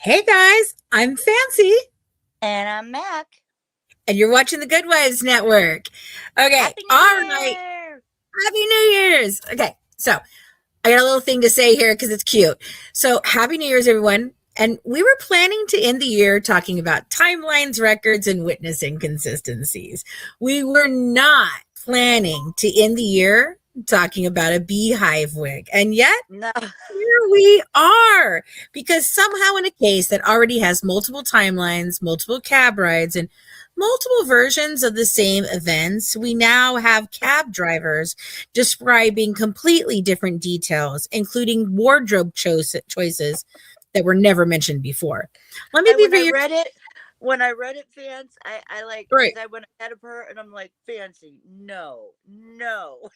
Hey guys, I'm Fancy, And I'm Mac. and you're watching the Good Wives Network. Okay, Happy New all right. Year! Happy New Year's. Okay, so I got a little thing to say here because it's cute. So, Happy New Year's, everyone. And we were planning to end the year talking about timelines, records, and witness inconsistencies. We were not planning to end the year talking about a beehive wig. And yet, No. here we are, because somehow in a case that already has multiple timelines, multiple cab rides, and multiple versions of the same events, we now have cab drivers describing completely different details, including wardrobe choices that were never mentioned before. Let me I be when I very read it, fans, I like right. because I went ahead of her and I'm like, Fancy, no, no.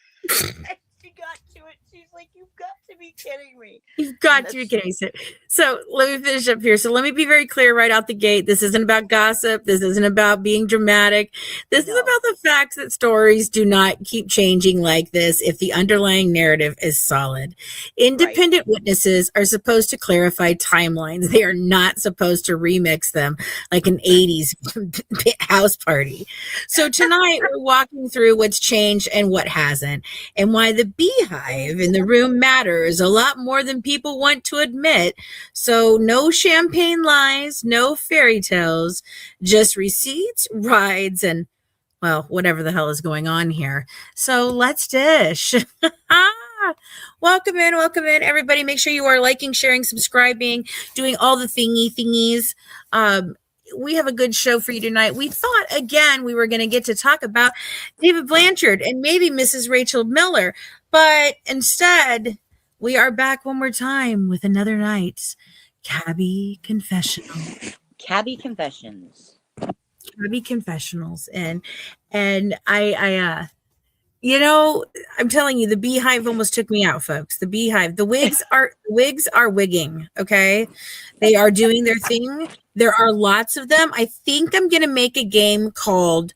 She got to it. She's like, you've got to be kidding me. You've And got to be that's kidding. So let me finish up here. So let me be very clear right out the gate. This isn't about gossip. This isn't about being dramatic. This is no. about the facts that stories do not keep changing like this if the underlying narrative is solid. Right. Independent witnesses are supposed to clarify timelines. They are not supposed to remix them like an 80s house party. So tonight we're walking through what's changed and what hasn't, and why the beehive in the room matters a lot more than people want to admit. So, no champagne lies, no fairy tales, just receipts, rides, and, well, whatever the hell is going on here. So, let's dish. Welcome in, everybody. Make sure you are liking, sharing, subscribing, doing all the thingies. We have a good show for you tonight. We thought again we were going to get to talk about David Blanchard and maybe Mrs. Rachel Miller, but instead we are back one more time with another night's Cabby Confessional. Cabby Confessions. Cabby Confessionals, and you know, I'm telling you, the beehive almost took me out, folks. The beehive, the wigs are wigging. Okay, they are doing their thing. There are lots of them. I think I'm gonna make a game called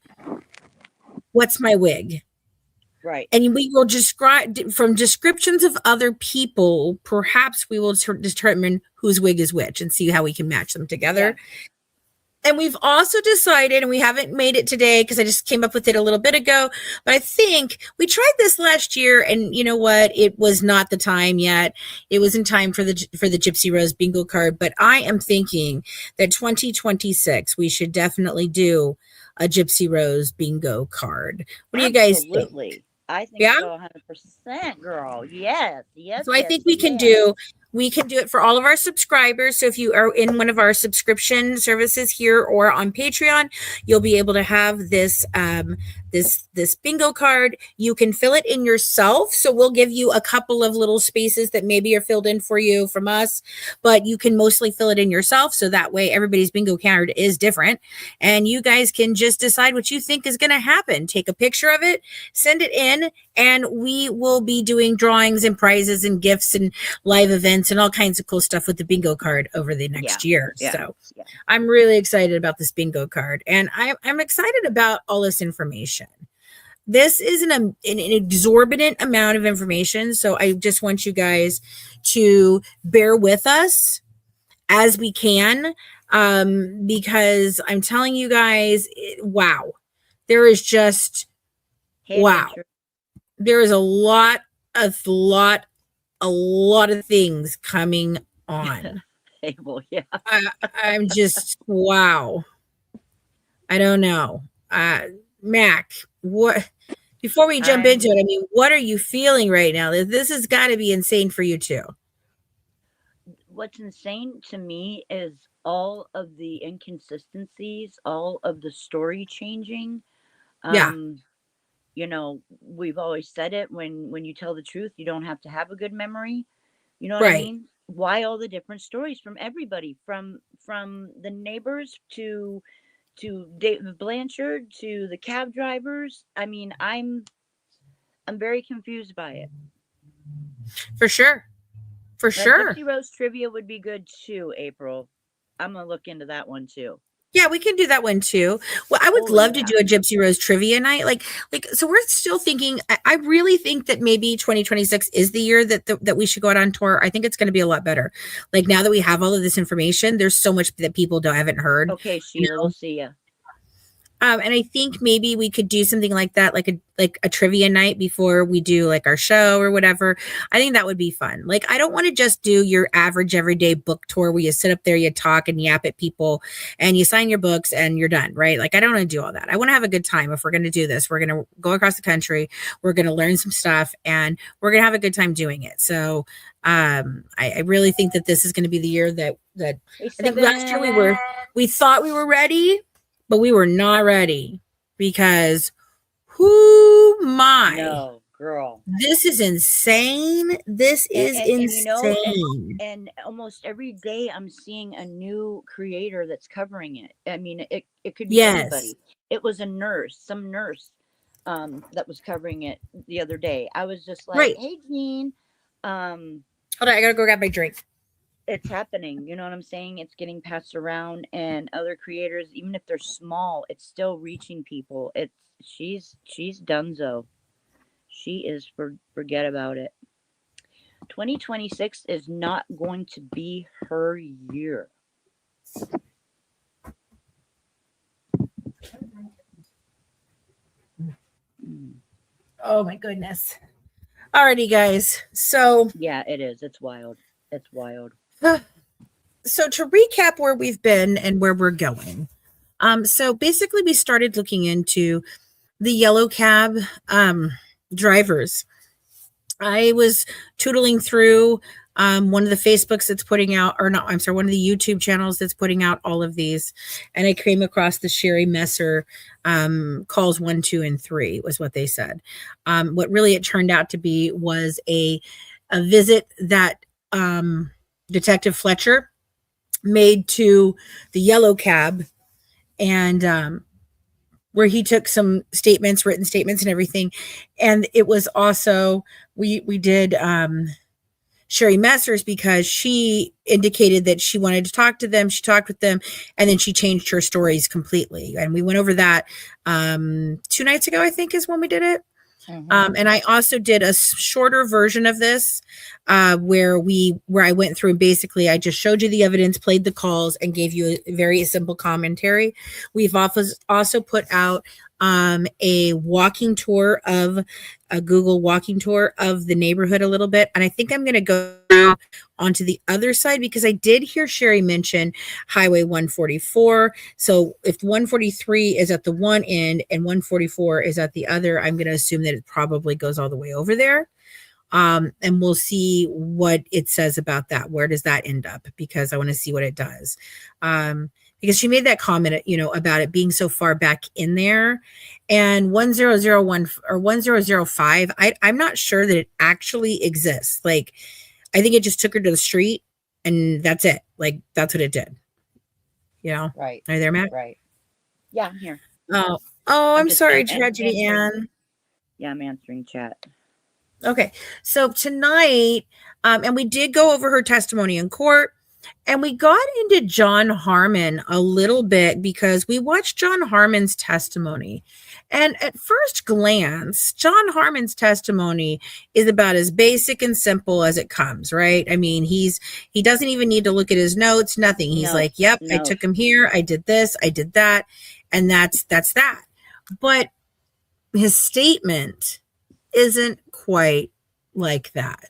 "What's My Wig," Right. and we will describe from descriptions of other people. Perhaps we will determine whose wig is which and see how we can match them together. Yeah. And we've also decided, and we haven't made it today because I just came up with it a little bit ago, but I think we tried this last year, and you know what? It was not the time yet. It was in time for the Gypsy Rose bingo card, but I am thinking that 2026 we should definitely do a Gypsy Rose bingo card. What do you guys think? Absolutely. I think Yeah? so 100%, girl. Yes. Yes, So I yes, think yes. we can do it for all of our subscribers. So if you are in one of our subscription services here or on Patreon, you'll be able to have this bingo card. You can fill it in yourself. So we'll give you a couple of little spaces that maybe are filled in for you from us, but you can mostly fill it in yourself. So that way everybody's bingo card is different. And you guys can just decide what you think is going to happen. Take a picture of it, send it in, and we will be doing drawings and prizes and gifts and live events and all kinds of cool stuff with the bingo card over the Yeah. next year. Yeah. So Yeah. I'm really excited about this bingo card, and I'm excited about all this information. This is an exorbitant amount of information, so I just want you guys to bear with us as we can, because I'm telling you guys, wow, there is just Hey, wow. adventure. There is a lot of things coming on. Hey, well, yeah. I'm just wow. I don't know. Mac, what before we jump into it, I mean, what are you feeling right now? This has got to be insane for you too. What's insane to me is all of the inconsistencies, all of the story changing. Yeah, Um, we've always said it when you tell the truth, you don't have to have a good memory. You know what I right. mean? Why all the different stories from everybody, from the neighbors to David Blanchard to the cab drivers? I mean, I'm very confused by it. For sure. For That sure. Gypsy Rose trivia would be good too, April. I'm gonna look into that one too. Yeah, we can do that one too. Well, I would Oh love to yeah. do a Gypsy Rose trivia night. So we're still thinking. I really think that maybe 2026 is the year that we should go out on tour. I think it's going to be a lot better. Like now that we have all of this information, there's so much that people haven't heard. Okay, You Sheila, we'll know? see ya. And I think maybe we could do something like that, like a trivia night before we do like our show or whatever. I think that would be fun. Like I don't want to just do your average everyday book tour where you sit up there, you talk and yap at people and you sign your books and you're done, right? Like I don't want to do all that. I want to have a good time. If we're going to do this, we're going to go across the country, we're going to learn some stuff, and we're going to have a good time doing it. So I really think that this is going to be the year that Hey, I think last year Seven. we thought we were ready, but we were not ready because who my No, girl. this is insane. This is And you know, insane. and almost every day I'm seeing a new creator that's covering it. I mean, it could be Yes. anybody. It was a nurse, some nurse, that was covering it the other day. I was just like, Right. "Hey, Jean, um, Hold on, I gotta go grab my drink. it's happening." You know what I'm saying? It's getting passed around, and other creators, even if they're small, it's still reaching people. It's she's donezo. She is forget about it. 2026 is not going to be her year. Mm. Oh my goodness. Alrighty, guys. So Yeah, it is. It's wild. It's wild. so to recap where we've been and where we're going. So basically we started looking into the yellow cab drivers. I was tootling through one of the Facebooks that's putting out, or not, I'm sorry, one of the YouTube channels that's putting out all of these. And I came across the Sherry Messer calls 1, 2, and 3 was what they said. What really it turned out to be was a visit that Detective Fletcher made to the yellow cab, and where he took some statements, written statements and everything. And it was also, we did Sherry Messers because she indicated that she wanted to talk to them. She talked with them, and then she changed her stories completely. And we went over that 2 nights ago, I think is when we did it. And I also did a shorter version of this where I went through and basically I just showed you the evidence, played the calls, and gave you a very simple commentary. We've also put out a walking tour of a Google walking tour of the neighborhood a little bit. And I think I'm going to go onto the other side because I did hear Sherry mention Highway 144. So if 143 is at the one end and 144 is at the other, I'm going to assume that it probably goes all the way over there. And we'll see what it says about that. Where does that end up? Because I want to see what it does. Because she made that comment, about it being so far back in there. And 1001 or 1005, I'm not sure that it actually exists. Like, I think it just took her to the street and that's it. Like, that's what it did. Right. Are you there, Matt? Right. Yeah, I'm here. I'm sorry, Tragedy Ann. Yeah, I'm answering chat. Okay. So tonight, and we did go over her testimony in court. And we got into John Harmon a little bit because we watched John Harmon's testimony. And at first glance, John Harmon's testimony is about as basic and simple as it comes, right? I mean, he doesn't even need to look at his notes, nothing. He's like, yep, I took him here, I did this, I did that, and that's that. But his statement isn't quite like that.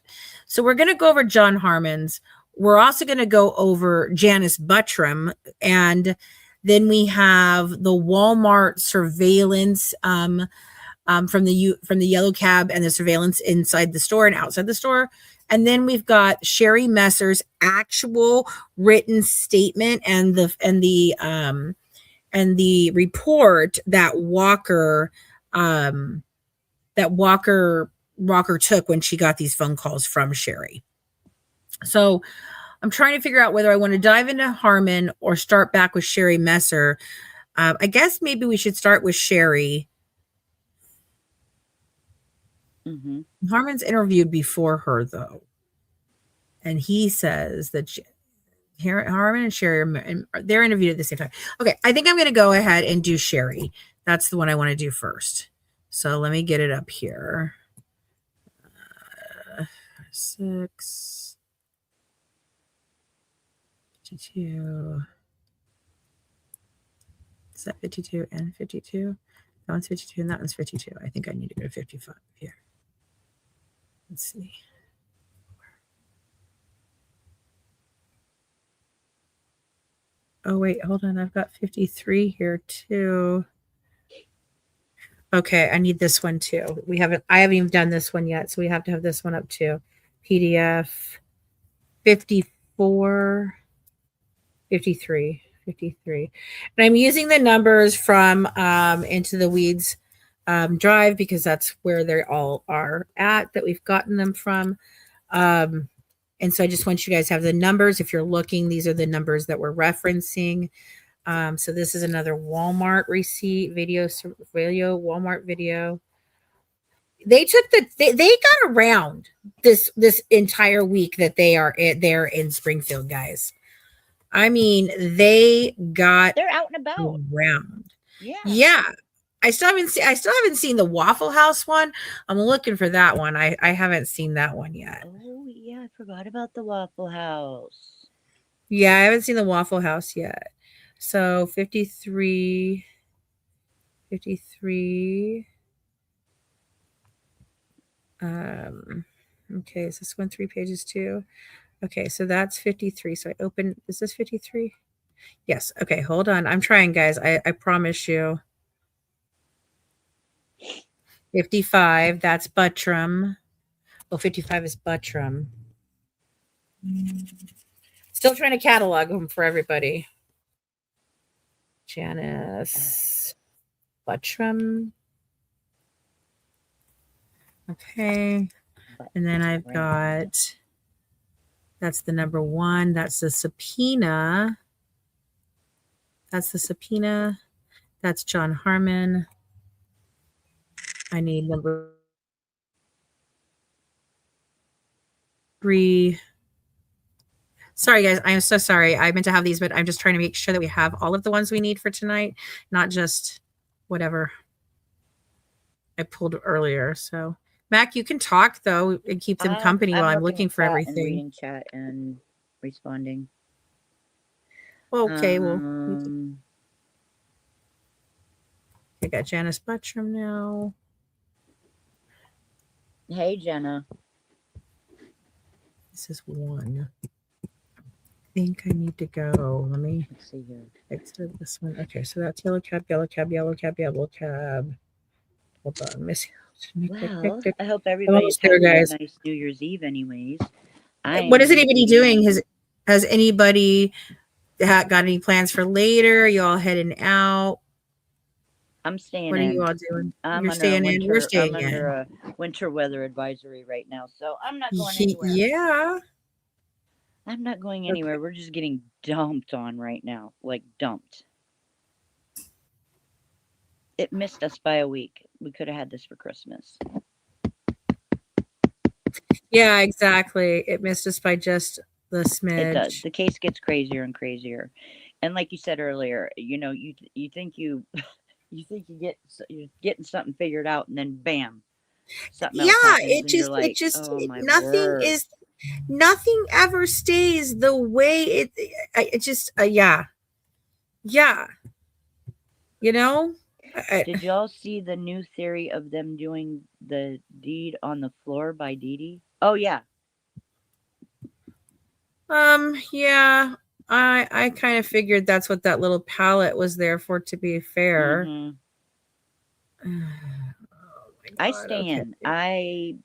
So we're going to go over John Harmon's. We're also going to go over Janice Buttram, and then we have the Walmart surveillance from the yellow cab and the surveillance inside the store and outside the store. And then we've got Sherry Messer's actual written statement and the report that Walker took when she got these phone calls from Sherry. So I'm trying to figure out whether I want to dive into Harmon or start back with Sherry Messer. I guess maybe we should start with Sherry. Mm-hmm. Harmon's interviewed before her, though. And he says that Harmon and Sherry they're interviewed at the same time. Okay, I think I'm going to go ahead and do Sherry. That's the one I want to do first. So let me get it up here. 6, 52. Is that 52 and 52? That one's 52 and that one's 52. I think I need to go to 55 here. Let's see. Oh, wait, hold on. I've got 53 here too. Okay, I need this one too. I haven't even done this one yet, so we have to have this one up too. PDF 54, 53, 53. And I'm using the numbers from Into the Weeds drive because that's where they all are at that we've gotten them from. And so I just want you guys to have the numbers. If you're looking, these are the numbers that we're referencing. So this is another Walmart receipt video, Walmart video. They took they got around this entire week that they're in Springfield, guys. I mean, they're out and about around. Yeah. I still haven't seen the Waffle House one. I'm looking for that one. I haven't seen that one yet. Oh yeah, I forgot about the Waffle House. Yeah, I haven't seen the Waffle House yet. So 53. Okay, is this one 3 pages too? Okay, so that's 53. So I open, is this 53? Yes. Okay, hold on. I'm trying, guys. I promise you. 55, that's Buttram. Oh, 55 is Buttram. Still trying to catalog them for everybody. Janice Buttram. Okay. And then I've got, that's the number 1. That's the subpoena. That's the subpoena. That's John Harmon. I need number 3. Sorry, guys. I'm so sorry. I meant to have these, but I'm just trying to make sure that we have all of the ones we need for tonight, not just whatever I pulled earlier. So, Mac, you can talk, though, and keep them company while I'm looking for everything. Reading chat and responding. Okay, well, I got Janice Buttram now. Hey, Jenna. This is 1. I think I need to go. Let me see here. Exit this one. Okay, so that's yellow cab, yellow cab, yellow cab, yellow cab. Hold on, Missy. Well, I hope everybody's having a nice New Year's Eve, anyways. What is anybody doing? Has anybody got any plans for later? Are you all heading out? I'm staying in. What are you all doing? You're staying in. We're staying in. I'm under a winter weather advisory right now, so I'm not going anywhere. Yeah. I'm not going anywhere. Okay. We're just getting dumped on right now, like dumped. It missed us by a week. We could have had this for Christmas. Yeah, exactly. It missed us by just the smidge. It does. The case gets crazier and crazier. And like you said earlier, you think you're getting something figured out, and then bam, something else happens, it just oh, nothing ever stays the way it just yeah. Did y'all see the new theory of them doing the deed on the floor by Dee Dee? Oh yeah. Yeah. I kind of figured that's what that little palette was there for, to be fair. Mm-hmm. Oh I stand. Okay.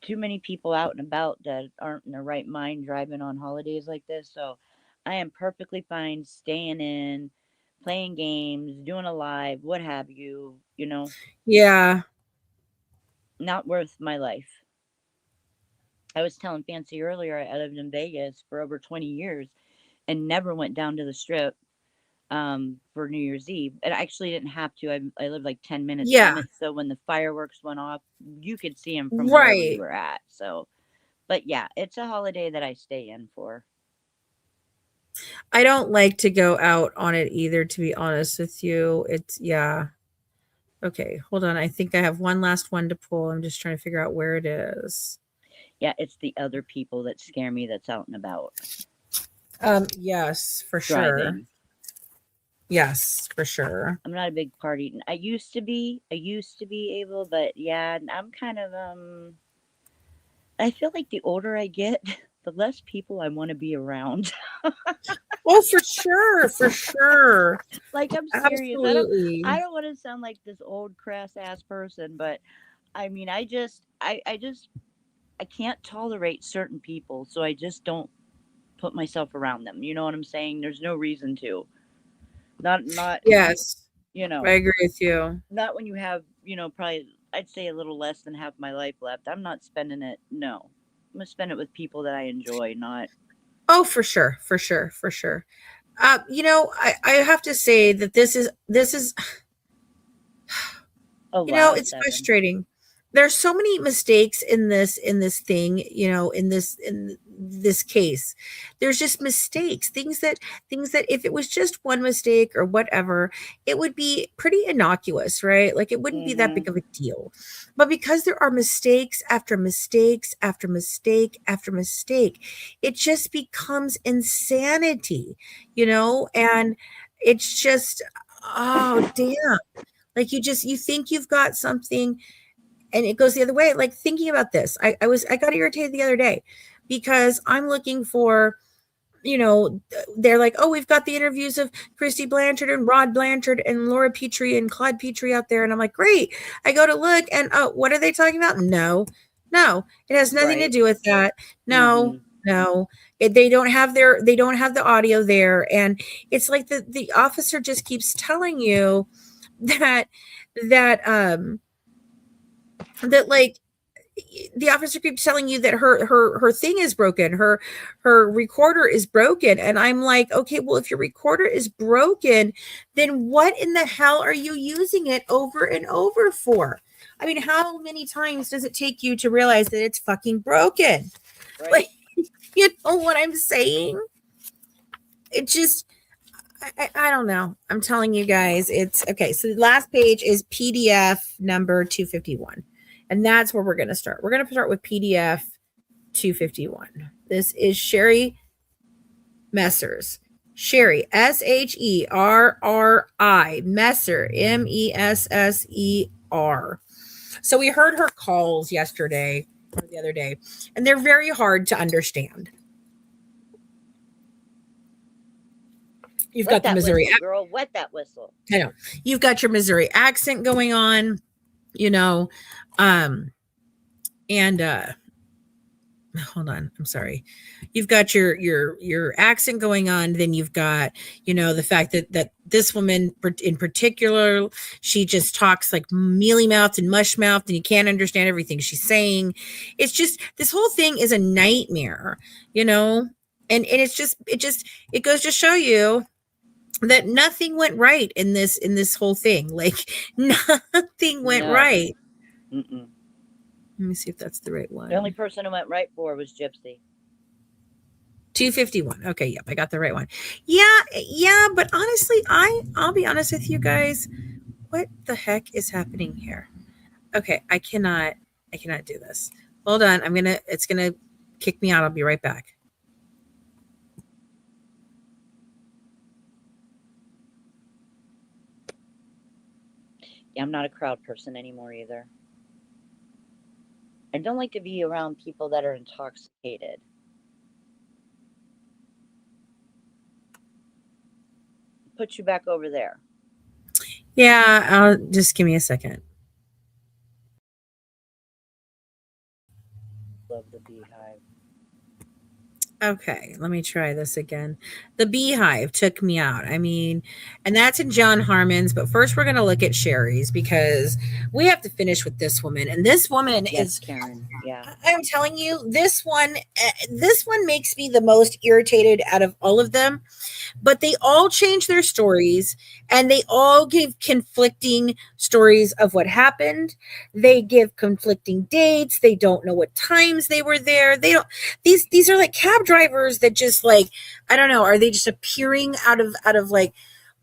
Too many people out and about that aren't in their right mind driving on holidays like this, so I am perfectly fine staying in, playing games, doing a live, what have you, Yeah. Not worth my life. I was telling Fancy earlier, I lived in Vegas for over 20 years and never went down to the Strip for New Year's Eve. And I actually didn't have to. I lived like 10 minutes from it. So when the fireworks went off, you could see them from wherever you were at. So, but yeah, it's a holiday that I stay in for. I don't like to go out on it either, to be honest with you. It's yeah. Okay, hold on. I think I have one last one to pull. I'm just trying to figure out where it is. Yeah, it's the other people that scare me that's out and about Yes, for sure. driving. Yes, for sure. I'm not a big party. I used to be. I used to be able, but yeah, I'm kind of I feel like the older I get, the less people I want to be around. Oh, for sure, for sure. Like I'm serious. I Absolutely. don't want to sound like this old crass ass person, but I mean, I can't tolerate certain people, so I just don't put myself around them. You know what I'm saying? There's no reason to. Not, Yes, you I know, agree with you. not when you have, probably I'd say a little less than half my life left. I'm not spending it. No. I'm going to spend it with people that I enjoy, not Oh, for sure, for sure, for sure. I have to say that this is a lot of it's seven. frustrating. There's so many mistakes in this thing, in this case. There's just mistakes, things that if it was just one mistake or whatever, it would be pretty innocuous, right? Like it wouldn't be that Mhm. big of a deal. But because there are mistakes after mistakes after mistake after mistake, it just becomes insanity. And it's just, oh damn, like you think you've got something and it goes the other way. Like thinking about this, I got irritated the other day because I'm looking for, they're like, oh, we've got the interviews of Christy Blanchard and Rod Blanchard and Laura Petrie and Claude Petrie out there. And I'm like, great. I go to look and oh, what are they talking about? No, it has nothing to Right. do with that. No, Mhm. no. They don't have the audio there. And it's like the officer just keeps telling you that that that like the officer keeps telling you that her thing is broken, her recorder is broken, and I'm like, okay, well, if your recorder is broken, then what in the hell are you using it over and over for? I mean, how many times does it take you to realize that it's fucking broken? Right. Like, you know what I'm saying? It just, I don't know. I'm telling you guys, it's okay. So the last page is PDF number 251. And that's where we're going to start. We're going to start with PDF 251. This is Sherry Messers. Sherry, Sherri, Messer, Messer. So we heard her calls yesterday or the other day, and they're very hard to understand. You've Wet got the that Missouri whistle, girl. Wet that whistle. I know. You've got your Missouri accent going on, you know. And hold on, I'm sorry. You've got your accent going on, then you've got, the fact that this woman in particular, she just talks like mealy mouthed and mush mouthed, and you can't understand everything she's saying. It's just this whole thing is a nightmare, you know. And it goes to show you that nothing went right in this whole thing. Like nothing went No. right. Mm-mm. Let me see if that's the right one. The only person who went right for was Gypsy. 251. Okay, yep, I got the right one. Yeah, but honestly, I'll be honest with you guys. What the heck is happening here? Okay, I cannot do this. Hold on. It's gonna kick me out. I'll be right back. Yeah, I'm not a crowd person anymore either. I don't like to be around people that are intoxicated. Put you back over there. Yeah, just give me a second. Love the Beehive. Okay, let me try this again. The Beehive took me out. I mean, and that's in John Harmon's, but first we're going to look at Sherry's because we have to finish with this woman. And this woman Yes, is, Karen. Yeah. I'm telling you, this one makes me the most irritated out of all of them. But they all change their stories and they all give conflicting stories of what happened. They give conflicting dates. They don't know what times they were there. They don't, these are like cab drivers that just like, I don't know, are they just appearing out of like,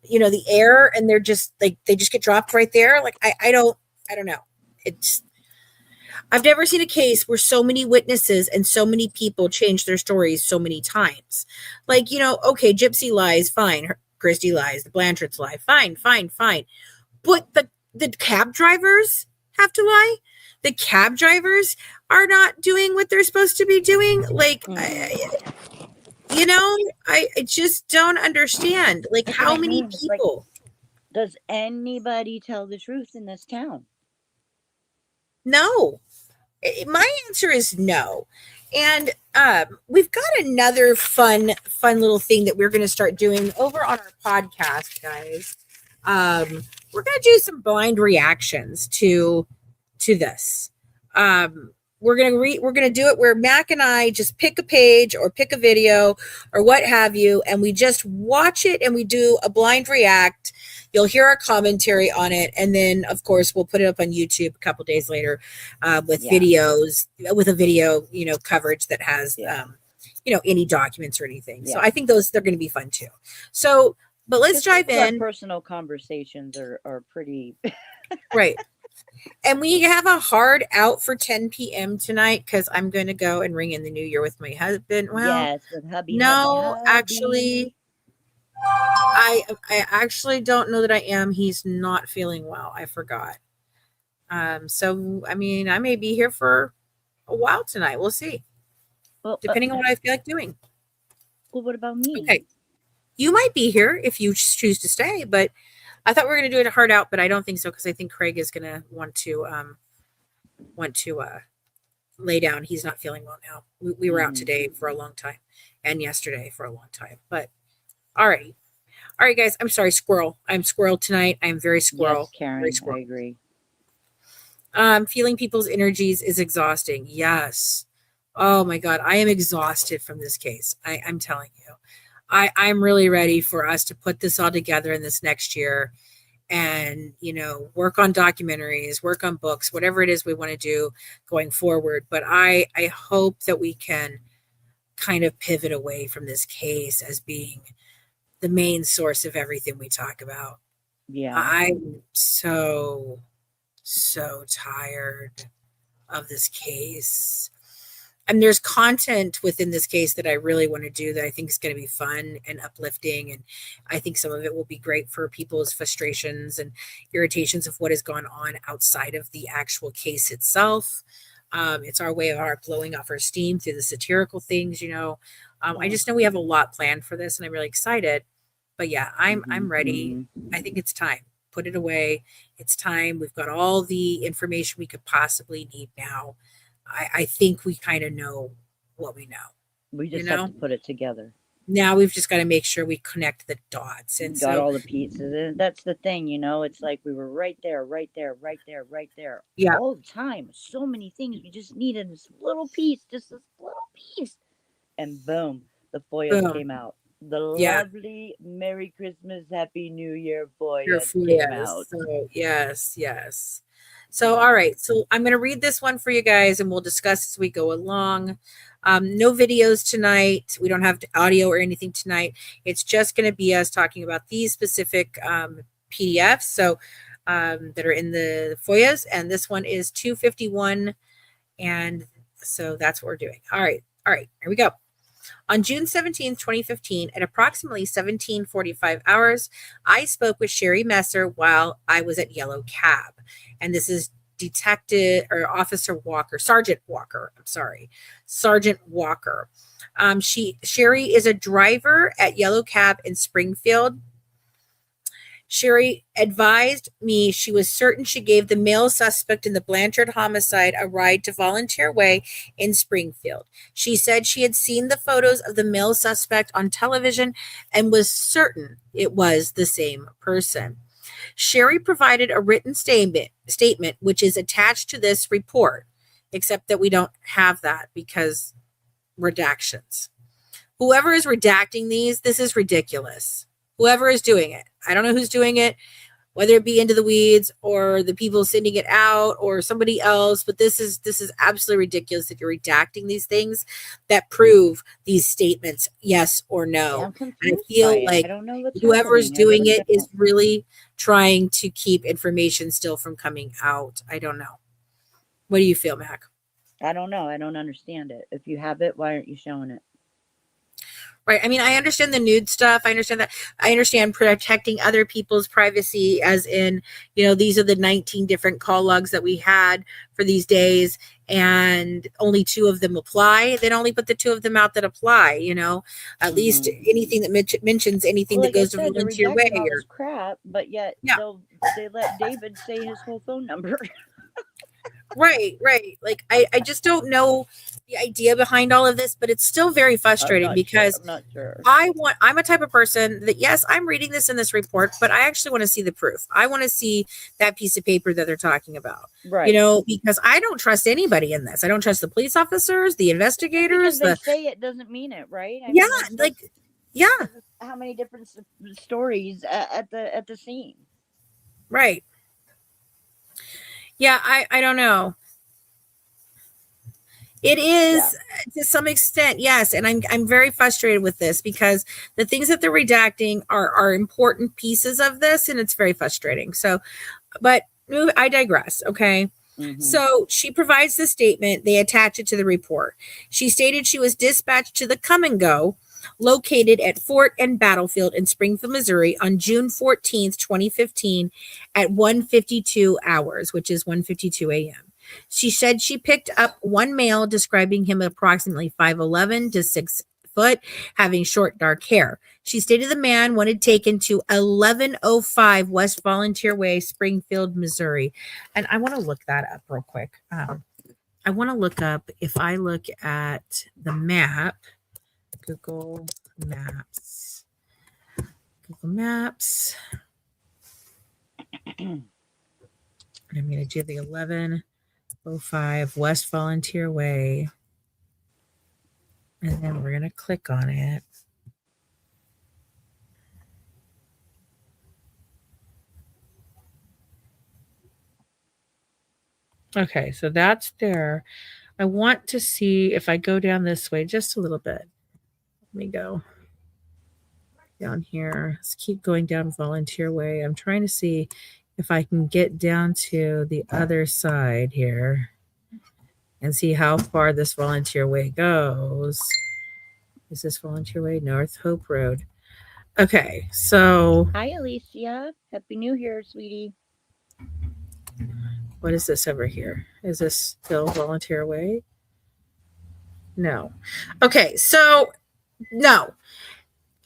the air, and they're just like, they just get dropped right there? Like, I don't know. I've never seen a case where so many witnesses and so many people change their stories so many times. Like, okay, Gypsy lies, fine. Christy lies, the Blanchards lie, fine. But the cab drivers have to lie. The cab drivers are not doing what they're supposed to be doing. Like, I just don't understand. Like, That's how what I many mean. It's like, people? does anybody tell the truth in this town? No. My answer is no. And we've got another fun little thing that we're going to start doing over on our podcast, guys. We're going to do some blind reactions to this. We're going to do it where Mac and I just pick a page or pick a video or what have you, and we just watch it and we do a blind react. You'll hear our commentary on it, and then of course we'll put it up on YouTube a couple days later with videos, with a video, coverage that has any documents or anything. So I think they're going to be fun too. So, but let's dive in. Our personal conversations are pretty right. And we have a hard out for 10 p.m. tonight because I'm going to go and ring in the new year with my husband. Well, yes, with hubby. No, hubby. actually, I actually don't know that I am. He's not feeling well. I forgot. So, I mean, I may be here for a while tonight. We'll see. Well, depending on what I feel like doing. Well, what about me? Okay. You might be here if you choose to stay, but I thought we were going to do it hard out, but I don't think so because I think Craig is going to want to lay down. He's not feeling well now. We were out today for a long time and yesterday for a long time. But all right, guys. I'm sorry, squirrel. I'm squirrel tonight. I'm very squirrel. Yes, Karen, very squirrel. I agree. Feeling people's energies is exhausting. Yes. Oh my God, I am exhausted from this case. I'm telling you. I'm really ready for us to put this all together in this next year and, work on documentaries, work on books, whatever it is we want to do going forward. But I hope that we can kind of pivot away from this case as being the main source of everything we talk about. Yeah. I'm so tired of this case. And there's content within this case that I really want to do that I think is going to be fun and uplifting. And I think some of it will be great for people's frustrations and irritations of what has gone on outside of the actual case itself. It's our way of our blowing off our steam through the satirical things, I just know we have a lot planned for this and I'm really excited. But yeah, I'm ready. I think it's time. Put it away. It's time. We've got all the information we could possibly need now. I think we kind of know what we know. We just have to put it together. Now we've just got to make sure we connect the dots. And got all the pieces. And that's the thing, it's like we were right there. Yeah. All the time. So many things. We just needed this little piece, And boom, the FOIAs came out. The lovely Merry Christmas, Happy New Year FOIAs came out. So, yes. So, all right. So I'm going to read this one for you guys and we'll discuss as we go along. No videos tonight. We don't have audio or anything tonight. It's just going to be us talking about these specific PDFs that are in the FOIAs. And this one is 251. And so that's what we're doing. All right. Here we go. On June 17th, 2015, at approximately 17:45 hours, I spoke with Sherry Messer while I was at Yellow Cab. And this is Sergeant Walker. Sergeant Walker. Sherry is a driver at Yellow Cab in Springfield. Sherry advised me she was certain she gave the male suspect in the Blanchard homicide a ride to Volunteer Way in Springfield. She said she had seen the photos of the male suspect on television and was certain it was the same person. Sherry provided a written statement which is attached to this report, except that we don't have that because redactions. Whoever is redacting these, this is ridiculous. Whoever is doing it. I don't know who's doing it. whether it be Into the Weeds or the people sending it out or somebody else. But this is absolutely ridiculous that you're redacting these things that prove these statements, yes or Yeah, no. I'm And I confused by feel it. like I don't know what's whoever's happening. I doing really it is don't. really trying to keep information still from coming out. I don't know. What do you feel, Mac? I don't know. I don't understand it. If you have it, why aren't you showing it? Right. I mean, I understand the nude stuff. I understand that. I understand protecting other people's privacy, as in, these are the 19 different call logs that we had for these days, and only 2 of them apply. Then only put the 2 of them out that apply, at least anything that mentions anything Well, that like I goes to said, they're volunteer way. redacting all Or, this crap, but yet yeah. they let David say his whole phone number. Right. Like, I just don't know the idea behind all of this, but it's still very frustrating because I'm not sure. I'm a type of person that, yes, I'm reading this in this report, but I actually want to see the proof. I want to see that piece of paper that they're talking about, Right. because I don't trust anybody in this. I don't trust the police officers, the investigators, because they say it doesn't mean it, right? I yeah, mean, like, yeah, how many different stories at the scene? right. Yeah, I don't know. It is to some extent, yes, and I'm very frustrated with this because the things that they're redacting are important pieces of this, and it's very frustrating. So, but I digress. Okay. So she provides the statement. They attach it to the report. She stated she was dispatched to the Come and Go located at Fort and Battlefield in Springfield, Missouri on June 14th, 2015 at 1:52 hours, which is 1:52 a.m. She said she picked up one male describing him approximately 5'11" to 6 foot, having short dark hair. She stated the man wanted taken to 1105 West Volunteer Way, Springfield, Missouri. And I want to look that up real quick. I want to look up, if I look at the map, Google Maps. I'm going to do the 1105 West Volunteer Way. And then we're going to click on it. Okay, so that's there. I want to see if I go down this way just a little bit. Let me go down here. Let's keep going down Volunteer Way. I'm trying to see if I can get down to the other side here and see how far this Volunteer Way goes. Is this Volunteer Way? North Hope Road. Okay, so. Hi, Alicia. Happy New Year, sweetie. What is this over here? Is this still Volunteer Way? No. Okay, so no.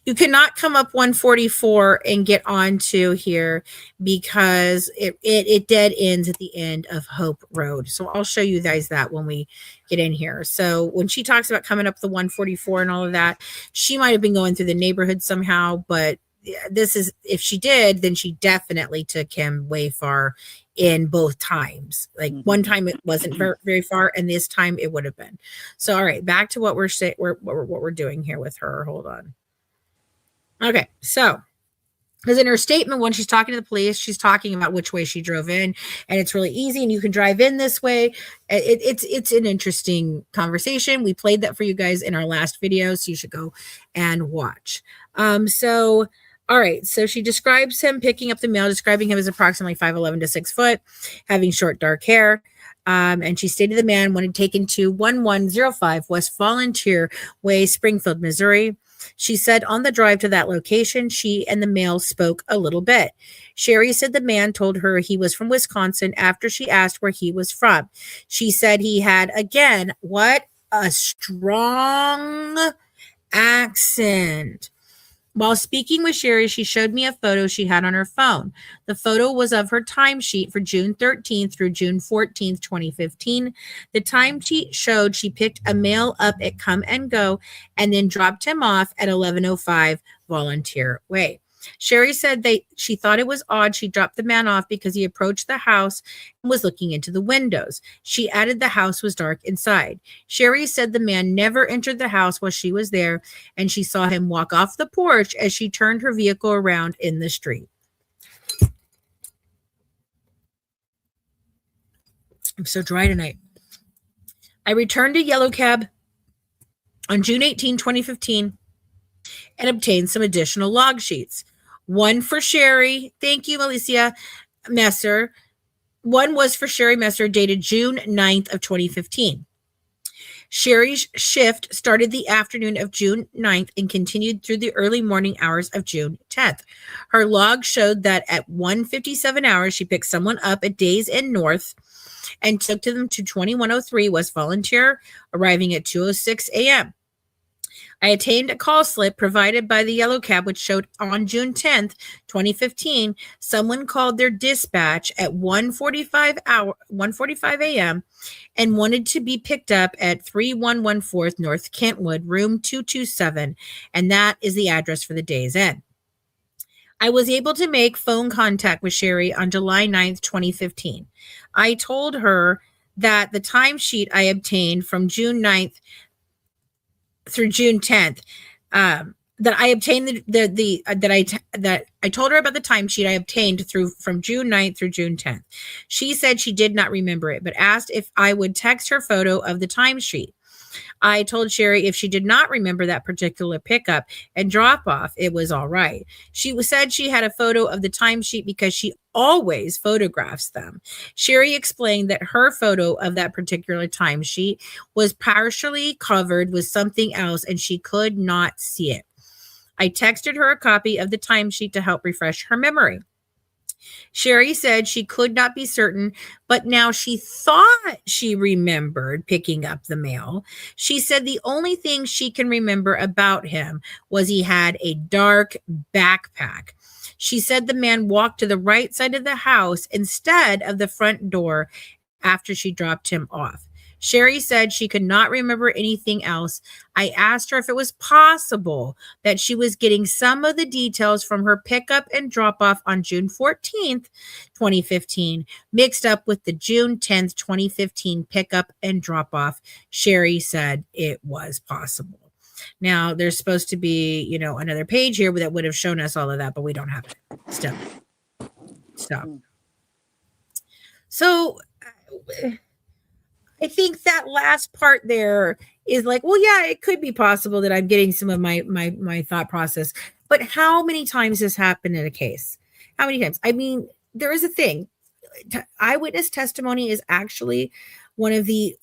You cannot come up 144 and get onto here because it dead ends at the end of Hope Road. So I'll show you guys that when we get in here. So when she talks about coming up the 144 and all of that, she might have been going through the neighborhood somehow, but this is, if she did, then she definitely took him way far in both times. Like one time it wasn't very, very far, and this time it would have been. So all right, back to what we're doing here with her. Hold on. Okay, so because in her statement, when she's talking to the police, she's talking about which way she drove in, and it's really easy, and you can drive in this way. It's an interesting conversation. We played that for you guys in our last video, so you should go and watch. So all right, so she describes him picking up the male, describing him as approximately 5'11" to 6 foot, having short dark hair. And she stated the man wanted taken to 1105 West Volunteer Way, Springfield, Missouri. She said on the drive to that location, she and the male spoke a little bit. Sherry said the man told her he was from Wisconsin after she asked where he was from. She said he had, again, what a strong accent. While speaking with Sherry, she showed me a photo she had on her phone. The photo was of her timesheet for June 13th through June 14th, 2015. The timesheet showed she picked a male up at Come and Go and then dropped him off at 1105 Volunteer Way. Sherry said she thought it was odd she dropped the man off because he approached the house and was looking into the windows. She added the house was dark inside. Sherry said the man never entered the house while she was there, and she saw him walk off the porch as she turned her vehicle around in the street. I'm so dry tonight. I returned to Yellow Cab on June 18, 2015, and obtained some additional log sheets. One for Sherry. Thank you, Alicia Messer. One was for Sherry Messer, dated June 9th of 2015. Sherry's shift started the afternoon of June 9th and continued through the early morning hours of June 10th. Her log showed that at 1:57 hours, she picked someone up at Days Inn North and took them to 2103 West Volunteer, arriving at 2:06 a.m. I obtained a call slip provided by the Yellow Cab, which showed on June 10th, 2015, someone called their dispatch at 1:45 a.m. and wanted to be picked up at 3114 North Kentwood, room 227, and that is the address for the Days Inn. I was able to make phone contact with Sherry on July 9th, 2015. I told her that the timesheet I obtained from June 9th through June 10th, that I obtained that I told her about the timesheet I obtained from June 9th through June 10th. She said she did not remember it, but asked if I would text her photo of the timesheet. I told Sherry if she did not remember that particular pickup and drop off, it was all right. She said she had a photo of the timesheet because she always photographs them. Sherry explained that her photo of that particular timesheet was partially covered with something else and she could not see it. I texted her a copy of the timesheet to help refresh her memory. Sherry said she could not be certain, but now she thought she remembered picking up the mail. She said the only thing she can remember about him was he had a dark backpack. She said the man walked to the right side of the house instead of the front door after she dropped him off. Sherry said she could not remember anything else. I asked her if it was possible that she was getting some of the details from her pickup and drop-off on June 14th, 2015, mixed up with the June 10th, 2015 pickup and drop-off. Sherry said it was possible. Now, there's supposed to be, another page here that would have shown us all of that, but we don't have it. Stop. So I think that last part there is like, well, yeah, it could be possible that I'm getting some of my thought process. But how many times has happened in a case? How many times? I mean, there is a thing. Eyewitness testimony is actually one of the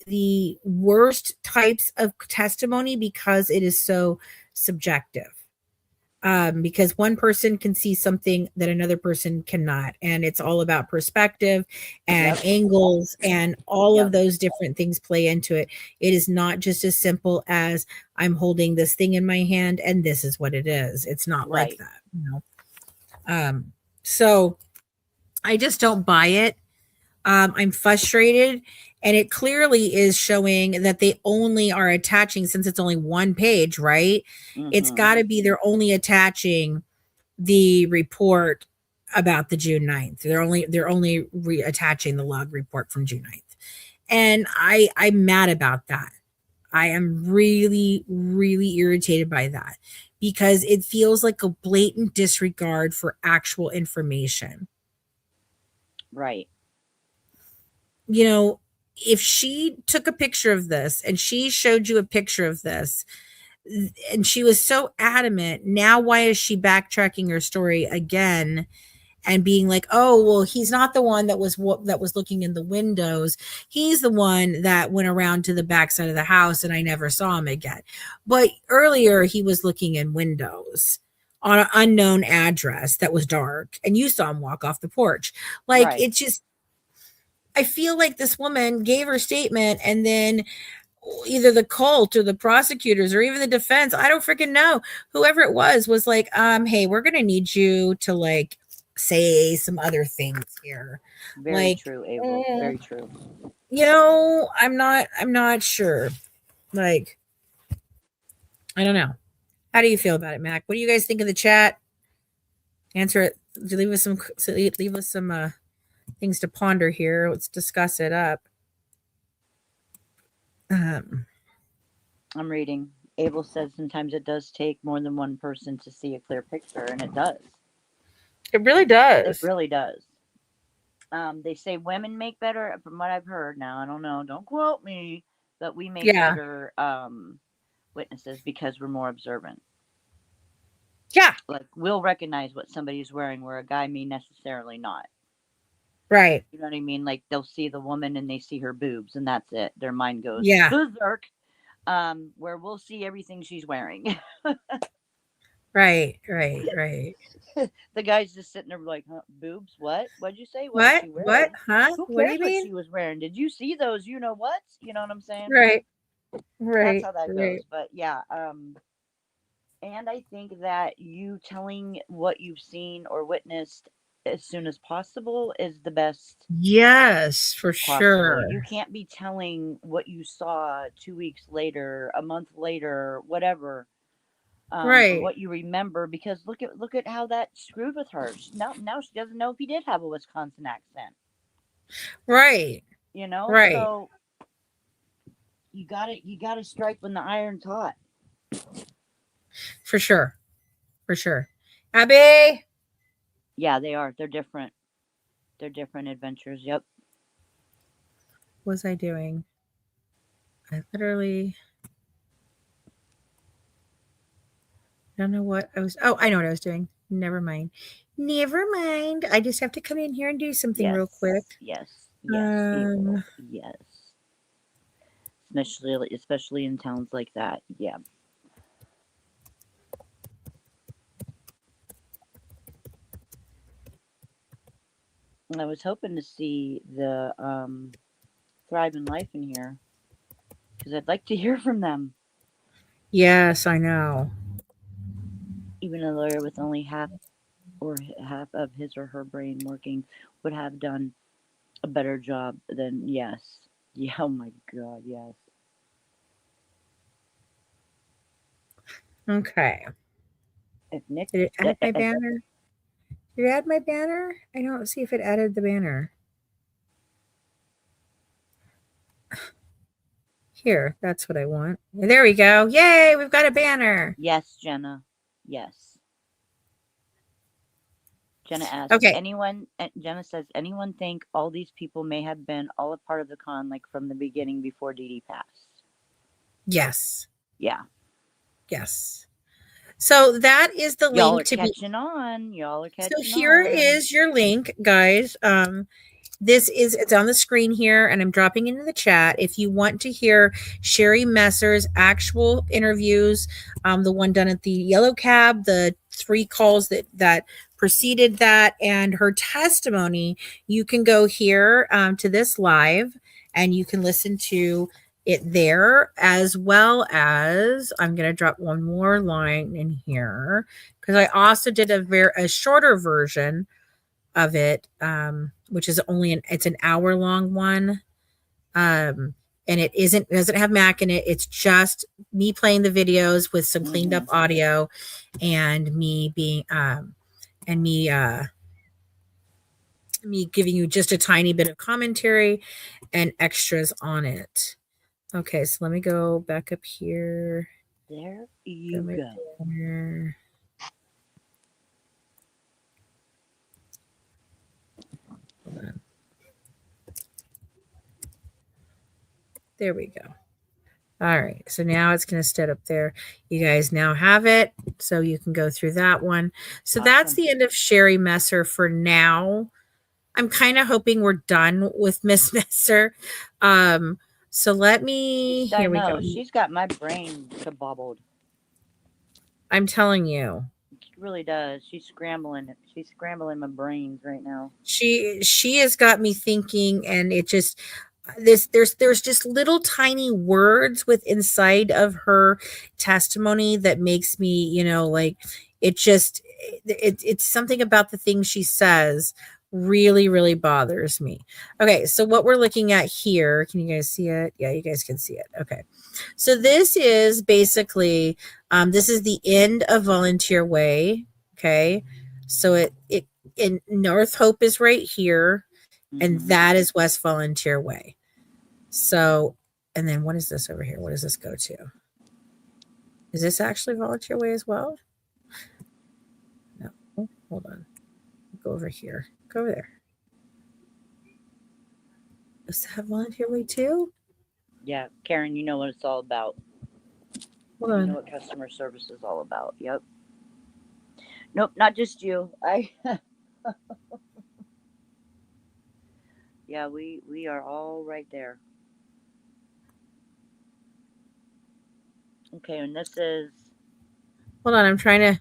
worst types of testimony because it is so subjective. Because one person can see something that another person cannot, and it's all about perspective and angles, and all of those different things play into it. It is not just as simple as I'm holding this thing in my hand and this is what it is. It's not like that. So I just don't buy it. I'm frustrated, and it clearly is showing that they only are attaching, since it's only one page, right? Mm-hmm. It's got to be they're only attaching the report about the June 9th. They're only attaching the log report from June 9th. And I'm mad about that. I am really, really irritated by that because it feels like a blatant disregard for actual information. Right. If she took a picture of this and she showed you a picture of this and she was so adamant, now why is she backtracking her story again and being like, oh, well, he's not the one that was looking in the windows. He's the one that went around to the backside of the house and I never saw him again. But earlier he was looking in windows on an unknown address that was dark and you saw him walk off the porch. Like, It just, I feel like this woman gave her statement and then either the cult or the prosecutors or even the defense, I don't freaking know, whoever it was like, hey, we're going to need you to say some other things here. Very true, Abel. Very true. I'm not sure. I don't know. How do you feel about it, Mac? What do you guys think in the chat? Answer it. Leave us some things to ponder here. Let's discuss it up. I'm reading. Abel says sometimes it does take more than one person to see a clear picture, and it does. It really does. It really does. They say women make better, from what I've heard. Now I don't know. Don't quote me, but we make Yeah. better witnesses because we're more observant. Yeah. Like we'll recognize what somebody's wearing, where a guy may necessarily not. Right. You know what I mean? Like they'll see the woman and they see her boobs, and that's it. Their mind goes Yeah. berserk. Where we'll see everything she's wearing. Right. Right. The guy's just sitting there like, huh, boobs? What? What'd you say? What is What? she What? wearing? Huh? Who What do cares you what mean? she was wearing? Did you see those? You know what? You know what I'm saying? Right. That's Right. how that Right. goes. But yeah, and I think that you telling what you've seen or witnessed as soon as possible is the best Yes, for possible. sure. You can't be telling what you saw 2 weeks later, a month later, whatever, or Right. what you remember, because look at how that screwed with her. Now she doesn't know if he did have a Wisconsin accent. Right. You know, Right. so you gotta strike when the iron's hot. For sure. For sure. Abby, Yeah, they are. They're different. They're different adventures. Yep. what was I doing? I literally don't know what I was. Oh, I know what I was doing. Never mind. Never mind. I just have to come in here and do something Yes. real quick. Yes. April. Yes. Especially in towns like that. Yeah. I was hoping to see the Thrive in Life in here because I'd like to hear from them. Yes, I know. Even a lawyer with only half of his or her brain working would have done a better job than yes. Yeah, oh my god, yes. Okay. If Nick Did it add my banner? Did it add my banner? I don't see if it added the banner. Here, that's what I want. There we go. Yay, we've got a banner. Yes, Jenna. Yes. Jenna asks, Okay. Jenna says, anyone think all these people may have been all a part of the con, like from the beginning before Dee Dee passed? Yes. Yeah. Yes. So that is the Y'all link are to be. catching on. Y'all are So catching here on. is your link, guys. It's on the screen here, and I'm dropping into the chat. If you want to hear Sherry Messer's actual interviews, the one done at the Yellow Cab, the 3 calls that preceded that, and her testimony, you can go here to this live, and you can listen to it there, as well as I'm going to drop one more line in here because I also did a shorter version of it, which is it's an hour long one. And it doesn't have Mac in it. It's just me playing the videos with some cleaned up audio and me being, and me giving you just a tiny bit of commentary and extras on it. Okay, so let me go back up here. There you go. Hold on. There we go. All right. So now it's going to stay up there. You guys now have it. So you can go through that one. So that's the end of Sherry Messer for now. I'm kind of hoping we're done with Miss Messer. So let me, here we go. She's got my brain kabobbled. I'm telling you. She really does. She's scrambling my brains right now. She has got me thinking, and it just there's just little tiny words with inside of her testimony that makes me, like it's something about the things she says really, really bothers me. Okay, so what we're looking at here, can you guys see it? Yeah, you guys can see it. Okay. So this is basically this is the end of Volunteer Way. Okay. So it in North Hope is right here, and that is West Volunteer Way. So, and then what is this over here? What does this go to? Is this actually Volunteer Way as well? No, hold on. Go over here. Go over there. Does that volunteer way too? Yeah, Karen, you know what it's all about. Hold You on. know what customer service is all about. Yep. Nope, not just you. Yeah, we are all right there. Okay, and this is Hold on. I'm trying to.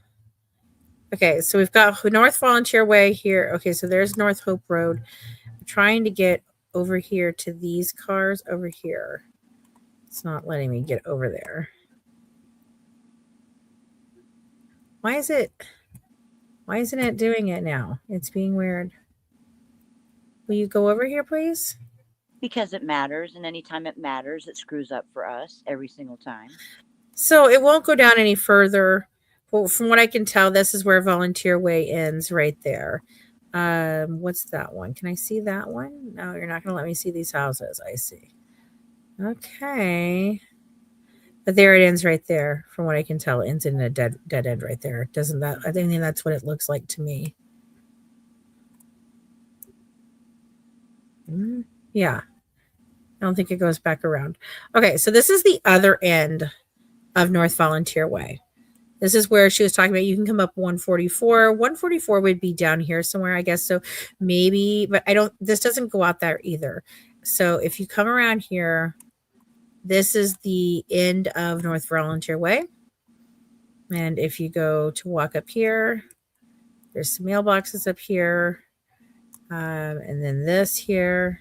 Okay, so we've got North Volunteer Way here. Okay, so there's North Hope Road. I'm trying to get over here to these cars over here. It's not letting me get over there. Why isn't it doing it now? It's being weird. Will you go over here, please? because it matters, and anytime it matters, it screws up for us every single time. So it won't go down any further. Well, from what I can tell, this is where Volunteer Way ends right there. What's that one? Can I see that one? No, you're not going to let me see these houses. I see. Okay. But there it ends right there. From what I can tell, it ends in a dead end right there. Doesn't that? I think that's what it looks like to me. Yeah. I don't think it goes back around. Okay, so this is the other end of North Volunteer Way. This is where she was talking about you can come up 144. 144 would be down here somewhere, I guess. So maybe, but this doesn't go out there either. So if you come around here, this is the end of North Volunteer Way. And if you go to walk up here, there's some mailboxes up here. And then this here,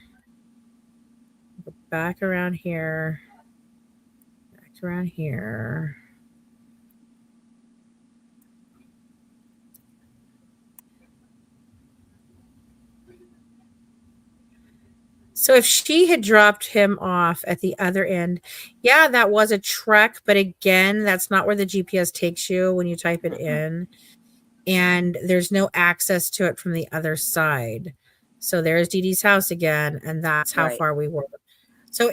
go back around here, back around here. So if she had dropped him off at the other end, yeah, that was a trek. But again, that's not where the GPS takes you when you type it in. And there's no access to it from the other side. So there's Dee Dee's house again, and that's how Right. far we were. So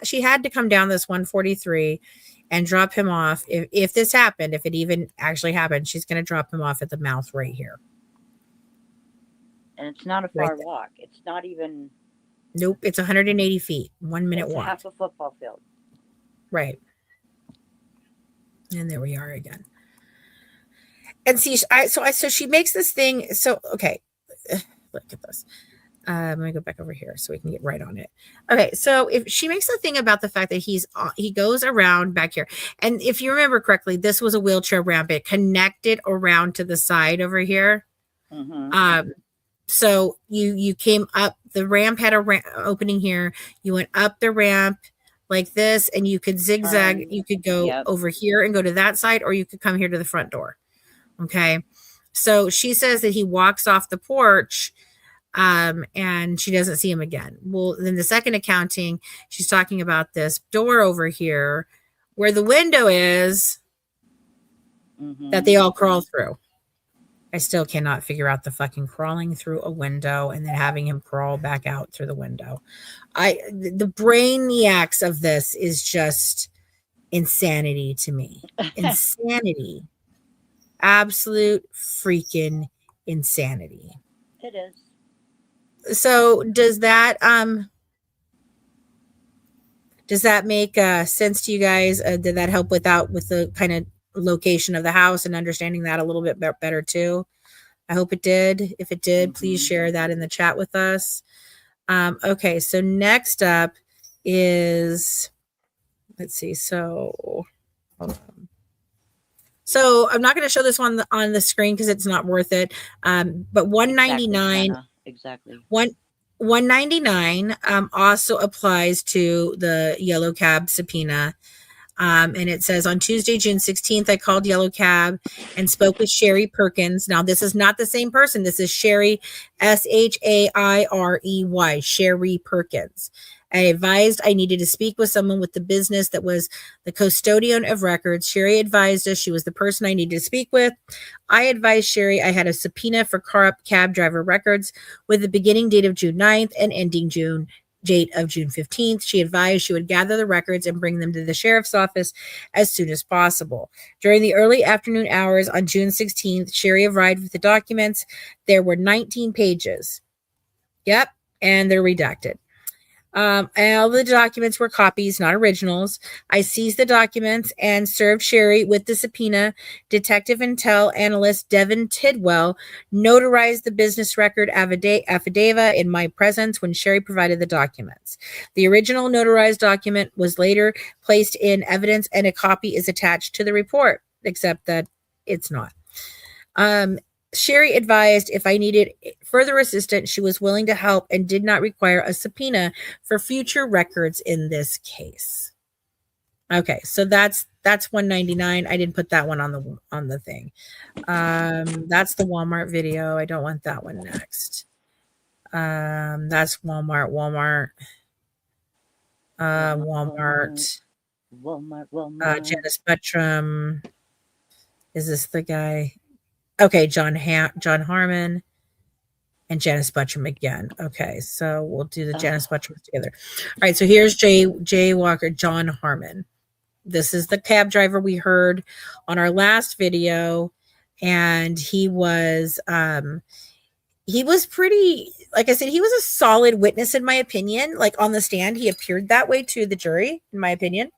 she had to come down this 143 and drop him off. If this happened, if it even actually happened, she's going to drop him off at the mouth right here. And it's not a Right far there. walk. It's not even. Nope, it's 180 feet, 1 minute It's walk. half a football field. Right. And there we are again. And see, so she makes this thing. So, okay, look at this. Let me go back over here so we can get right on it. Okay, so if she makes the thing about the fact that he goes around back here, and if you remember correctly, this was a wheelchair ramp. It connected around to the side over here. Mm-hmm. So you came up. The ramp had a opening here. You went up the ramp like this, and you could zigzag. Turn. You could go over here and go to that side, or you could come here to the front door. Okay, so she says that he walks off the porch. And she doesn't see him again. Well, then the second accounting, she's talking about this door over here where the window is that they all crawl through. I still cannot figure out the fucking crawling through a window and then having him crawl back out through the window. The brainiacs of this is just insanity to me. Insanity. Absolute freaking insanity. It is. So does that make sense to you guys? Did that help with the kind of location of the house and understanding that a little bit better too? I hope it did. If it did, please share that in the chat with us. Okay, so next up is, let's see. So I'm not going to show this one on the screen because it's not worth it. But 199. Exactly. 199 also applies to the Yellow Cab subpoena. And it says on Tuesday, June 16th, I called Yellow Cab and spoke with Sherry Perkins. Now, this is not the same person. This is Sherry, Shairey, Sherry Perkins. I advised I needed to speak with someone with the business that was the custodian of records. Sherry advised us she was the person I needed to speak with. I advised Sherry I had a subpoena for car cab driver records with the beginning date of June 9th and ending date of June 15th. She advised she would gather the records and bring them to the sheriff's office as soon as possible. During the early afternoon hours on June 16th, Sherry arrived with the documents. There were 19 pages. Yep. and they're redacted. And all the documents were copies, not originals. I seized the documents and served Sherry with the subpoena. Detective Intel Analyst Devin Tidwell notarized the business record affidavit in my presence when Sherry provided the documents. The original notarized document was later placed in evidence, and a copy is attached to the report, except that it's not. Sherry advised if I needed further assistance, she was willing to help and did not require a subpoena for future records in this case. Okay, so that's 199. I didn't put that one on the thing. That's the Walmart video. I don't want that one next. That's Walmart. Janice Spectrum. Is this the guy? Okay, John Harmon and Janice Butchum again. Okay, so we'll do the Janice Butchum together. All right, so here's Jay Walker, John Harmon. This is the cab driver we heard on our last video, and he was pretty, like I said, he was a solid witness in my opinion. Like on the stand, he appeared that way to the jury, in my opinion.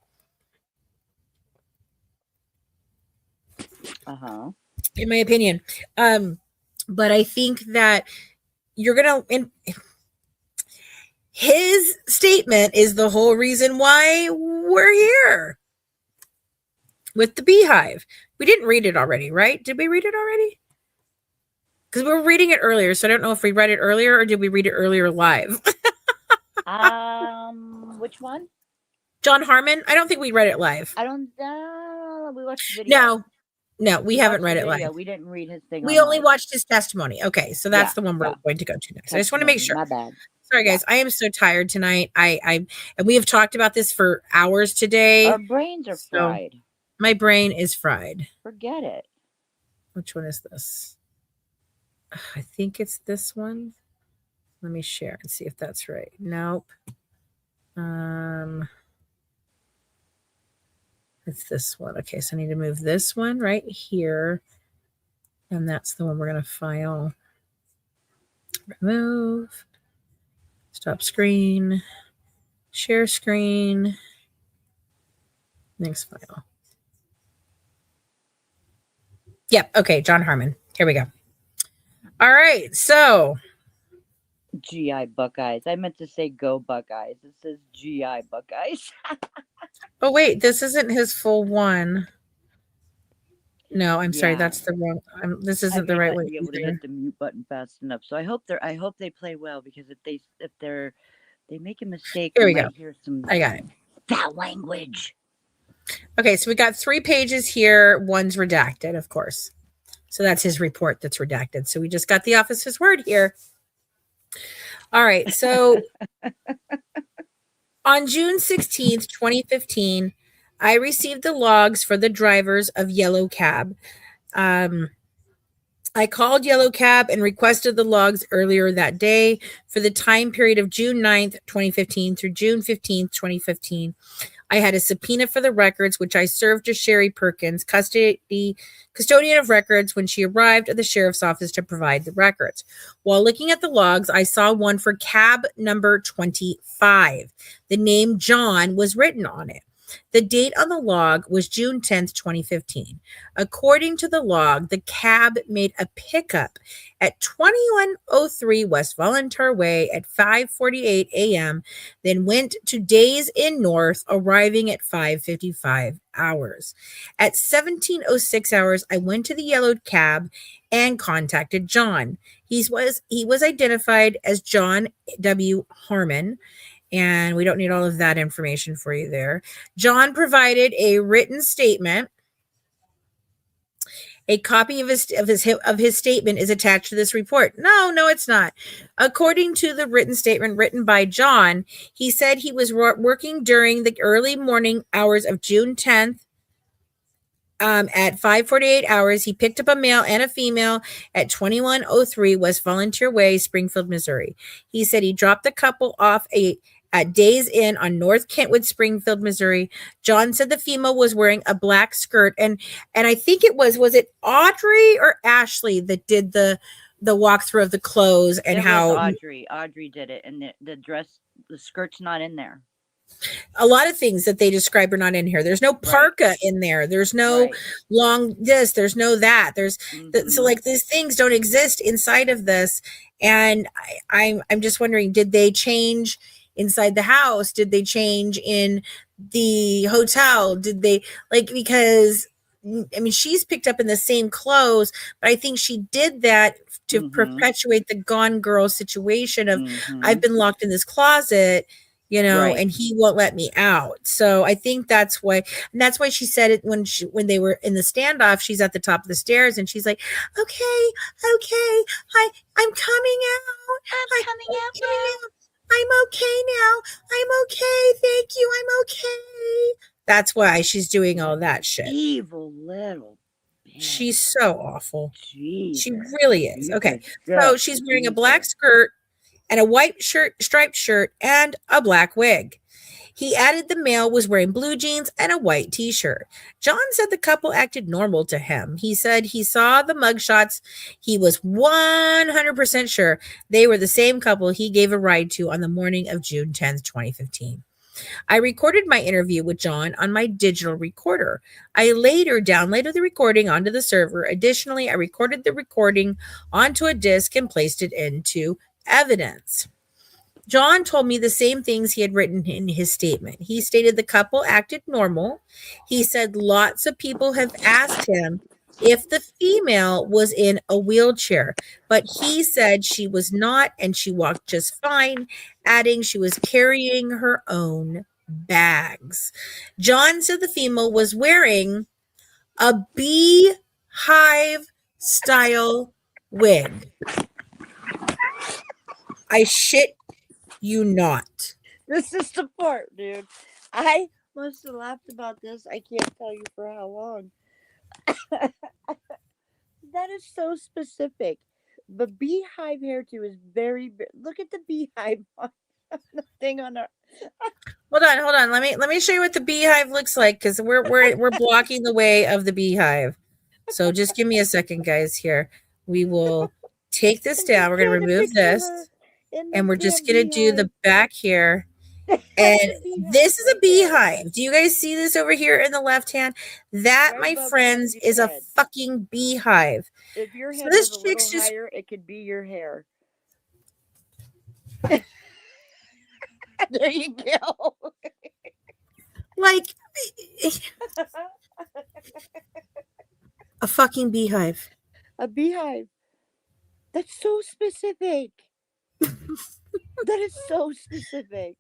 In my opinion. But I think that his statement is the whole reason why we're here with the Beehive. We didn't read it already, right? Did we read it already? Because we were reading it earlier, so I don't know if we read it earlier or did we read it earlier live? Which one? John Harmon? I don't think we read it live. I don't know. We watched the video. No, we haven't read it live. We didn't read his thing. We only watched his testimony. Okay, so that's the one we're going to go to next. I just want to make sure. My bad. Sorry, guys. I am so tired tonight. And we have talked about this for hours today. Our brains are fried. My brain is fried. Forget it. Which one is this? I think it's this one. Let me share and see if that's right. Nope. It's this one. Okay, so I need to move this one right here. And that's the one we're going to file. Remove. Stop screen. Share screen. Next file. Yep. Okay, John Harmon. Here we go. All right, so. GI Buckeyes. I meant to say Go Buckeyes. It says GI Buckeyes. Oh, wait, this isn't his full one. No, I'm sorry, that's the wrong. This isn't the right way. Be able to hit the mute button fast enough. So I hope they play well, because if they make a mistake, here we go. Hear some I got it. Foul language. Okay, so we got 3 pages here. One's redacted, of course. So that's his report that's redacted. So we just got the officer's word here. All right, so on June 16th, 2015, I received the logs for the drivers of Yellow Cab. I called Yellow Cab and requested the logs earlier that day for the time period of June 9th, 2015 through June 15th, 2015. I had a subpoena for the records, which I served to Sherry Perkins, custodian of records, when she arrived at the sheriff's office to provide the records. While looking at the logs, I saw one for cab number 25. The name John was written on it. The date on the log was June 10th, 2015. According to the log, the cab made a pickup at 2103 West Volunteer Way at 5:48 a.m., then went to Days Inn North, arriving at 5:55 hours. At 17:06 hours, I went to the yellow cab and contacted John. He was identified as John W. Harmon. And we don't need all of that information for you there. John provided a written statement. A copy of his statement is attached to this report. No, it's not. According to the written statement written by John, he said he was working during the early morning hours of June 10th. At 5:48 hours, he picked up a male and a female at 2103 West Volunteer Way, Springfield, Missouri. He said he dropped the couple off at Days Inn on North Kentwood, Springfield, Missouri. John said the female was wearing a black skirt, and I think it was it Audrey or Ashley that did the the walkthrough of the clothes and It was how Audrey. Audrey did it, and the dress, the skirt's not in there. a lot of things that they describe are not in here. There's no Right. parka in there. There's no Right. long this. There's no that. There's so like these things don't exist inside of this. And I'm just wondering, did they change inside the house? Did they change in the hotel? Did they like because I mean she's picked up in the same clothes, but I think she did that to perpetuate the Gone Girl situation of I've been locked in this closet, you know, Right. and he won't let me out. So I think that's why, and that's why she said it when they were in the standoff. She's at the top of the stairs and she's like, "Okay, I'm coming out. I'm coming out now. I'm okay now. I'm okay. Thank you. I'm okay." That's why she's doing all that shit. Evil little bitch. She's so awful. Jesus. She really is. Okay, so she's wearing a black skirt and a white striped shirt, and a black wig. He added the male was wearing blue jeans and a white t-shirt. John said the couple acted normal to him. He said he saw the mugshots. He was 100% sure they were the same couple he gave a ride to on the morning of June 10th, 2015. I recorded my interview with John on my digital recorder. I later downloaded the recording onto the server. Additionally, I recorded the recording onto a disc and placed it into evidence. John told me the same things he had written in his statement. He stated the couple acted normal. He said lots of people have asked him if the female was in a wheelchair, but he said she was not and she walked just fine, adding she was carrying her own bags. John said the female was wearing a beehive style wig. I shit you not. This is the part, dude. I must have laughed about this. I can't tell you for how long. That is so specific. The beehive hairdo is very. Look at the beehive on the thing on our. Hold on. Let me show you what the beehive looks like because we're blocking the way of the beehive. So just give me a second, guys. Here we will take this down. We're gonna remove this. And we're just going to do the back here. And this is a beehive. Do you guys see this over here in the left hand? That, right, my friends, is a fucking beehive. If your head was a little higher, it could be your hair. There you go. Like a fucking beehive. A beehive. That's so specific. That is so specific.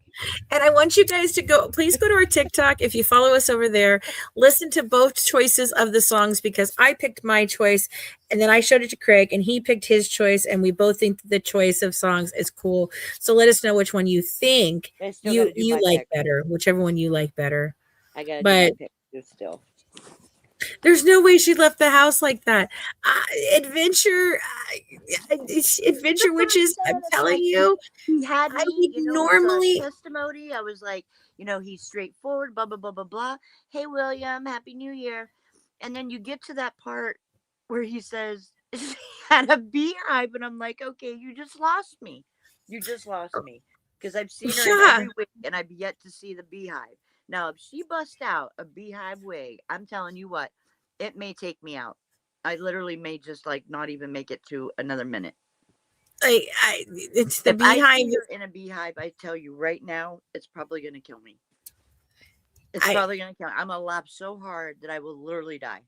And I want you guys to please go to our TikTok. If you follow us over there, listen to both choices of the songs because I picked my choice and then I showed it to Craig and he picked his choice and we both think the choice of songs is cool. So let us know which one you think you like better, whichever one you like better. I got to do my pick still. There's no way she left the house like that. Adventure witches. I'm telling you, he had me. I would normally testimony. I was like, he's straightforward. Blah blah blah blah blah. Hey William, Happy New Year. And then you get to that part where he says he had a beehive, and I'm like, okay, you just lost me. You just lost me because I've seen her every week, and I've yet to see the beehive. Now, if she busts out a beehive wig, I'm telling you what, it may take me out. I literally may just not even make it to another minute. It's the if beehive. I see her in a beehive, I tell you right now, it's probably going to kill me. It's probably going to kill me. I'm going to laugh so hard that I will literally die.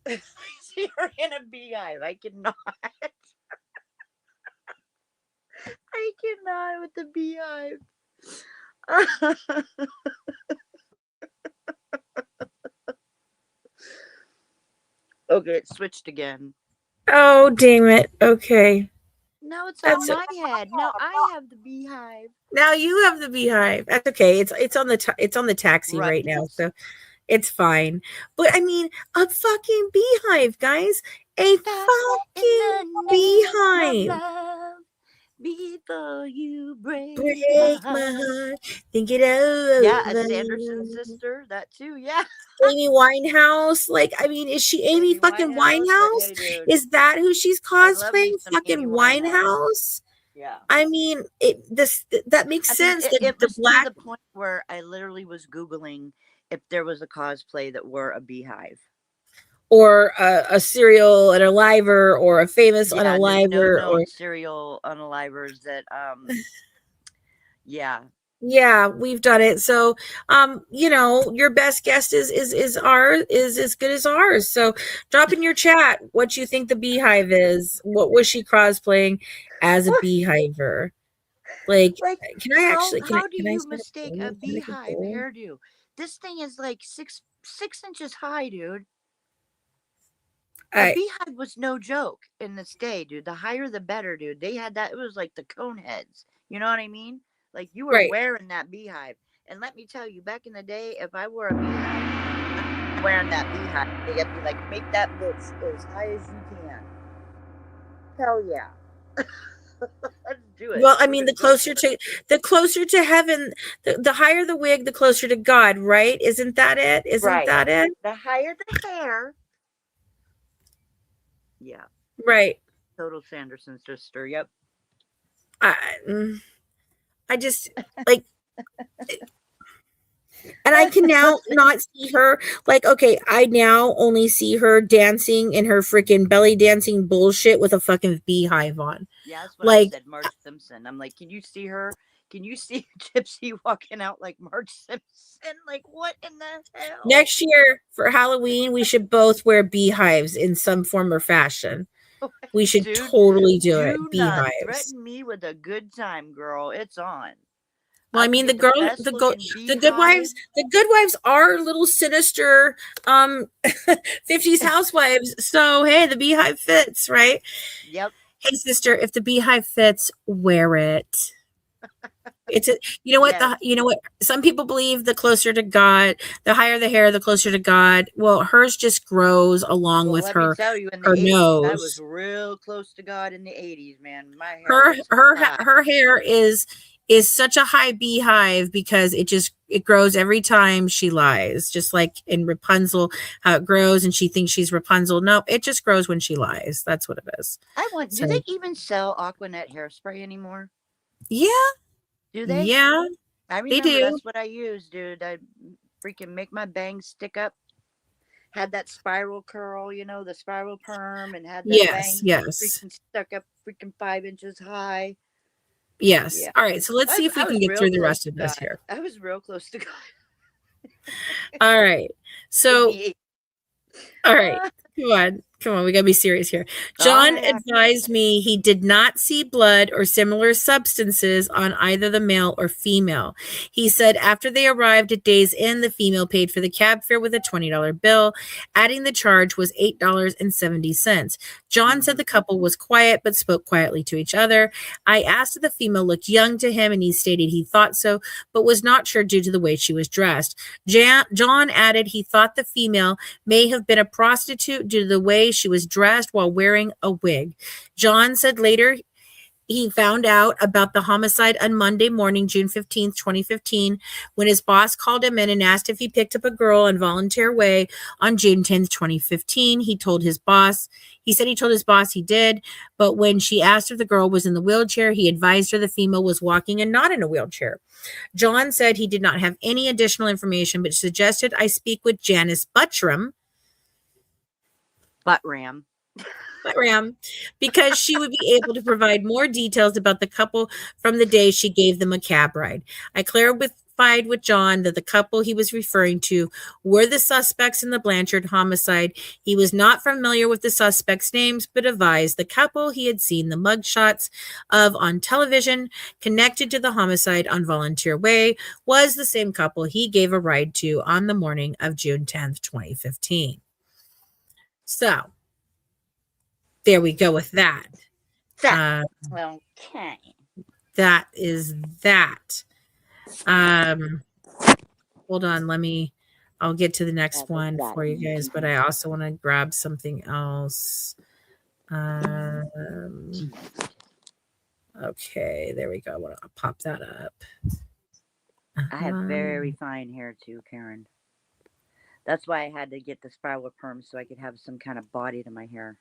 If I see her in a beehive, I cannot. I cannot with the beehive. Okay, it switched again. Oh, damn it. Okay. Now it's on my head. Now I have the beehive. Now you have the beehive. That's okay. It's on the taxi right now, so it's fine. But I mean, a fucking beehive, guys. A fucking beehive. Before you break my heart. Think it over. Yeah, a Sanderson sister, that too. Yeah. Amy Winehouse. Like, I mean, is she Amy Amy fucking Winehouse, but Winehouse? hey, dude, Is that who she's I love me cosplaying? some Amy Fucking Winehouse. Winehouse? Yeah. I mean, that makes I mean, sense. it The was to black the point where I literally was Googling if there was a cosplay that wore a beehive. or a serial unaliver or a famous Yeah, no, no unaliver or known serial unalivers that, yeah. yeah, we've done it. So you know, your best guess is ours is as good as ours. So drop in your chat what you think the beehive is. What was she cosplaying as a beehiver? Like, Like, can I actually how do can I you set a mistake a poll? Can I make a beehive poll? hairdo? This thing is like six inches high, dude. A I beehive was no joke in this day, dude. The higher the better, dude. They had that. It was like the cone heads. You know what I mean? Like you were right. wearing that beehive. And let me tell you, back in the day, if I wore a beehive, I'm wearing that beehive, they'd be like, make that bitch as high as you can. Hell yeah. Let's do it. Well, I We're mean, gonna go for it. the closer to heaven, the higher the wig, the closer to God, right? Isn't that it? Isn't Right. that it? The higher the hair. Yeah. Right. Total Sanderson sister. Yep. I, mm, I just like, and I can now not see her. Like, okay, I now only see her dancing in her freaking belly dancing bullshit with a fucking beehive on. Yeah, that's what I Like, said. Marge Simpson. I'm like, can you see her? Can you see Gypsy walking out like Marge Simpson? Like, what in the hell? next year for Halloween, we should both wear beehives in some form or fashion. We should Dude, totally do it. do not Beehives. threaten me with a good time, girl. It's on. Well, I I will mean, get the best looking beehive. the good wives are little sinister, 50s housewives. So hey, the beehive fits, right? Yep. Hey, sister, if the beehive fits, wear it. It's a, Yes. you know what? Some people believe the closer to God, the higher the hair, the closer to God. Well, hers just grows along Well, with let me tell you, in the her 80s, I was nose. real close to God in the 80s, man. My hair her was her high. her hair is such a high beehive because it grows every time she lies, just like in Rapunzel, how it grows and she thinks she's Rapunzel. No, it just grows when she lies. That's what it is. Do they So even sell Aquanet hairspray anymore? yeah, Do they? yeah, I they remember do. that's what I used, dude. I freaking make my bangs stick up. Had that spiral curl, the spiral perm, and had the Yes, bangs yes, freaking stuck up freaking 5 inches high. yes. Yeah. All right, so let's see if I we can was get real through the close rest to of this God. here. I was real close to God All right, in so the all right. Come on. We gotta be serious here. All John right, advised me he did not see blood or similar substances on either the male or female. He said after they arrived at Days Inn, the female paid for the cab fare with a $20 bill. Adding the charge was $8.70. John said the couple was quiet but spoke quietly to each other. I asked if the female looked young to him, and he stated he thought so, but was not sure due to the way she was dressed. John added he thought the female may have been a prostitute due to the way she was dressed while wearing a wig. John said later he found out about the homicide on Monday morning, June 15th, 2015, when his boss called him in and asked if he picked up a girl on Volunteer Way on June 10th, 2015. He said he told his boss he did, but when she asked if the girl was in the wheelchair, he advised her the female was walking and not in a wheelchair. John said he did not have any additional information, but suggested I speak with Janice Buttram, butt ram. Ram, because she would be able to provide more details about the couple from the day she gave them a cab ride. I clarified with John that the couple he was referring to were the suspects in the Blanchard homicide. He was not familiar with the suspects' names, but advised the couple he had seen the mugshots of on television connected to the homicide on Volunteer Way was the same couple he gave a ride to on the morning of June 10th, 2015. So, there we go with that. Okay. That is that. Hold on, I'll get to the next one for you guys, but I also want to grab something else. Okay, there we go. I'll pop that up. I have very fine hair too, Karen. That's why I had to get the spiral perm so I could have some kind of body to my hair.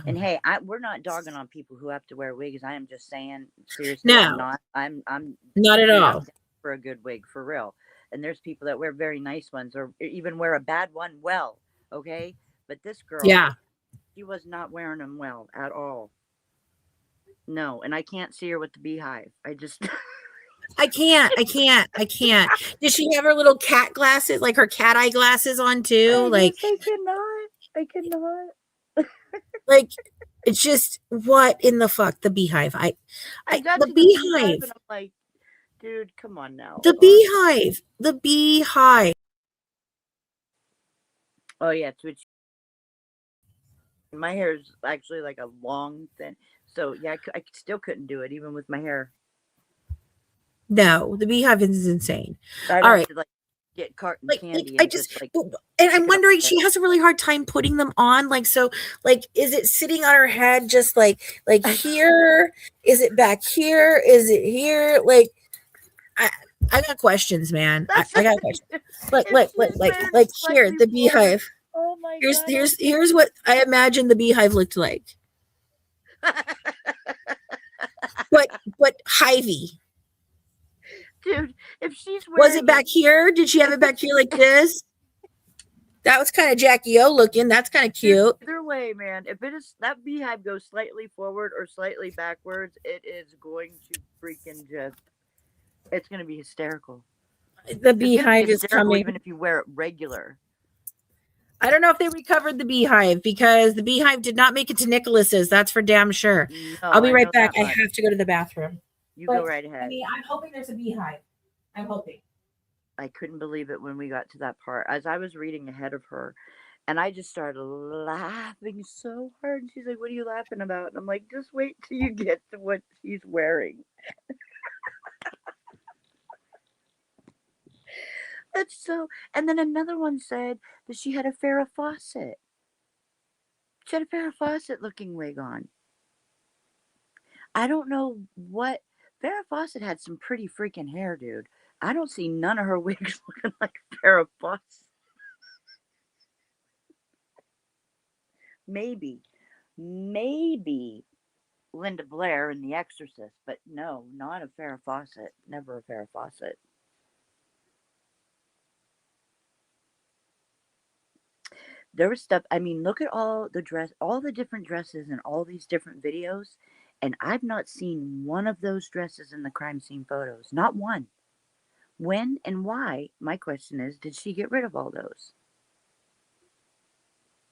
And hey, we're not dogging on people who have to wear wigs. I am just saying, seriously, No. I'm not. I'm Not at dude, all. I'm down for a good wig for real. And there's people that wear very nice ones or even wear a bad one well. Okay, but this girl, Yeah. she was not wearing them well at all. No, and I can't see her with the beehive. I just. I can't. Did she have her little cat glasses, like her cat eye glasses on too? I just, I cannot. I cannot. Like it's just what in the fuck? The beehive. I got The to the beehive beehive. and I'm like, dude, come on now. The beehive. The beehive. Oh yeah, Twitch. My hair is actually like a long thin. So yeah, I still couldn't do it even with my hair. No, the beehive is insane. I'd All have right. to like get carton Like candy I and just just like. and I'm stick it up wondering there. she has a really hard time putting them on. Like so, like is it sitting on her head just like here? Is it back here? Is it here? Like I got questions, man. I got questions. Like If she's wearing it here, slightly the forward. beehive. Oh my god. Here's what I imagine the beehive looked like. But hivey. Dude, if she's Was wearing it back here? Did she have it back here like this? That was kind of Jackie O looking. That's kind of cute. Either way, man, if it is that beehive goes slightly forward or slightly backwards, it is going to freaking just. It's going to be hysterical. The beehive is coming. Even if you wear it regular. I don't know if they recovered the beehive because the beehive did not make it to Nicholas's. That's for damn sure. No, I'll be right back. I have to go to the bathroom. You go right ahead. I mean, I'm hoping there's a beehive. I'm hoping. I couldn't believe it when we got to that part. As I was reading ahead of her, and I just started laughing so hard. And she's like, "What are you laughing about?" And I'm like, "Just wait till you get to what she's wearing." That's so. And then another one said that she had a Farrah Fawcett. She had a Farrah Fawcett looking wig on. I don't know what. Farrah Fawcett had some pretty freaking hair, dude. I don't see none of her wigs looking like Farrah Fawcett. Maybe Linda Blair in The Exorcist, but no, not a Farrah Fawcett. Never a Farrah Fawcett. There was stuff. I mean, look at all the different dresses in all these different videos, and I've not seen one of those dresses in the crime scene photos. Not one. When and why? My question is, did she get rid of all those?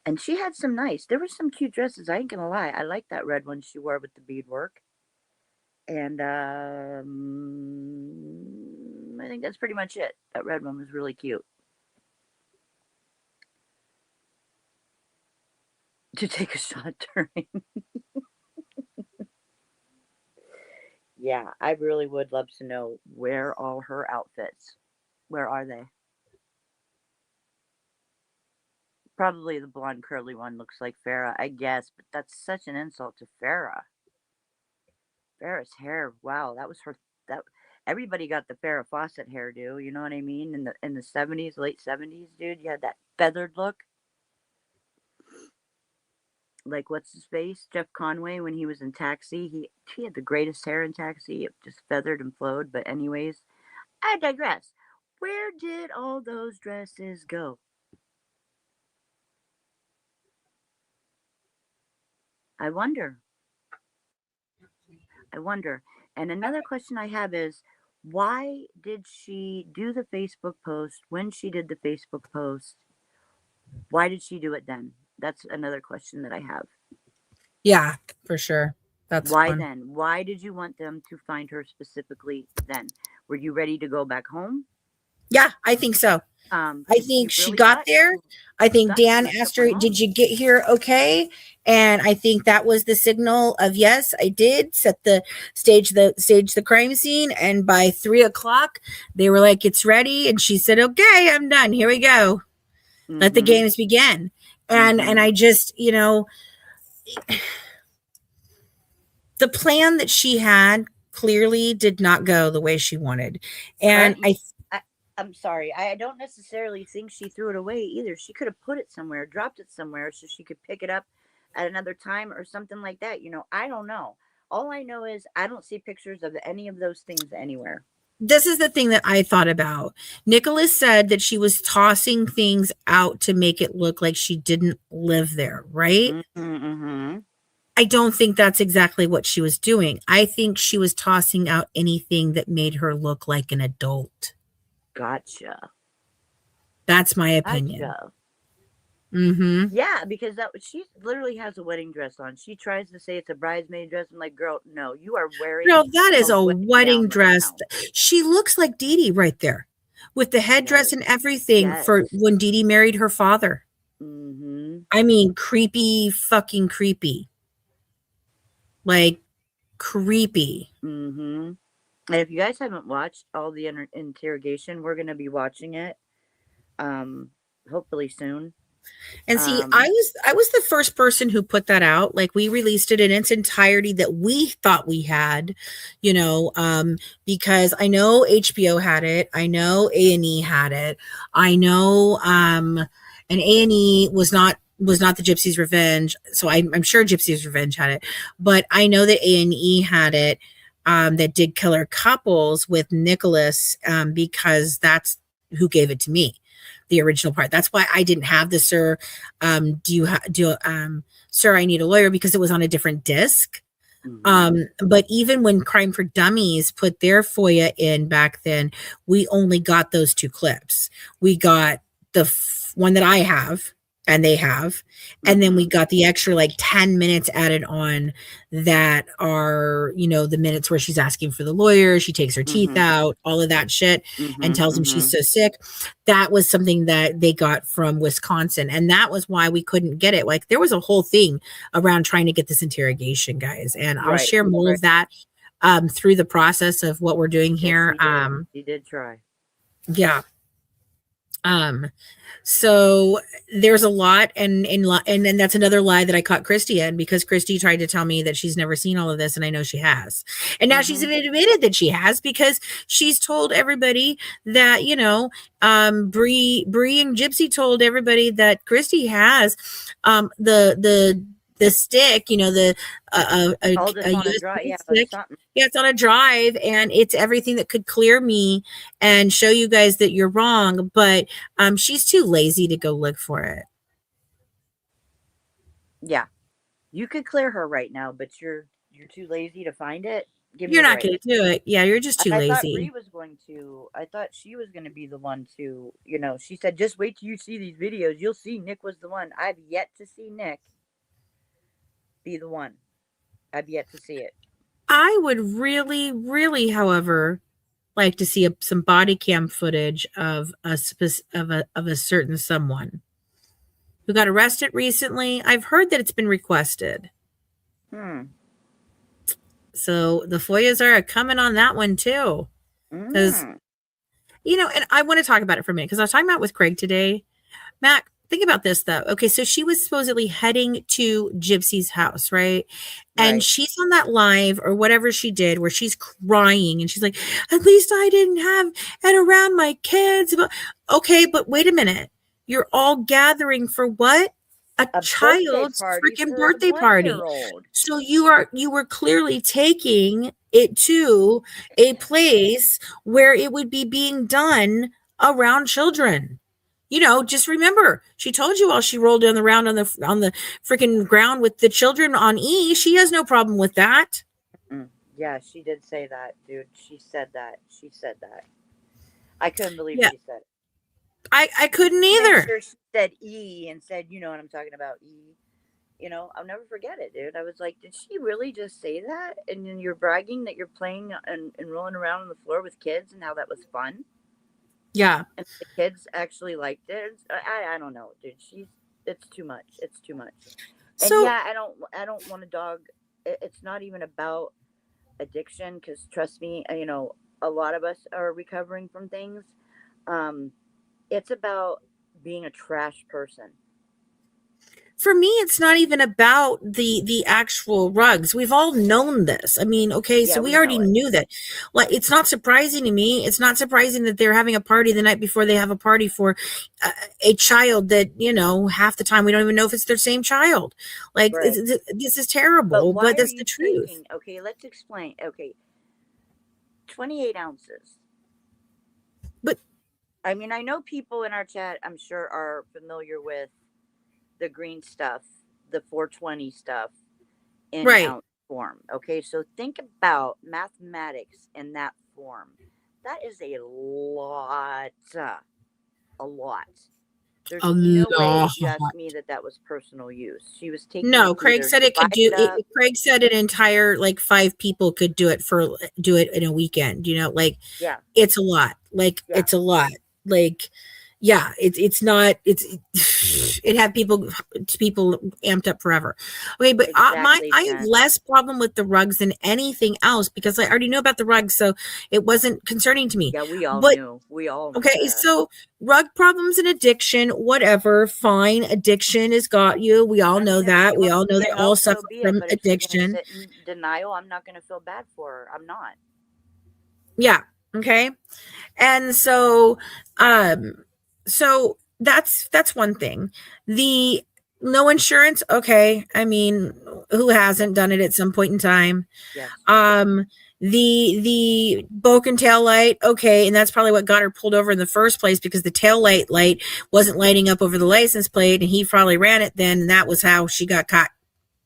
And she had some nice. There were some cute dresses. I ain't gonna lie. I like that red one she wore with the beadwork. And I think that's pretty much it. That red one was really cute. To take a shot during. Yeah, I really would love to know where all her outfits. Where are they? Probably the blonde curly one looks like Farrah, I guess, but that's such an insult to Farrah. Farrah's hair, wow, that was her. That everybody got the Farrah Fawcett hairdo. You know what I mean? In the 70s, late 70s, dude, you had that feathered look. Like what's his face? Jeff Conway when he was in Taxi. He had the greatest hair in Taxi. It just feathered and flowed. But anyways, I digress. Where did all those dresses go? I wonder. And another question I have is, why did she do the Facebook post when she did the Facebook post? Why did she do it then? That's another question that I have. Yeah, for sure. That's why fun. Then? Why did you want them to find her specifically then? Were you ready to go back home? Yeah, I think so. I think she got there. I think Dan asked her, "Did you get here okay?" And I think that was the signal of yes, I did. Set the crime scene, and by 3:00, they were like, "It's ready," and she said, "Okay, I'm done. Here we go. Let the games begin." And I just, the plan that she had clearly did not go the way she wanted. And Yeah, I'm sorry. I don't necessarily think she threw it away either. She could have put it somewhere, dropped it somewhere so she could pick it up at another time or something like that. I don't know. All I know is I don't see pictures of any of those things anywhere. this is the thing that I thought about. Nicholas said that she was tossing things out to make it look like she didn't live there, right? Mm-hmm. I don't think that's exactly what she was doing. I think she was tossing out anything that made her look like an adult. Gotcha. That's my opinion. Gotcha. Mm-hmm. Yeah, because she literally has a wedding dress on. She tries to say it's a bridesmaid dress. I'm like, girl, no, you are wearing No, that is a a wedding wedding gown right dress. now. She looks like Dee Dee right there with the headdress Yes. and everything Yes. for when Dee Dee married her father. Mm-hmm. I mean, creepy, fucking creepy. Like, creepy. Mm-hmm. And if you guys haven't watched all the interrogation, we're gonna be watching it. Hopefully soon. And see, I was the first person who put that out. Like we released it in its entirety that we thought we had, because I know HBO had it, I know A&E had it, I know and A&E was not the Gypsy's Revenge, so I'm sure Gypsy's Revenge had it, but I know that A&E had it, that did Killer Couples with Nicholas, because that's who gave it to me, the original part. That's why I didn't have the Sir, Sir, I Need a Lawyer, because it was on a different disc. But even when Crime for Dummies put their FOIA in back then, we only got those two clips. We got the one that I have and they have, and then we got the extra like 10 minutes added on that are, the minutes where she's asking for the lawyer, she takes her teeth out, all of that shit, and tells him she's so sick. That was something that they got from Wisconsin, and that was why we couldn't get it. Like there was a whole thing around trying to get this interrogation, guys, and I'll share more of that through the process of what we're doing here. He did try. Yeah. So there's a lot, and then that's another lie that I caught Christy in, because Christy tried to tell me that she's never seen all of this, and I know she has. And now she's admitted that she has, because she's told everybody that, Bree and Gypsy told everybody that Christy has the stick, the a USB stick. Yeah, it's on a drive, and it's everything that could clear me and show you guys that you're wrong. But she's too lazy to go look for it. Yeah, you could clear her right now, but you're too lazy to find it. You're not going to do it. Yeah, you're just too lazy. I thought Bree was going to. I thought she was going to be the one to. She said, "Just wait till you see these videos. You'll see Nick was the one." I've yet to see Nick be the one. I've yet to see it. I would really, really, however, like to see some body cam footage of a certain someone who got arrested recently. I've heard that it's been requested. So the FOIAs are coming on that one too. Because, and I want to talk about it for a minute, because I was talking about with Craig today. Matt, think about this though. Okay, so she was supposedly heading to Gypsy's house, right? And she's on that live or whatever she did where she's crying and she's like, at least I didn't have it around my kids. Okay, but wait a minute. You're all gathering for what? A child's freaking birthday party. So you were clearly taking it to a place where it would be being done around children. Just remember, she told you while she rolled down the round on the freaking ground with the children on E, she has no problem with that. Yeah, she did say that, dude. She said that. I couldn't believe she said it. I couldn't either. Sure, she said E and said, you know what I'm talking about, E. I'll never forget it, dude. I was like, did she really just say that? And then you're bragging that you're playing and rolling around on the floor with kids and how that was fun? Yeah. And the kids actually liked it. I don't know, dude. It's too much. It's too much. And so, yeah, I don't want a dog. It's not even about addiction, because trust me, a lot of us are recovering from things. It's about being a trash person. for me, it's not even about the actual rugs. We've all known this. I mean, okay, Yeah, so we we already know it. knew that. Like, it's not surprising to me. It's not surprising that they're having a party the night before they have a party for uh, a child that, half the time we don't even know if it's their same child. Like, Right. this is But terrible, why but are that's the you truth. taking, okay, let's explain. Okay, 28 ounces. But I mean, I know people in our chat, I'm sure, are familiar with the green stuff, the 420 stuff in right, ounce form. Okay, so think about mathematics in that form. That is a lot. A lot. a There's no way lot. you asked me that that was personal use. She was taking it No, to Craig either said it could divide do it it. up. Craig said an entire like 5 people could do it in a weekend. Like Yeah, it's a lot. Like yeah, it's a lot. Like yeah, it's not it had people amped up forever. Okay, but exactly, I have Jen. less problem with the rugs than anything else because I already knew about the rugs, so it wasn't concerning to me. Yeah, we all But knew. We all knew okay, that. so rug problems and addiction, whatever, fine. Addiction has got you. We all I know mean, if she that. We wants all to know they get all help, so suffer be it. from But if she's gonna addiction. sit in denial, I'm not gonna feel bad for her. I'm not. Yeah. Okay. And um, so that's one thing. The no insurance, okay. I mean, who hasn't done it at some point in time? Yes. Um, the broken tail light, okay, and that's probably what got her pulled over in the first place because the tail light wasn't lighting up over the license plate, and he probably ran it then, and that was how she got caught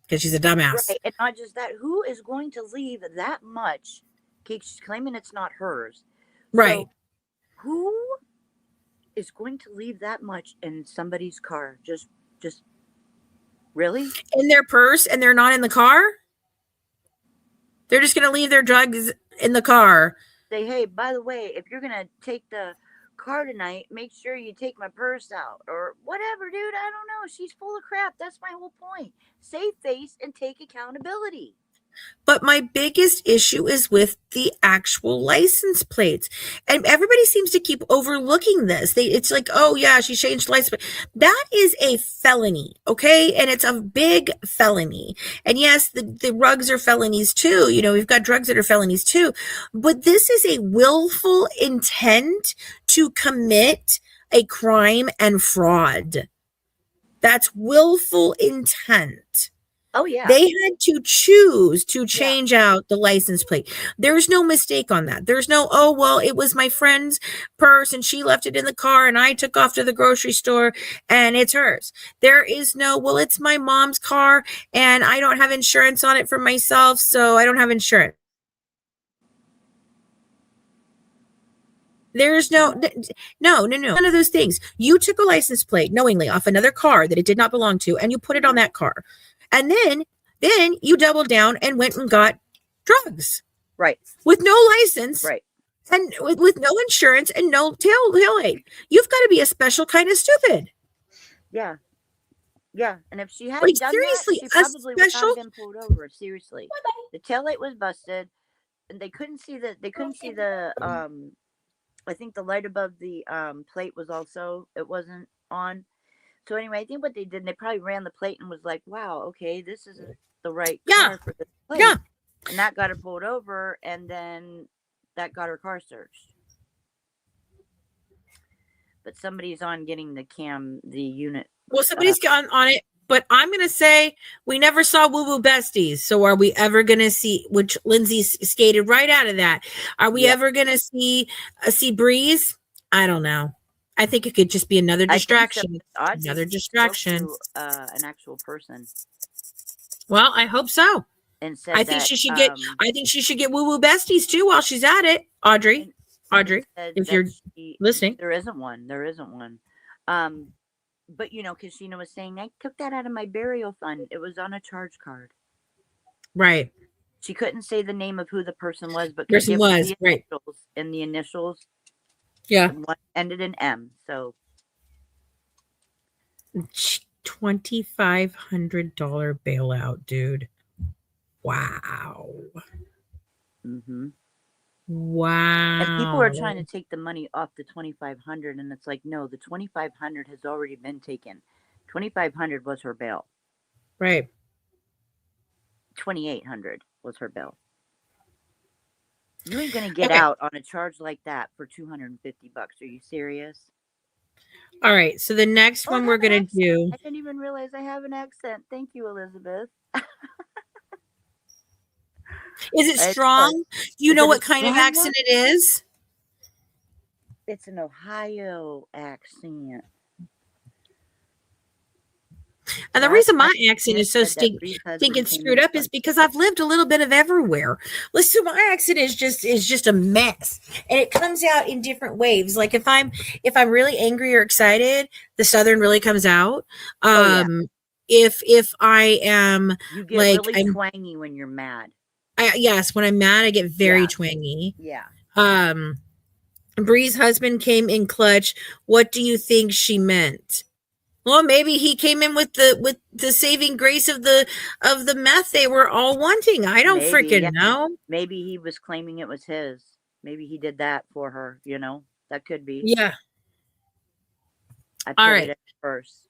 because she's a dumbass. Right. And not just that, who is going to leave that much? Okay, she's claiming it's not hers. Right. So who is going to leave that much in somebody's car? Just really? In their purse, and they're not in the car. They're just gonna leave their drugs in the car. Say, hey, by the way, if you're gonna take the car tonight, make sure you take my purse out or whatever, dude. I don't know. She's full of crap. That's my whole point. Save face and take accountability. But my biggest issue is with the actual license plates. And everybody seems to keep overlooking this. It's like, oh yeah, she changed license plate. That is a felony, okay? And it's a big felony. And yes, the rugs are felonies too. We've got drugs that are felonies too. But this is a willful intent to commit a crime and fraud. That's willful intent. Oh yeah, They had to choose to yeah. change out the license plate. There's no mistake on that. There's no, oh, well, it was my friend's purse and she left it in the car and I took off to the grocery store and it's hers. There is no, well, it's my mom's car and I don't have insurance on it for myself, so I don't have insurance. There's no, none of those things. You took a license plate knowingly off another car that it did not belong to, and you put it on that car. And then you doubled down and went and got drugs Right, with no license right. and with no insurance and no taillight. You've got to be a special kind of stupid. Yeah, yeah. And if she Like hadn't done that, seriously, she a probably would not special. have been pulled over. Seriously, the taillight was busted, and they couldn't see the. They couldn't see the. I think the light above the plate was also. It wasn't on. So anyway, I think what they did, they probably ran the plate and was like, "Wow, okay, this isn't the right Yeah, car for this plate," yeah. and that got her pulled over, and then that got her car searched. But somebody's on getting the unit. Well, somebody's gotten on it, but I'm going to say we never saw Woo Woo Besties. So are we ever going to see, which Lindsay skated right out of that? Are we ever going to see Breeze? I don't know. I think it could just be another distraction. Another distraction. To, an actual person Well, I hope so. and said I think that she should get. I think she should get Woo Woo Besties too while she's at it. Audrey, if you're listening, there isn't one. There isn't one. But because Sheena was saying, I took that out of my burial fund. It was on a charge card. right? She couldn't say the name of who the person was, but Person give was the right. initials, and the initials, Yeah, one ended in M. So $2,500 bailout, dude. Wow. mm-hmm. Wow. And people are trying to take the money off the 2,500, and it's like, no, the 2,500 has already been taken. $2,500 was her bill. Right. $2,800 was her bill. You ain't gonna get Okay. out on a charge like that for $250. Are you serious? All right. So the next Oh, I one have we're an going to accent. do. I didn't even realize I have an accent. Thank you, Elizabeth. Is it It does. strong? You Is know it a what kind of strong one? accent it is? It's an Ohio accent. And the Last reason time my accent Ann is so said that Bree's stinking husband came screwed in up is clutch. because I've lived a little bit of everywhere. Listen, my accent is just a mess, and it comes out in different waves. Like if I'm really angry or excited, the Southern really comes out. Oh yeah, If I am you get like really twangy when you're mad. yes, when I'm mad, I get very twangy. Yeah. Bree's husband came in clutch. What do you think she meant? Well, maybe he came in with the saving grace of the meth they were all wanting. I don't freaking know. Maybe he was claiming it was his. Maybe he did that for her. You know, that could be. Yeah. I All put right. it at first.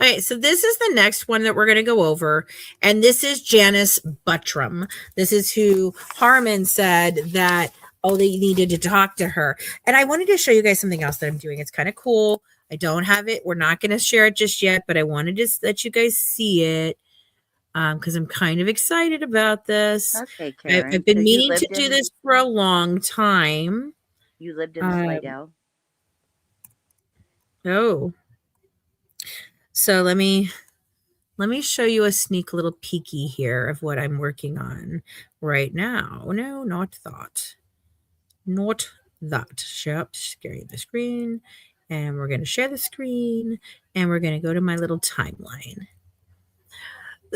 All right, so this is the next one that we're going to go over, and this is Janice Buttram. This is who Harmon said that they needed to talk to her. And I wanted to show you guys something else that I'm doing. It's kind of cool. I don't have it. We're not going to share it just yet, but I wanted to let you guys see it because I'm kind of excited about this. Okay, Karen. I've been meaning to do this for a long time. You lived in Slidell? Oh. So let me show you a sneak little peeky here of what I'm working on right now. No, not that. Not that. Share the screen. And we're going to share the screen. And we're going to go to my little timeline.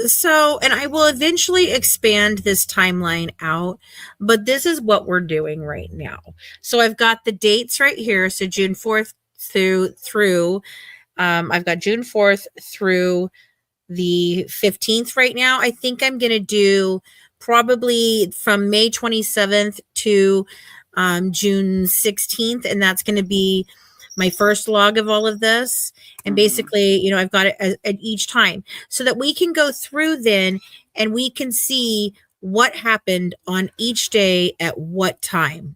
So, and I will eventually expand this timeline out, but this is what we're doing right now. So I've got the dates right here. So June 4th through I've got June 4th through the 15th right now. I think I'm going to do probably from May 27th to June 16th. And that's going to be my first log of all of this. And basically, I've got it at each time so that we can go through then and we can see what happened on each day at what time.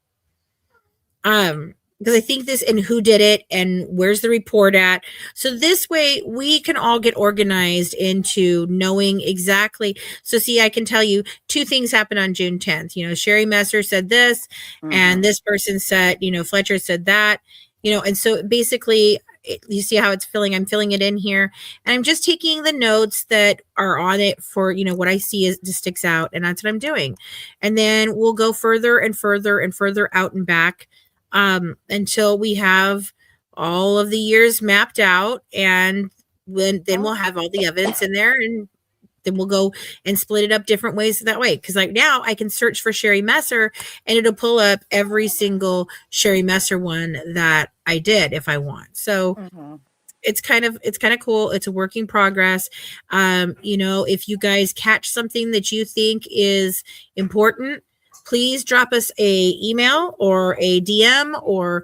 Because I think this and who did it and where's the report at. So this way we can all get organized into knowing exactly. So see, I can tell you 2 things happened on June 10th. Sherry Messer said this and this person said, Fletcher said that, and so basically you see how it's filling. I'm filling it in here and I'm just taking the notes that are on it for, what I see just sticks out. And that's what I'm doing. And then we'll go further and further and further out and back until we have all of the years mapped out, and then we'll have all the evidence in there, and then we'll go and split it up different ways that way. Because like now I can search for Sherry Messer and it'll pull up every single Sherry Messer one that I did if I want. So it's kind of cool. It's a work in progress. If you guys catch something that you think is important, please drop us a email or a DM or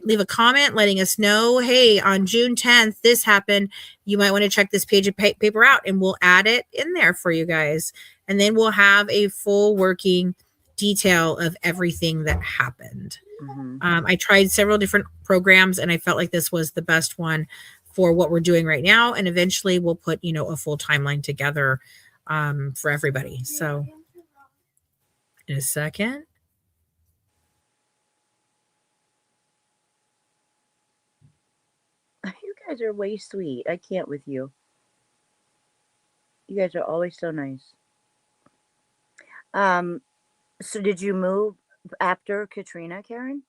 leave a comment letting us know, hey, on June 10th, this happened. You might want to check this page of paper out, and we'll add it in there for you guys. And then we'll have a full working detail of everything that happened. I tried several different programs, and I felt like this was the best one for what we're doing right now. And eventually we'll put, a full timeline together for everybody. So in a second. You guys are way sweet. I can't with you. You guys are always so nice. So did you move after Katrina, Karen?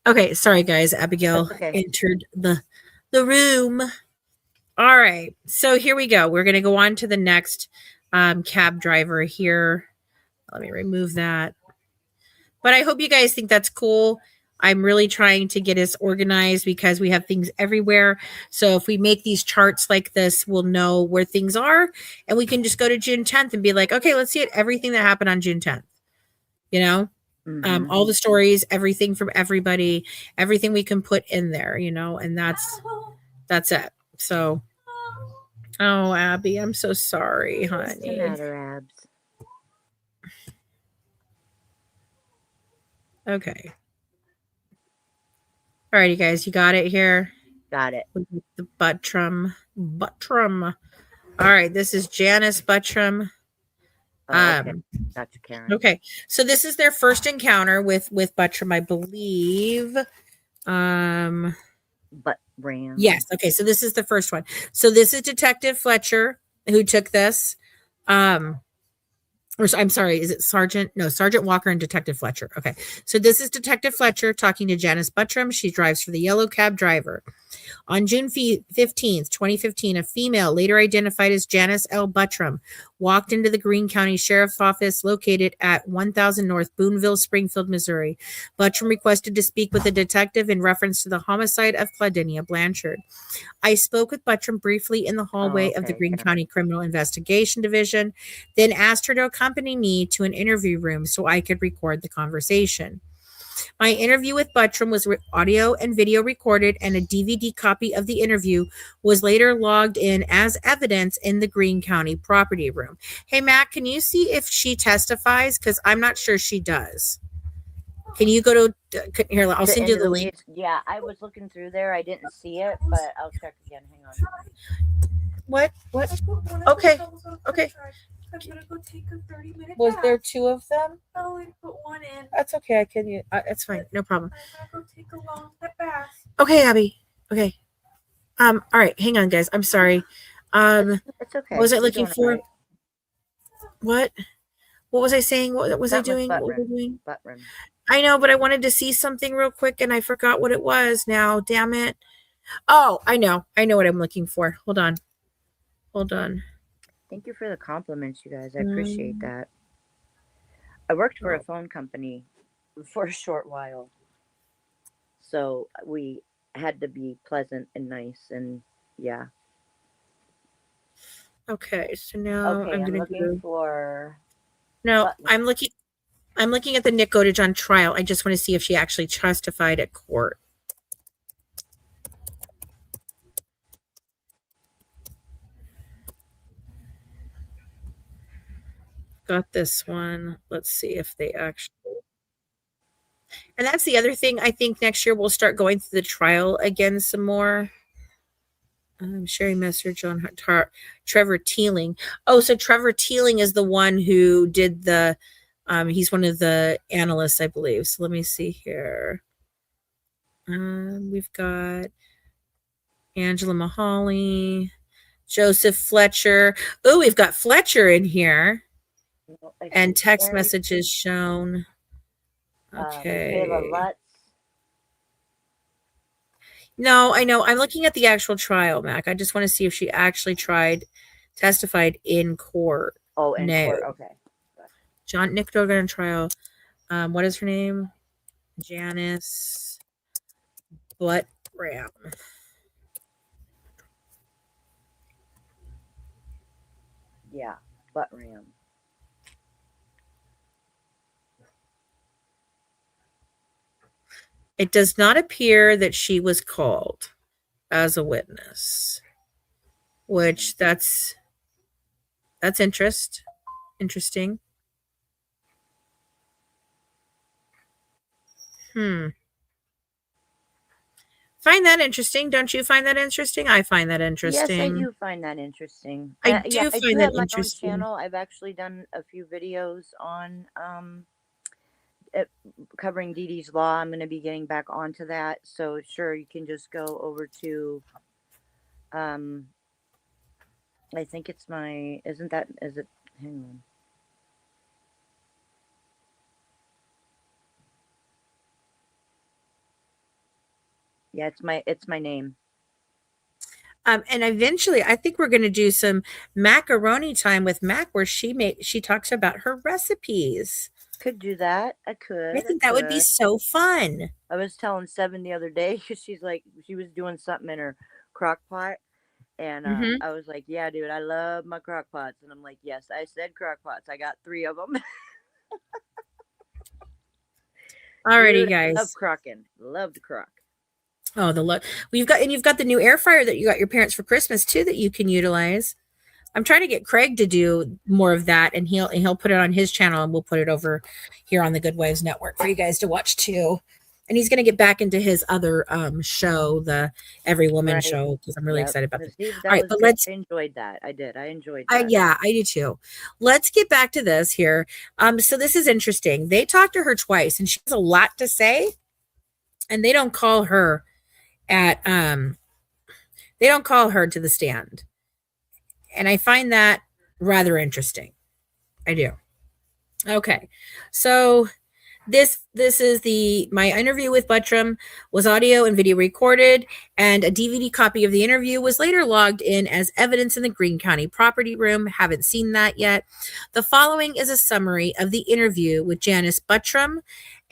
Okay, sorry guys, Abigail entered the room. All right, so here we go. We're going to go on to the next cab driver here. Let me remove that. But I hope you guys think that's cool. I'm really trying to get us organized because we have things everywhere. So if we make these charts like this, we'll know where things are, and we can just go to June 10th and be like, okay, let's see everything that happened on June 10th. You know, all the stories, everything from everybody, everything we can put in there, you know, and that's it. So, oh, Abby, I'm so sorry, What's the honey. matter, Abs? Okay. All right, you guys, you got it here. Got it. The Buttram. All right, this is Janice Buttram. Oh, okay. Dr. Karen. Okay, so this is their first encounter with Buttram, I believe. But Ram. Yes. Okay, so this is the first one. So this is Detective Fletcher who took this. Or I'm sorry, is it Sergeant? No, Sergeant Walker and Detective Fletcher. Okay, so this is Detective Fletcher talking to Janice Buttram. She drives for the yellow cab driver. On June 15th, 2015, a female, later identified as Janice L. Buttram, walked into the Greene County Sheriff's Office located at 1000 North Boonville, Springfield, Missouri. Buttram requested to speak with a detective in reference to the homicide of Claudinia Blanchard. I spoke with Buttram briefly in the hallway of the Greene County Criminal Investigation Division, then asked her to accompany me to an interview room so I could record the conversation. My interview with Buttram was audio and video recorded, and a DVD copy of the interview was later logged in as evidence in the Greene County property room. Hey, Matt, can you see if she testifies? Because I'm not sure she does. Can you go to here? I'll send you the link. Yeah, I was looking through there. I didn't see it, but I'll check again. Hang on. What? Okay. Okay. I'm gonna go take a 30-minute Was nap. there two of them? Oh, I put one in. That's okay. I can. It's fine. No problem. I'm gonna go take a long bath. Okay, Abby. Okay. All right. Hang on, guys. I'm sorry. It's okay. What was I You're looking doing it for? right. What was I saying? What was I That was doing? What was I Buttram. doing? Buttram. I know, but I wanted to see something real quick, and I forgot what it was. Now, damn it. Oh, I know. I know what I'm looking for. Hold on. Thank you for the compliments, you guys. I appreciate that. I worked for a phone company for a short while, so we had to be pleasant and nice, and yeah. Okay, so now Okay, I'm I'm gonna looking for. No, Buttram. I'm looking at the Nick Godich on trial. I just want to see if she actually testified at court. Got this one. Let's see if they actually. And that's the other thing. I think next year we'll start going through the trial again some more. Sharing message on Trevor Teeling. Oh, so Trevor Teeling is the one who did the. He's one of the analysts, I believe. So let me see here. We've got Angela Mahali, Joseph Fletcher. Oh, we've got Fletcher in here. And text messages shown. Okay. Michaela Lutz. No, I know. I'm looking at the actual trial, Mac. I just want to see if she actually testified in court. Oh, in court. Okay. Nick Dogan trial. What is her name? Janice Buttram. Yeah, Buttram. It does not appear that she was called as a witness, which that's interesting. Find that interesting. Don't you find that interesting? I find that interesting. Yes, I do find that interesting. I do find that have my interesting. own channel. I've actually done a few videos on covering Dee Dee's Law. I'm going to be getting back onto that. So sure, you can just go over to I think it's my, is it, hang on. Yeah, it's my name. And eventually I think we're going to do some macaroni time with Mac, where she talks about her recipes. Could do that. I could. I think that would be so fun. I was telling Seven the other day because she's like, she was doing something in her crock pot. And Mm-hmm. I was like, yeah, dude, I love my crock pots. And I'm like, yes, I said crock pots. I got 3 of them. Alrighty, Dude, guys. love crocking. Love to crock. Oh, the look. You've got the new air fryer that you got your parents for Christmas too that you can utilize. I'm trying to get Craig to do more of that, and he'll put it on his channel, and we'll put it over here on the Good Waves Network for you guys to watch too. And he's going to get back into his other show, the Every Woman Right. show, because I'm really excited about that. Dude, All right, was but good. let's. I enjoyed that. I did. I enjoyed that. Yeah, I do too. Let's get back to this here. So this is interesting. They talked to her twice, and she has a lot to say, and they don't call her at they don't call her to the stand. And I find that rather interesting. I do. Okay. So this is my interview with Buttram was audio and video recorded, and a DVD copy of the interview was later logged in as evidence in the Greene County property room. Haven't seen that yet. The following is a summary of the interview with Janice Buttram,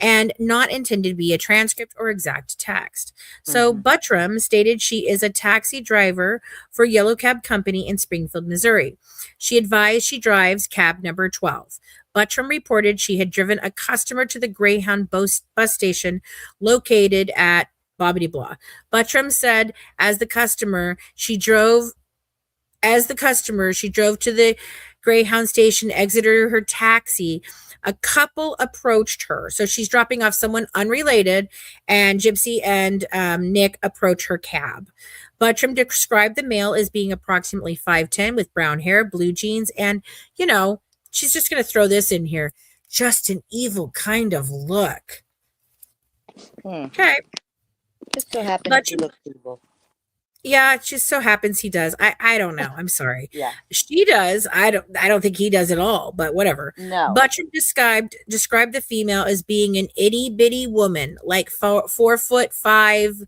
and not intended to be a transcript or exact text. So Buttram stated she is a taxi driver for Yellow Cab Company in Springfield, Missouri. She advised she drives cab number 12. Buttram reported she had driven a customer to the Greyhound bus station located at blah, blah, blah. Buttram said as the customer, she drove to the Greyhound station, exited her taxi. A couple approached her. So she's dropping off someone unrelated, and Gypsy and Nick approach her cab. Buttram described the male as being approximately 5'10" with brown hair, blue jeans, and, she's just going to throw this in here. Just an evil kind of look. Okay. Just so happens he looks evil. Yeah, it just so happens he does. I don't know. I'm sorry. Yeah. She does. I don't think he does at all, but whatever. No. Buttram described the female as being an itty bitty woman, like 4'5"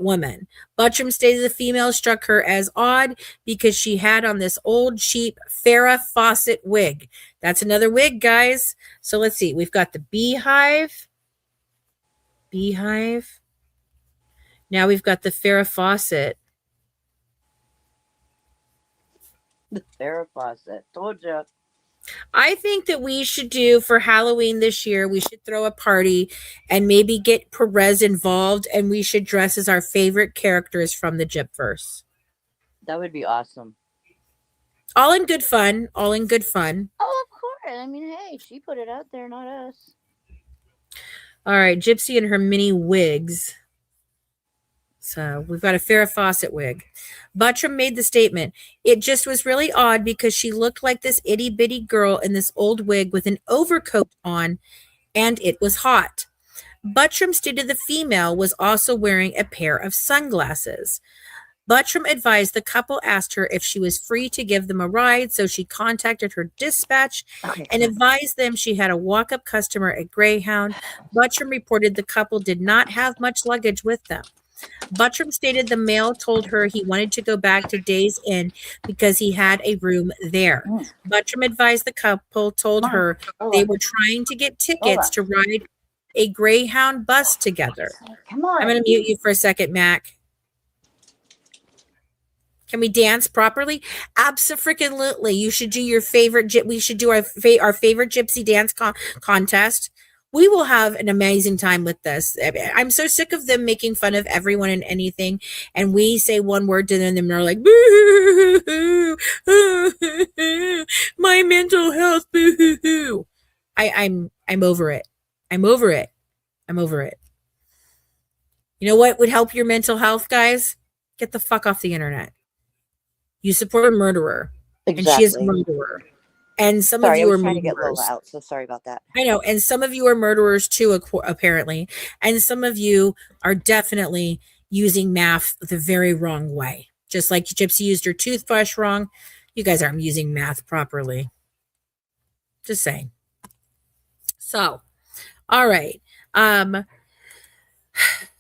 woman. Buttram stated the female struck her as odd because she had on this old cheap Farrah Fawcett wig. That's another wig, guys. So let's see. We've got the Beehive. Now we've got the Farrah Fawcett. The Farrah Fawcett. Told you. I think that we should do for Halloween this year, we should throw a party and maybe get Perez involved, and we should dress as our favorite characters from the Gypverse. That would be awesome. All in good fun. Oh, of course. I mean, hey, she put it out there, not us. All right, Gypsy and her mini wigs. So we've got a Farrah Fawcett wig. Buttram made the statement, it just was really odd because she looked like this itty bitty girl in this old wig with an overcoat on, and it was hot. Buttram stated the female was also wearing a pair of sunglasses. Buttram advised the couple asked her if she was free to give them a ride, so she contacted her dispatch and advised them she had a walk-up customer at Greyhound. Buttram reported the couple did not have much luggage with them. Buttram stated the male told her he wanted to go back to Days Inn because he had a room there. Buttram advised the couple told her they were trying to get tickets to ride a Greyhound bus together. Come on. I'm going to mute you for a second, Mac. Can we dance properly? Abso-freaking-lutely. You should do your favorite. We should do our favorite gypsy dance contest. We will have an amazing time with this. I'm so sick of them making fun of everyone and anything, and we say one word to them, and they're like, boo, my mental health, boo. I'm over it. I'm over it. You know what would help your mental health, guys? Get the fuck off the internet. You support a murderer, and she is a murderer. And some of you are trying to get murderers. Lola out, so sorry about that. I know, and some of you are murderers too, apparently, and some of you are definitely using math the very wrong way. Just like Gypsy used her toothbrush wrong, you guys aren't using math properly. Just saying. So, all right.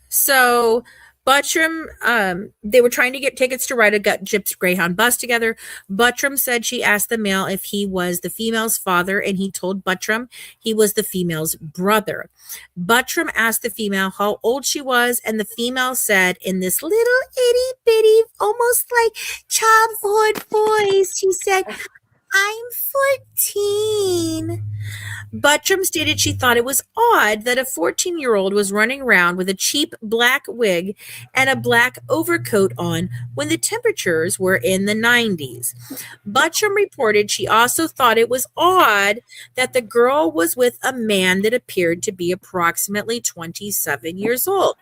So Buttram, they were trying to get tickets to ride a Gypsy Greyhound bus together. Buttram said she asked the male if he was the female's father, and he told Buttram he was the female's brother. Buttram asked the female how old she was, and the female said in this little itty bitty, almost like childhood voice, she said, "I'm 14. Buttram stated she thought it was odd that a 14-year-old was running around with a cheap black wig and a black overcoat on when the temperatures were in the 90s. Buttram reported she also thought it was odd that the girl was with a man that appeared to be approximately 27 years old.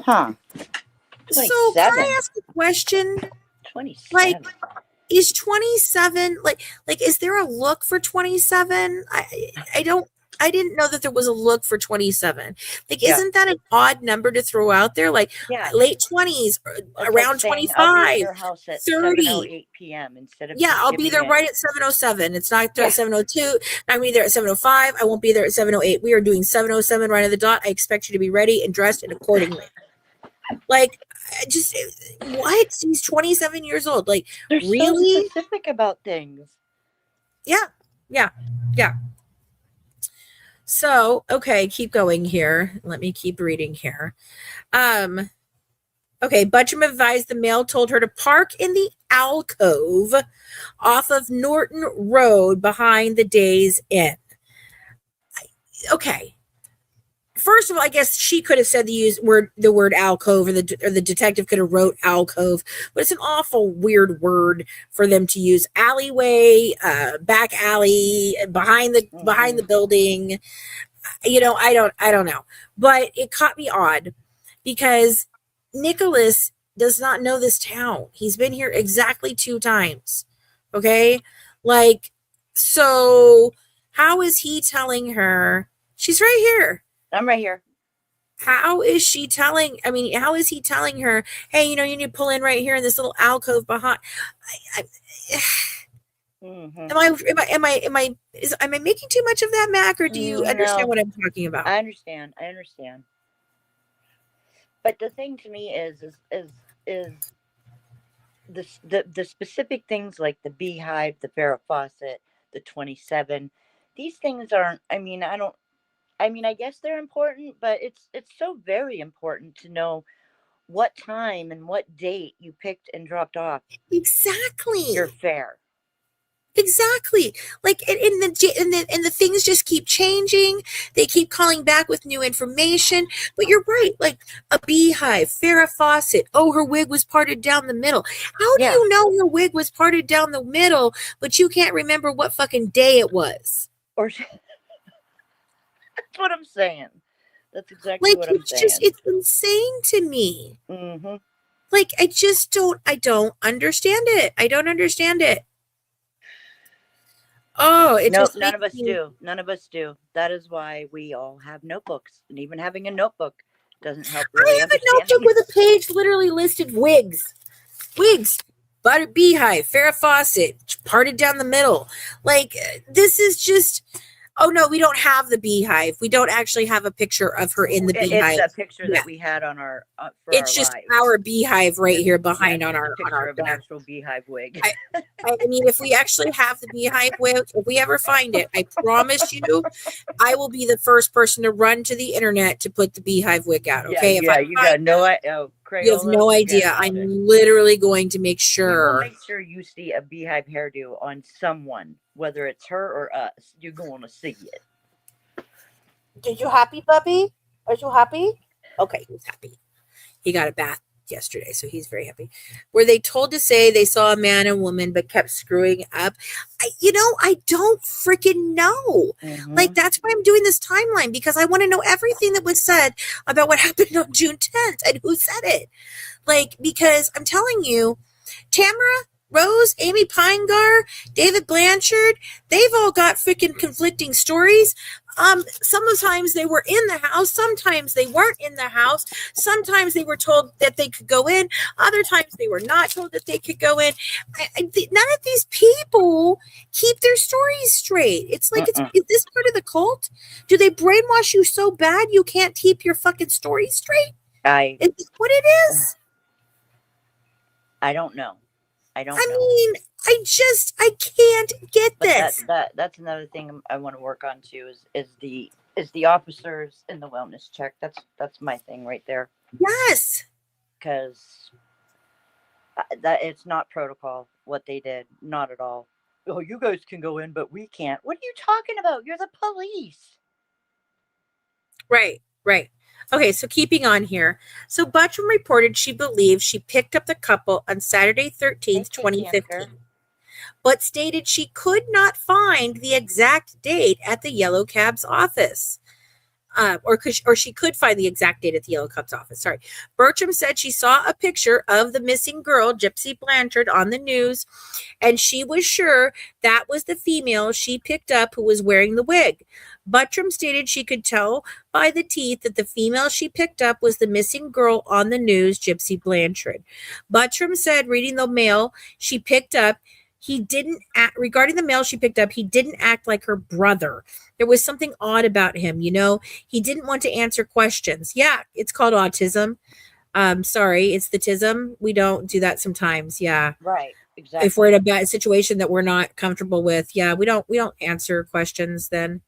Huh. So can I 27. ask a question? 27. Like, is 27 like is there a look for 27? I didn't know that there was a look for 27. Like, Yeah. isn't that an odd number to throw out there? Like, Yeah. late 20s, That's around like saying, 25, I'll be at your house at 30. 7:08 p.m. instead of Yeah, just I'll be there giving right at 7:07. It's not Yeah. at 7:02. I'm going to be there at 7:05. I won't be there at 7:08. We are doing 7:07 right at the dot. I expect you to be ready and dressed and accordingly. Like, just what? He's 27 years old. Like, They're really? so specific about things. Yeah. So, okay, keep going here. Let me keep reading here. Okay, Buttram advised the male told her to park in the alcove off of Norton Road behind the Days Inn. Okay. First of all, I guess she could have said the word alcove, or the detective could have wrote alcove, but it's an awful weird word for them to use. Alleyway, back alley, behind the building. I don't know, but it caught me odd because Nicholas does not know this town. He's been here exactly 2 times. Okay, like, so how is he telling her she's right here? I'm right here. How is he telling her, hey, you need to pull in right here in this little alcove behind? Mm-hmm. Am I making too much of that, Mac, or do you understand what I'm talking about? I understand. But the thing to me is the specific things like the Beehive, the Farrah Fawcett, the 27. These things aren't. I guess they're important, but it's so very important to know what time and what date you picked and dropped off Exactly. your fare. Exactly. Like, and the things just keep changing. They keep calling back with new information. But you're right. Like, a Beehive, Farrah Fawcett. Oh, her wig was parted down the middle. How do you know her wig was parted down the middle, but you can't remember what fucking day it was? Or that's what I'm saying. That's exactly what I'm saying. It's insane to me. Mm-hmm. Like, I don't understand it. I don't understand it. Oh, none of us do. None of us do. That is why we all have notebooks, and even having a notebook doesn't help. Really, I have a notebook with a page literally listed wigs, butter Beehive, Farrah Fawcett, parted down the middle. Like, this is just. Oh no, we don't have the Beehive. We don't actually have a picture of her in the Beehive. It's a picture that we had on our. It's just our Beehive right here behind on our actual Beehive wig. I mean, if we actually have the Beehive wig, if we ever find it, I promise you, I will be the first person to run to the internet to put the Beehive wig out. Okay? You got no idea. You have no idea. I'm literally going to make sure. Make sure you see a Beehive hairdo on someone, whether it's her or us. You're going to see it. Are you happy, Bubby? Are you happy? Okay, he's happy. He got a bath yesterday, so he's very happy. Were they told to say they saw a man and woman but kept screwing up? I don't freaking know. Mm-hmm. Like, that's why I'm doing this timeline, because I want to know everything that was said about what happened on June 10th and who said it. Like, because I'm telling you, Tamara, Rose, Amy Pinegar, David Blanchard, they've all got freaking conflicting stories. Sometimes they were in the house. Sometimes they weren't in the house. Sometimes they were told that they could go in. Other times they were not told that they could go in. None of these people keep their stories straight. It's like, is this part of the cult? Do they brainwash you so bad you can't keep your fucking story straight? I Is this what it is? I don't know. I don't I know. mean, I can't get But this. that's another thing I want to work on too is the officers in the wellness check. That's my thing right there, Yes. because that it's not protocol what they did, not at all. Oh, you guys can go in, but we can't. What are you talking about? You're the police. Right, right. Okay, so keeping on here. So Buttram reported she believed she picked up the couple on Saturday 13th, Thank you, Cancer. 2015, but stated she could not find the exact date at the Yellow Cab's office. Or she could find the exact date at the Yellow Cab's office. Sorry. Bertram said she saw a picture of the missing girl, Gypsy Blanchard, on the news, and she was sure that was the female she picked up who was wearing the wig. Buttram stated she could tell by the teeth that the female she picked up was the missing girl on the news, Gypsy Blanchard. Buttram said, reading the mail she picked up, regarding the mail she picked up, he didn't act like her brother. There was something odd about him, He didn't want to answer questions. Yeah, it's called autism. Sorry, it's the tism. We don't do that sometimes. Yeah. Right. Exactly. If we're in a bad situation that we're not comfortable with, yeah, we don't answer questions then.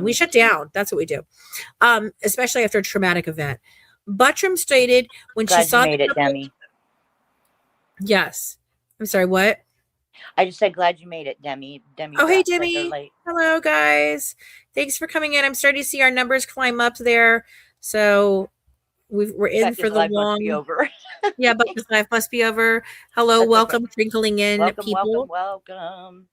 We shut down. That's what we do. Especially after a traumatic event. Buttram stated when Glad she saw you made it, Demi. Yes. I'm sorry, what? I just said glad you made it, Demi. Demi. Oh, hey, said they're Demi. late. Hello, guys. Thanks for coming in. I'm starting to see our numbers climb up there. So we're in Becca's for the life long. must be over. Yeah, Becca's life must be over. Hello, That's welcome, trickling in welcome, people. welcome.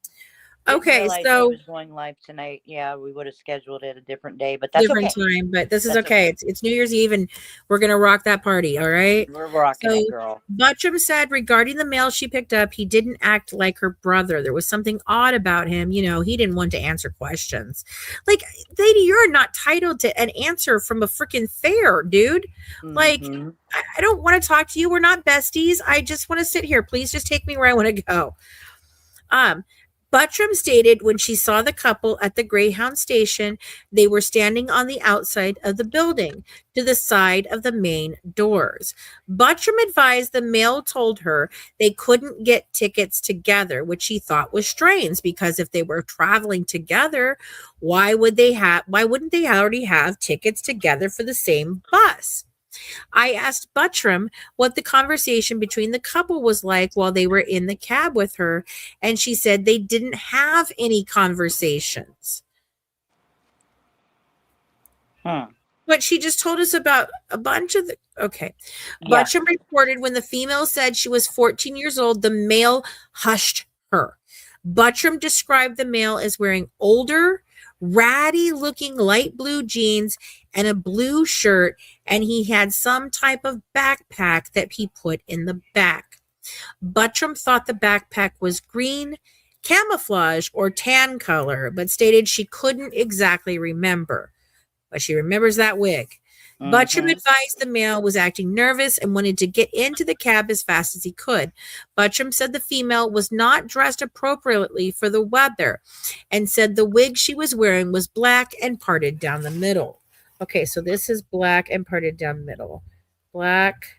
Okay, Didn't so it was going live tonight. Yeah, we would have scheduled it a different day, but that's different okay. time, but this is That's okay. It's New Year's Eve, and we're gonna rock that party. All right. We're rocking it, girl. Buttram said regarding the mail she picked up, he didn't act like her brother. There was something odd about him. He didn't want to answer questions. Like, lady, you're not titled to an answer from a freaking fair, dude. Like, I don't want to talk to you. We're not besties. I just want to sit here. Please just take me where I want to go. Buttram stated when she saw the couple at the Greyhound station, they were standing on the outside of the building to the side of the main doors. Buttram advised the mail told her they couldn't get tickets together, which she thought was strange because if they were traveling together, why wouldn't they already have tickets together for the same bus? I asked Buttram what the conversation between the couple was like while they were in the cab with her, and she said they didn't have any conversations. But she just told us about a bunch of okay. Yeah. Buttram reported when the female said she was 14 years old, the male hushed her. Buttram described the male as wearing older, ratty looking light blue jeans and a blue shirt, and he had some type of backpack that he put in the back. Buttram thought the backpack was green, camouflage, or tan color, but stated she couldn't exactly remember. But she remembers that wig. Buttram advised the male was acting nervous and wanted to get into the cab as fast as he could. Buttram said the female was not dressed appropriately for the weather and said the wig she was wearing was black and parted down the middle. Okay, so this is black and parted down middle. Black,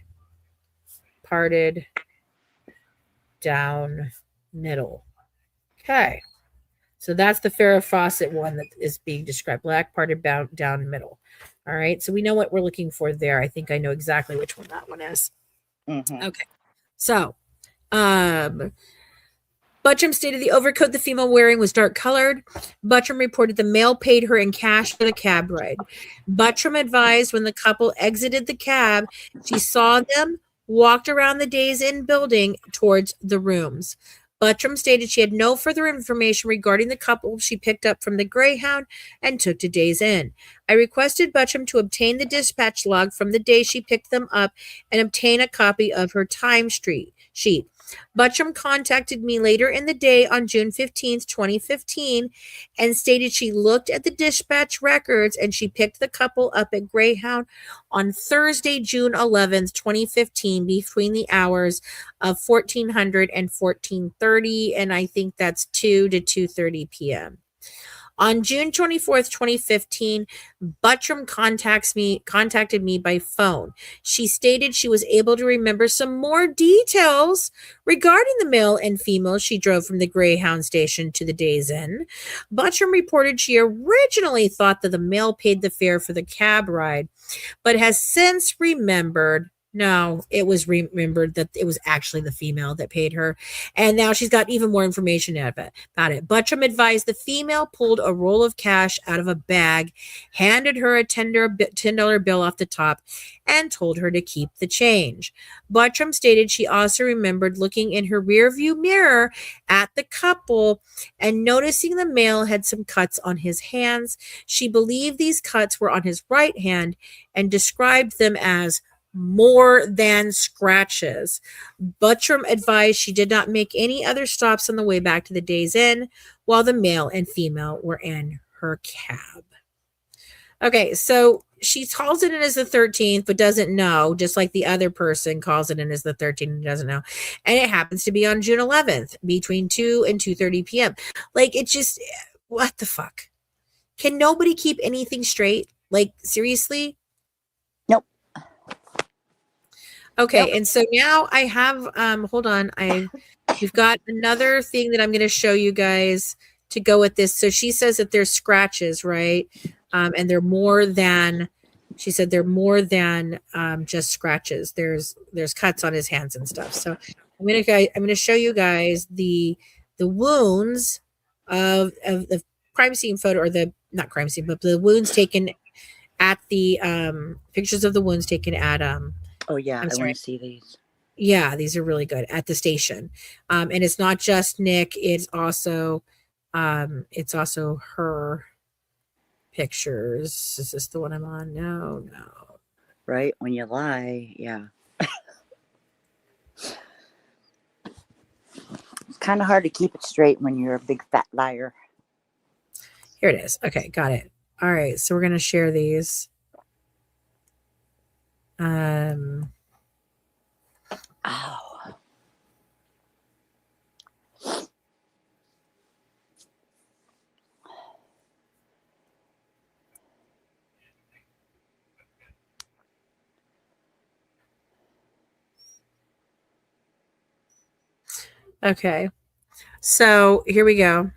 parted down middle. Okay. So that's the Farrah Fawcett one that is being described. Black, parted down middle. All right. So we know what we're looking for there. I think I know exactly which one that one is. Okay. So, Buttram stated the overcoat the female wearing was dark colored. Buttram reported the male paid her in cash for the cab ride. Buttram advised when the couple exited the cab, she saw them, walked around the Days Inn building towards the rooms. Buttram stated she had no further information regarding the couple she picked up from the Greyhound and took to Days Inn. I requested Buttram to obtain the dispatch log from the day she picked them up and obtain a copy of her time sheet. Buttram contacted me later in the day on June 15th, 2015, and stated she looked at the dispatch records and she picked the couple up at Greyhound on Thursday, June 11th, 2015, between the hours of 1400 and 1430, and I think that's 2 to 2:30 p.m. On June 24th, 2015, Buttram contacted me by phone. She stated she was able to remember some more details regarding the male and female she drove from the Greyhound station to the Days Inn. Buttram reported she originally thought that the male paid the fare for the cab ride, but has since remembered no, it was remembered that it was actually the female that paid her. And now she's got even more information about it. Buttram advised the female pulled a roll of cash out of a bag, handed her a $10 bill off the top, and told her to keep the change. Buttram stated she also remembered looking in her rearview mirror at the couple and noticing the male had some cuts on his hands. She believed these cuts were on his right hand and described them as more than scratches. Buttram advised she did not make any other stops on the way back to the Days Inn while the male and female were in her cab. Okay, so she calls it in as the 13th, but doesn't know, just like the other person calls it in as the 13th and doesn't know. And it happens to be on June 11th between 2 and 2:30 p.m. Like, it just, what the fuck? Can nobody keep anything straight? Like, seriously? Nope. Okay, Nope. and so now I have hold on, we've got another thing that I'm going to show you guys to go with this. So she says that there's scratches, right? And they're more than, she said they're more than just scratches. There's cuts on his hands and stuff. So I'm going to show you guys the wounds of the crime scene photo, or the, not crime scene, but the wounds taken at the pictures of the wounds taken at Oh yeah, I'm I sorry. want to see these. Yeah, these are really good at the station. And it's not just Nick, it's also her pictures. Is this the one I'm on? No. Right? When you lie, yeah. It's kind of hard to keep it straight when you're a big fat liar. Here it is. Okay, got it. All right, so we're gonna share these. Ow. Okay. So here we go.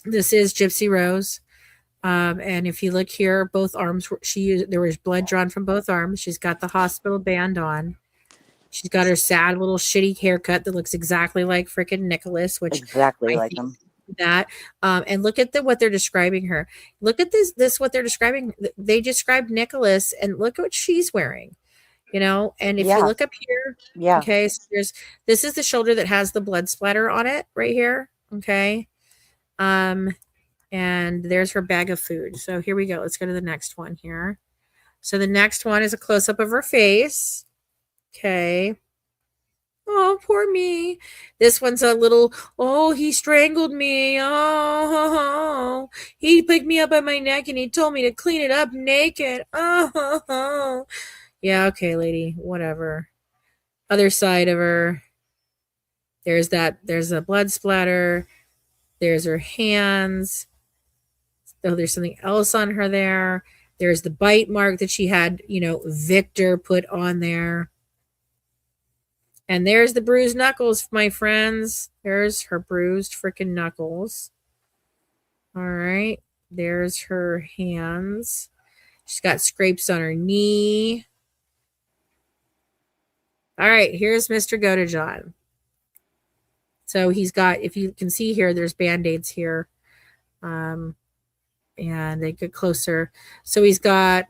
This is Gypsy Rose. And if you look here, both arms there was blood drawn from both arms. She's got the hospital band on. She's got her sad little shitty haircut that looks exactly like freaking Nicholas, which Exactly I like think them. that. And look at what they're describing her. Look at this what they're describing. They described Nicholas, and look what she's wearing. You know, and if you look up here, Yeah. okay, so this is the shoulder that has the blood splatter on it right here. Okay. And there's her bag of food. So here we go. Let's go to the next one here. So the next one is a close-up of her face. Okay. Oh, poor me. This one's a little, oh, he strangled me. Oh, he picked me up by my neck and he told me to clean it up naked. Oh, yeah, okay, lady, whatever. Other side of her. There's a blood splatter. There's her hands. Oh, there's something else on her there. There's the bite mark that she had, Victor put on there. And there's the bruised knuckles, my friends. There's her bruised freaking knuckles. All right. There's her hands. She's got scrapes on her knee. All right. Here's Mr. Godejohn. So he's got, if you can see here, there's Band-Aids here. And they get closer. So he's got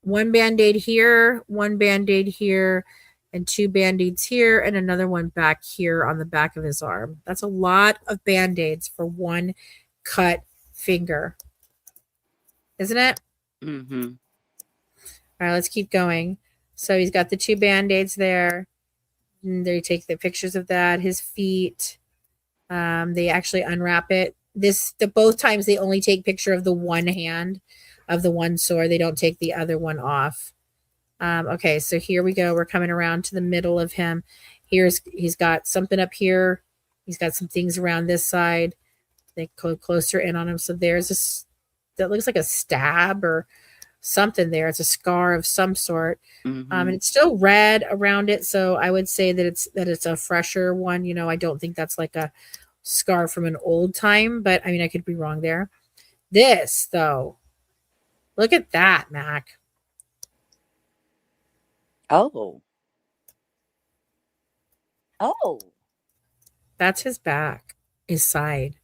one Band-Aid here, one Band-Aid here, and two Band-Aids here, and another one back here on the back of his arm. That's a lot of Band-Aids for one cut finger. Isn't it? Mm-hmm. All right, let's keep going. So he's got the two Band-Aids there. And they take the pictures of that, his feet. They actually unwrap it. Both times they only take picture of the one hand of the one sore. They don't take the other one off. Okay, so here we go. We're coming around to the middle of him. He's got something up here. He's got some things around this side. They go closer in on him. So there's this that looks like a stab or something there. It's a scar of some sort. And it's still red around it. So I would say that it's a fresher one. You know, I don't think that's like a scar from an old time, but I mean, I could be wrong there. This though, look at that, Mac. Oh, That's his back, his side.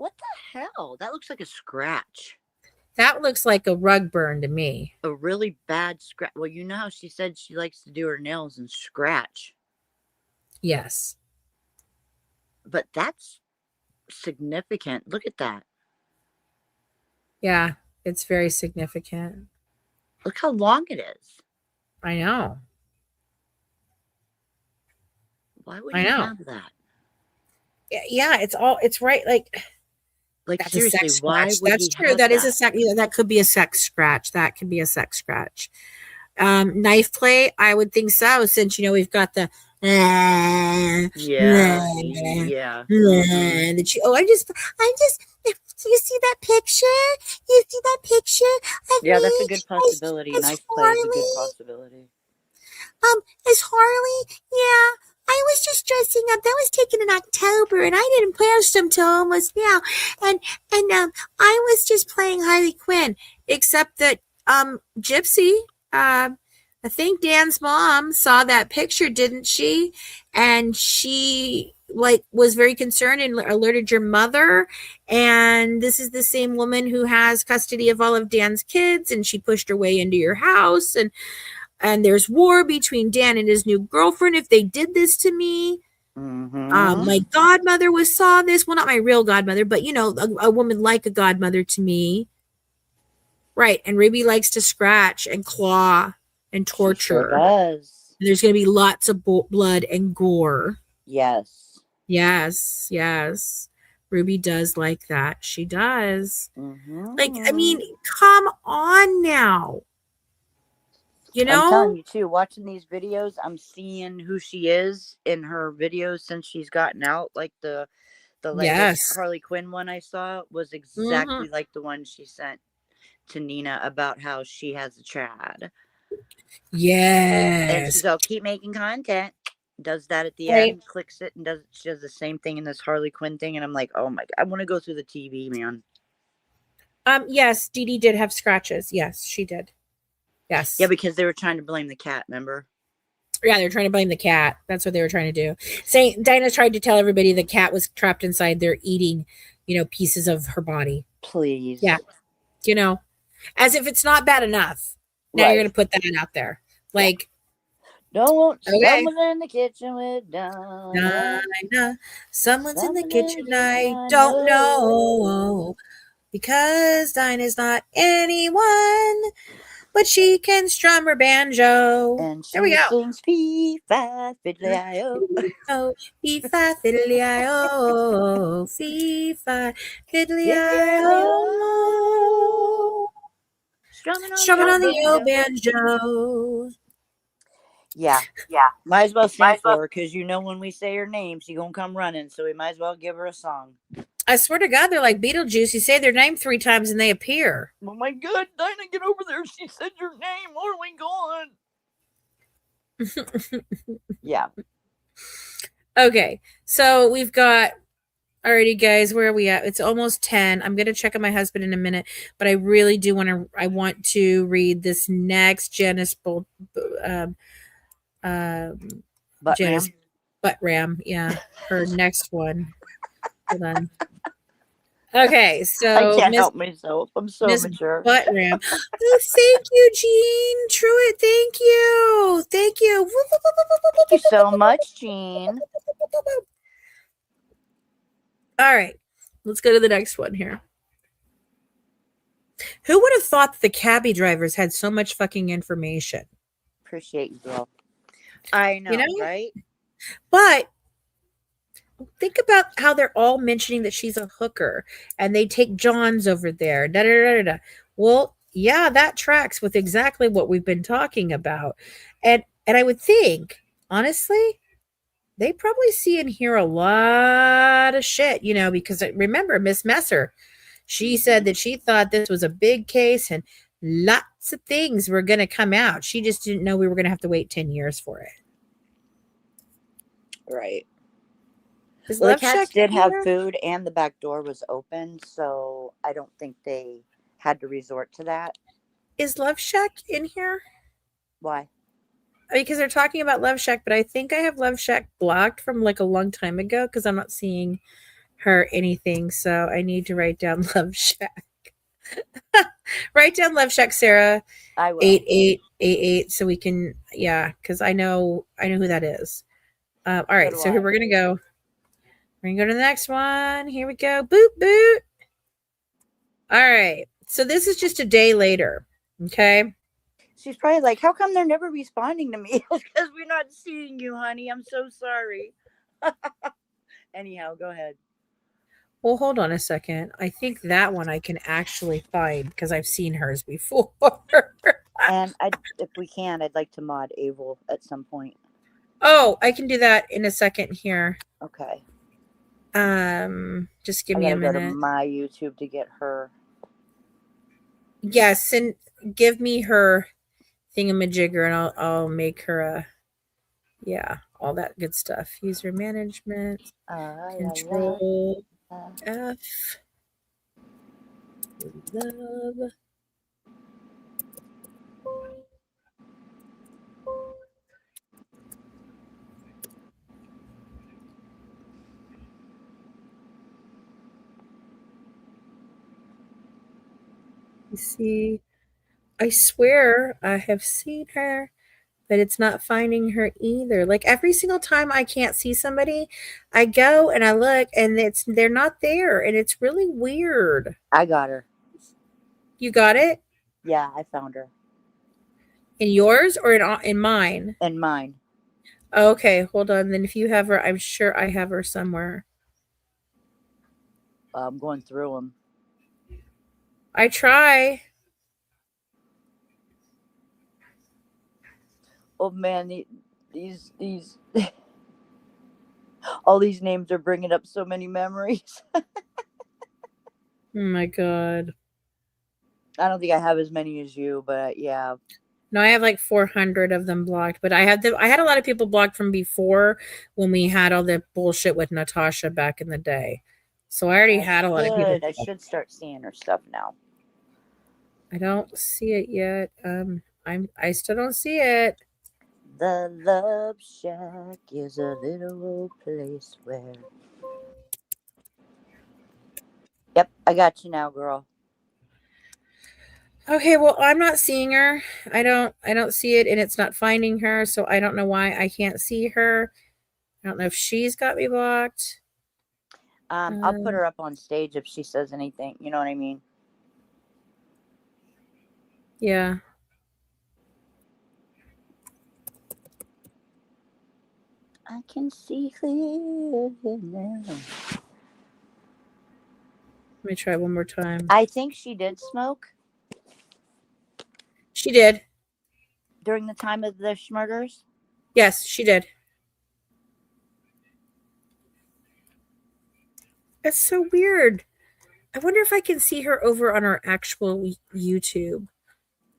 what the hell? That looks like a scratch. That looks like a rug burn to me. A really bad scratch. Well, you know how she said she likes to do her nails and scratch. Yes. But that's significant. Look at that. Yeah, it's very significant. Look how long it is. I know. Why would I you know. have that? Yeah, it's right. Like that's seriously, a sex why scratch. would That's he true. have That is a sex. Yeah, that could be a sex scratch. That could be a sex scratch. Knife play. I would think so, since you know we've got the. Yeah. That she, I just. Do you see that picture? You see that picture? Yeah, that's a good possibility. Knife play is a good possibility. Is Harley? Yeah. I was just dressing up. That was taken in October, and I didn't post them till almost now. And I was just playing Harley Quinn, except that Gypsy, I think Dan's mom saw that picture, didn't she? And she was very concerned and alerted your mother. And this is the same woman who has custody of all of Dan's kids, and she pushed her way into your house, and there's war between Dan and his new girlfriend if they did this to me. My godmother saw this. Well, not my real godmother, but you know, a woman like a godmother to me. Right. And Ruby likes to scratch and claw and torture. She sure does. And there's going to be lots of blood and gore. Yes. Yes. Ruby does like that. She does. Like, I mean, come on now. You know, I'm telling you too, watching these videos, I'm seeing who she is in her videos since she's gotten out. Like the latest Harley Quinn one I saw was exactly like the one she sent to Nina about how she has a Chad. Yes. And she's all, keep making content. Does that at the end, clicks it, and she does the same thing in this Harley Quinn thing. And I'm like, oh my God, I want to go through the TV, man. Yes, Dee Dee did have scratches. Yes, she did. Yes. Yeah, because they were trying to blame the cat, remember? Yeah, they were trying to blame the cat. That's what they were trying to do. Dinah tried to tell everybody the cat was trapped inside there eating, you know, pieces of her body. Please. Yeah. You know, as if it's not bad enough. Now you're going to put that out there. Like, don't. Someone's in the kitchen with Dinah. Someone's in the kitchen. I don't know. Because Dinah's not anyone. But she can strum her banjo. And she there we go. Sings fee-fi, fiddly-I-O. Oh, fee-fi, fiddly-I-O. Fee-fi, fiddly-I-O. Strumming on the old banjo. Yeah. Might as well sing for her, because you know when we say her name, she's going to come running. So we might as well give her a song. I swear to God, they're like Beetlejuice. You say their name 3 times and they appear. Oh my God, Dinah, get over there. She said your name. Oh my God. Yeah. Okay, so we've got, alrighty guys, where are we at? It's almost 10. I'm going to check on my husband in a minute, but I really do want to read this next Janice Butt Ram. Yeah, her next one. Hold on. Okay, so I can't help myself. I'm so mature. Butt Ram. Oh, thank you, Jean Truitt. Thank you. Thank you so much, Jean. All right, let's go to the next one here. Who would have thought that the cabbie drivers had so much fucking information? Appreciate you, girl. I know, right? But think about how they're all mentioning that she's a hooker and they take John's over there. Da, da, da, da. Well, yeah, that tracks with exactly what we've been talking about. And I would think, honestly, they probably see and hear a lot of shit, because remember Miss Messer, she said that she thought this was a big case and lots of things were going to come out. She just didn't know we were going to have to wait 10 years for it. Right. Is Well, the Love cats Shack did have here? food and the back door was open, so I don't think they had to resort to that. Is Love Shack in here? Why? Because they're talking about Love Shack, but I think I have Love Shack blocked from like a long time ago because I'm not seeing her anything. So I need to write down Love Shack. Write down Love Shack, Sarah. I will. 8888 so we can, yeah, because I know who that is. All right, do so I. here we're gonna go. We're gonna go to the next one. Here we go. Boot boot. All right. So this is just a day later. Okay. She's probably like, how come they're never responding to me? Because we're not seeing you, honey. I'm so sorry. Anyhow, go ahead. Well, hold on a second. I think that one I can actually find because I've seen hers before. And if we can, I'd like to mod Abel at some point. Oh, I can do that in a second here. Okay. Just give I me a gotta go to minute. my YouTube to get her. Yes, and give me her thingamajigger and I'll make her all that good stuff. User management, control F, love. You see, I swear I have seen her, but it's not finding her either. Like every single time I can't see somebody, I go and I look and they're not there and it's really weird. I got her. You got it? Yeah, I found her. In yours or in mine? In mine. Okay, hold on. Then if you have her, I'm sure I have her somewhere. I'm going through them. I try. Oh man, these all these names are bringing up so many memories. Oh my god. I don't think I have as many as you, but yeah. No, I have like 400 of them blocked, but I had a lot of people blocked from before when we had all the bullshit with Natasha back in the day. So I already had a lot of people. I should start seeing her stuff now. I don't see it yet. I still don't see it. The Love Shack is a little old place where. Yep, I got you now, girl. Okay, well, I'm not seeing her. I don't see it and it's not finding her, so I don't know why I can't see her. I don't know if she's got me blocked. I'll put her up on stage if she says anything. You know what I mean? Yeah. I can see clearly now. Let me try one more time. I think she did smoke. She did. During the time of the murders? Yes, she did. That's so weird. I wonder if I can see her over on our actual YouTube.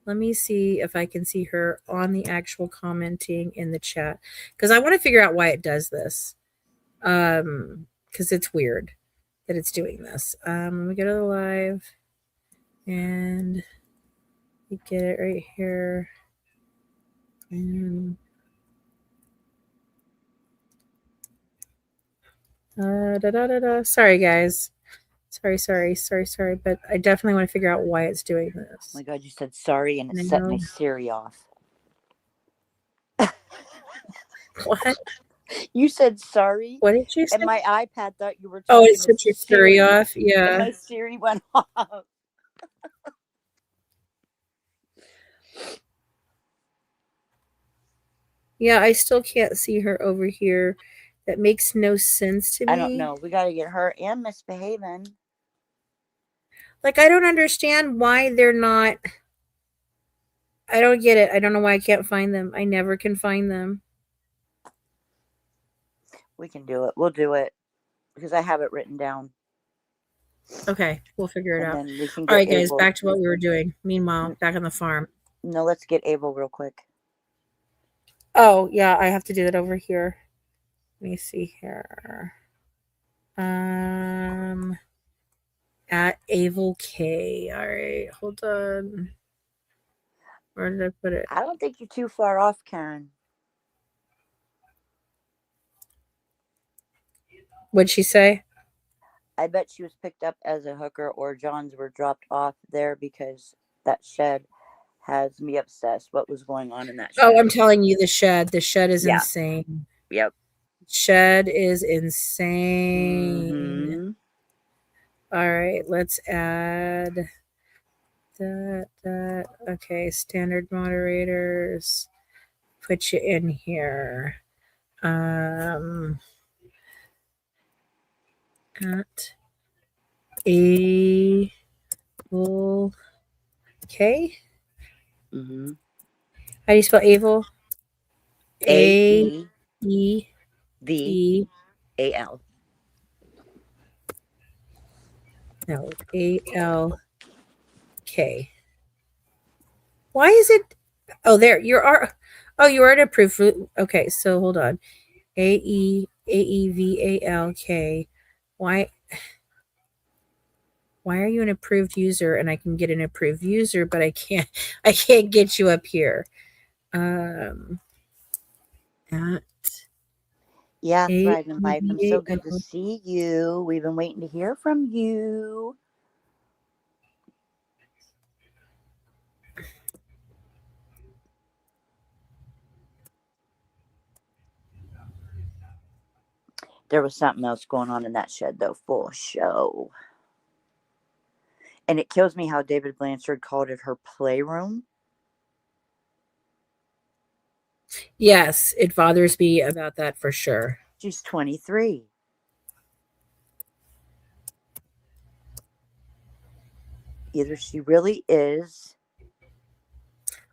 Let me see if I can see her on the actual commenting in the chat. Because I want to figure out why it does this. Because it's weird that it's doing this. Let me go to the live. And you get it right here. And sorry guys. Sorry, but I definitely want to figure out why it's doing this. Oh my god, you said sorry and it set my Siri off. What? You said sorry. What did you say? And my iPad thought you were talking. talking. Oh, it set your Siri off. Yeah. And my Siri went off. Yeah, I still can't see her over here. That makes no sense to me. I don't know. We got to get her and Misbehaving. Like, I don't understand why they're not. I don't get it. I don't know why I can't find them. I never can find them. We can do it. We'll do it because I have it written down, Okay, we'll figure it and out. then we can All get right, guys, Abel. back to what we were doing. Meanwhile, back on the farm. No, let's get Abel real quick. Oh, yeah, I have to do that over here. Let me see here. At Avel K. All right, hold on. Where did I put it? I don't think you're too far off, Karen. What'd she say? I bet she was picked up as a hooker, or Johns were dropped off there because that shed has me obsessed. What was going on in that shed? Oh, I'm telling you, the shed. The shed is Yeah. insane. Yep. Shed is insane. Mm-hmm. All right, let's add that. Okay, standard moderators. Put you in here. At Avel K. Mm-hmm. How do you spell Avel? A-E-V-A-L. A-E-V-A-L. No, A-L-K. Why is it? Oh, there. You are an approved. Okay, so hold on. A-E-V-A-L-K. Why are you an approved user and I can get an approved user, but I can't get you up here. At Yeah, thriving life. I'm so good to A-E-V-A-L. see you. We've been waiting to hear from you. There was something else going on in that shed, though, full show. And it kills me how David Blanchard called it her playroom. Yes, it bothers me about that for sure. She's 23. Either she really is.